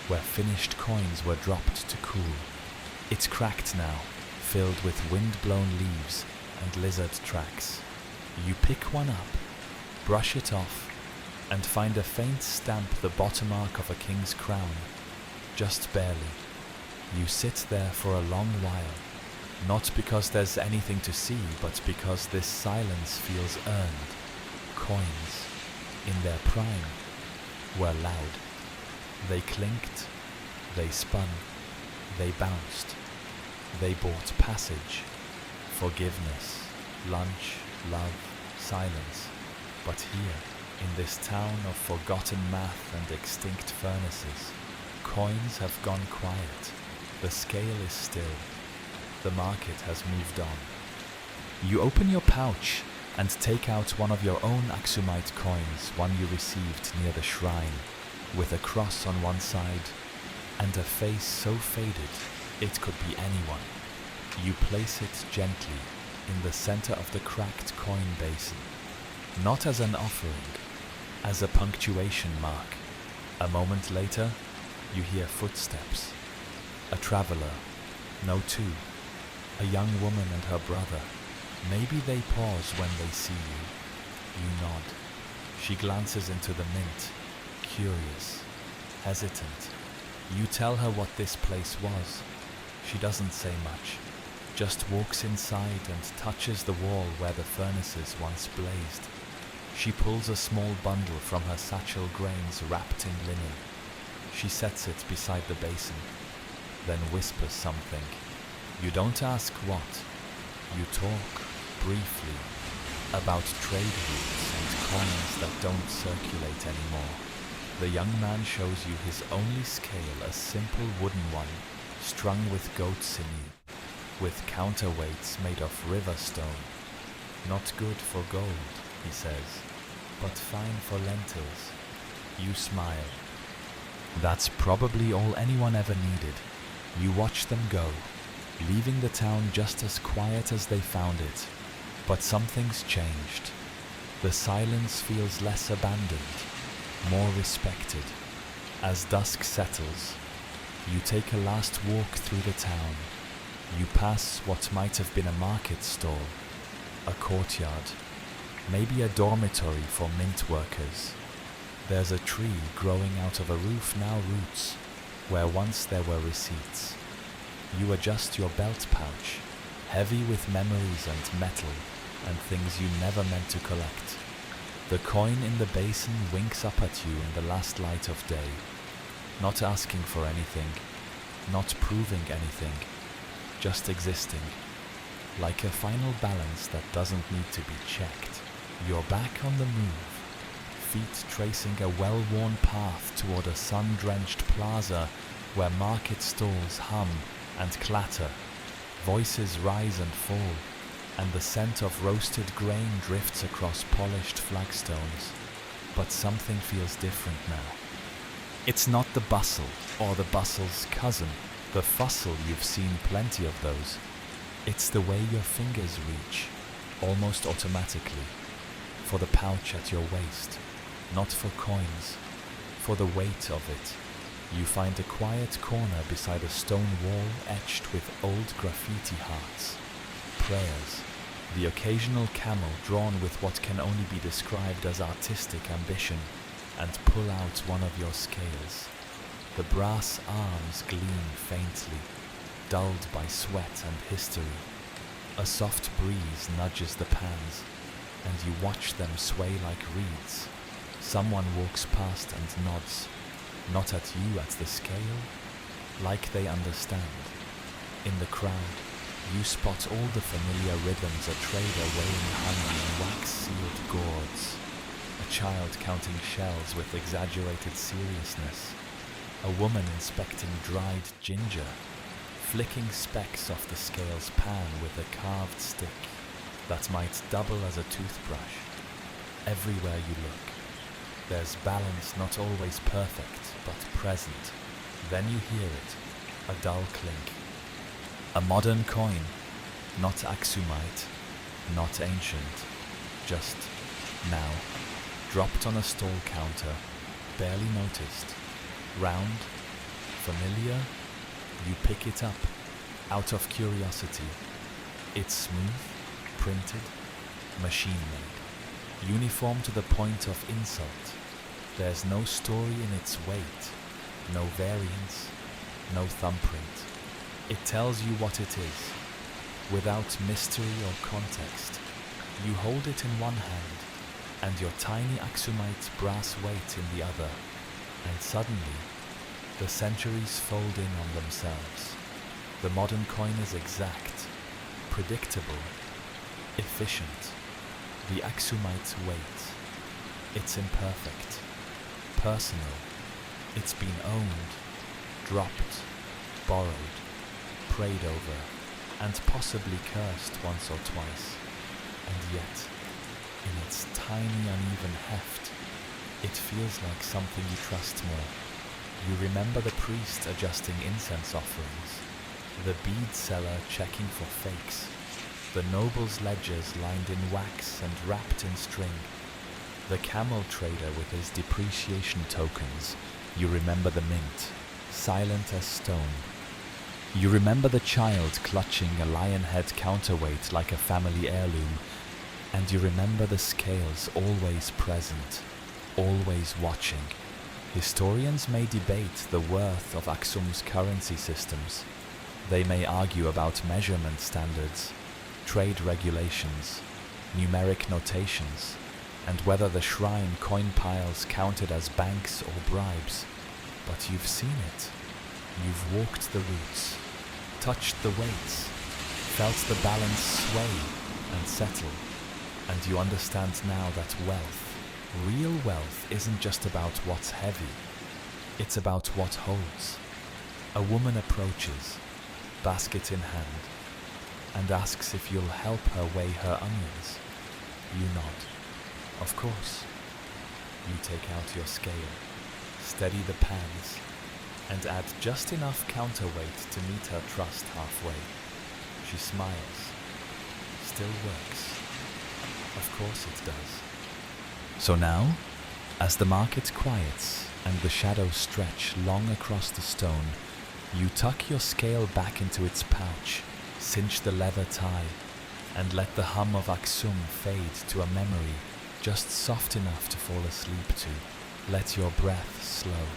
where finished coins were dropped to cool. It's cracked now, filled with wind-blown leaves and lizard tracks. You pick one up, brush it off, and find a faint stamp, the bottom arc of a king's crown, just barely. You sit there for a long while, not because there's anything to see, but because this silence feels earned. Coins, in their prime, were loud. They clinked, they spun, they bounced. They bought passage, forgiveness, lunch, love, silence. But here, in this town of forgotten math and extinct furnaces, coins have gone quiet. The scale is still. The market has moved on. You open your pouch and take out one of your own Aksumite coins, one you received near the shrine, with a cross on one side and a face so faded it could be anyone. You place it gently in the center of the cracked coin basin, not as an offering, as a punctuation mark. A moment later, you hear footsteps. A traveler, no two, a young woman and her brother. Maybe they pause when they see you. You nod. She glances into the mint, curious, hesitant. You tell her what this place was. She doesn't say much, just walks inside and touches the wall where the furnaces once blazed. She pulls a small bundle from her satchel, grains wrapped in linen. She sets it beside the basin, then whispers something. You don't ask what. You talk, briefly, about trade routes and coins that don't circulate anymore. The young man shows you his only scale, a simple wooden one, strung with goat sinew, with counterweights made of river stone. Not good for gold, he says, but fine for lentils. You smile. That's probably all anyone ever needed. You watch them go, leaving the town just as quiet as they found it. But something's changed. The silence feels less abandoned, more respected. As dusk settles, you take a last walk through the town. You pass what might have been a market stall, a courtyard, maybe a dormitory for mint workers. There's a tree growing out of a roof, now roots, where once there were receipts. You adjust your belt pouch, heavy with memories and metal and things you never meant to collect. The coin in the basin winks up at you in the last light of day, not asking for anything, not proving anything, just existing, like a final balance that doesn't need to be checked. You're back on the move, feet tracing a well-worn path toward a sun-drenched plaza where market stalls hum and clatter, voices rise and fall, and the scent of roasted grain drifts across polished flagstones. But something feels different now. It's not the bustle, or the bustle's cousin, the fussle. You've seen plenty of those. It's the way your fingers reach, almost automatically, for the pouch at your waist, not for coins, for the weight of it. You find a quiet corner beside a stone wall etched with old graffiti hearts, prayers, the occasional camel drawn with what can only be described as artistic ambition, and pull out one of your scales. The brass arms gleam faintly, dulled by sweat and history. A soft breeze nudges the pans, and you watch them sway like reeds. Someone walks past and nods, not at you, at the scale, like they understand. In the crowd, you spot all the familiar rhythms, a trader weighing honey in wax-sealed gourds, a child counting shells with exaggerated seriousness, a woman inspecting dried ginger, flicking specks off the scale's pan with a carved stick that might double as a toothbrush. Everywhere you look, there's balance, not always perfect, but present. Then you hear it, a dull clink. A modern coin, not Aksumite, not ancient, just now, dropped on a stall counter, barely noticed. Round, familiar, you pick it up, out of curiosity. It's smooth, printed, machine-made, uniform to the point of insult. There's no story in its weight, no variance, no thumbprint. It tells you what it is, without mystery or context. You hold it in one hand, and your tiny Aksumite brass weight in the other, and suddenly, the centuries fold in on themselves. The modern coin is exact, predictable, efficient. The Aksumite weight, it's imperfect, personal. It's been owned, dropped, borrowed, prayed over, and possibly cursed once or twice. And yet, in its tiny uneven heft, it feels like something you trust more. You remember the priest adjusting incense offerings, the bead seller checking for fakes, the noble's ledgers lined in wax and wrapped in string, the camel trader with his depreciation tokens. You remember the mint, silent as stone. You remember the child clutching a lion head counterweight like a family heirloom, and you remember the scales always present, always watching. Historians may debate the worth of Aksum's currency systems. They may argue about measurement standards, trade regulations, numeric notations, and whether the shrine coin piles counted as banks or bribes. But you've seen it. You've walked the routes, touched the weights, felt the balance sway and settle, and you understand now that wealth, real wealth, isn't just about what's heavy, it's about what holds. A woman approaches, basket in hand, and asks if you'll help her weigh her onions. You nod. Of course. You take out your scale, steady the pans, and add just enough counterweight to meet her trust halfway. She smiles. Still works. Of course it does. So now, as the market quiets and the shadows stretch long across the stone, you tuck your scale back into its pouch, cinch the leather tie, and let the hum of Aksum fade to a memory just soft enough to fall asleep to. Let your breath slow.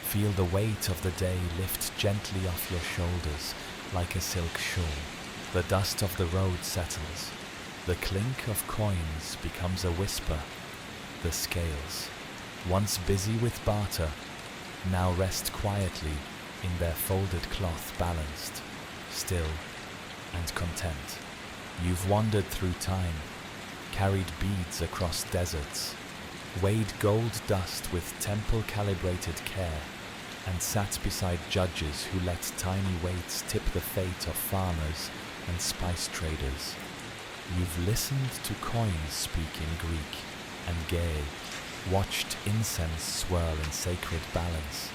Feel the weight of the day lift gently off your shoulders like a silk shawl. The dust of the road settles. The clink of coins becomes a whisper. The scales, once busy with barter, now rest quietly in their folded cloth, balanced, still and content. You've wandered through time, carried beads across deserts, weighed gold dust with temple-calibrated care, and sat beside judges who let tiny weights tip the fate of farmers and spice traders. You've listened to coins speak in Greek and gay, watched incense swirl in sacred balance,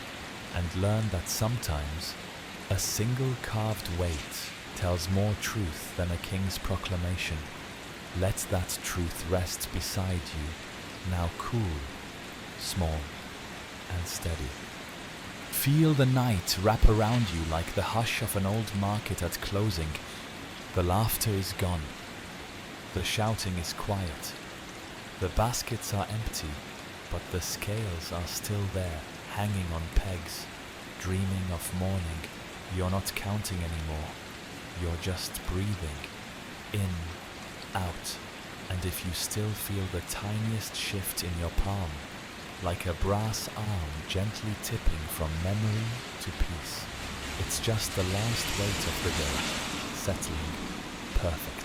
and learned that sometimes a single carved weight tells more truth than a king's proclamation. Let that truth rest beside you, now cool, small, and steady. Feel the night wrap around you like the hush of an old market at closing. The laughter is gone. The shouting is quiet. The baskets are empty, but the scales are still there, hanging on pegs, dreaming of morning. You're not counting anymore. You're just breathing, in, out, and if you still feel the tiniest shift in your palm, like a brass arm gently tipping from memory to peace, it's just the last weight of the day, settling perfect.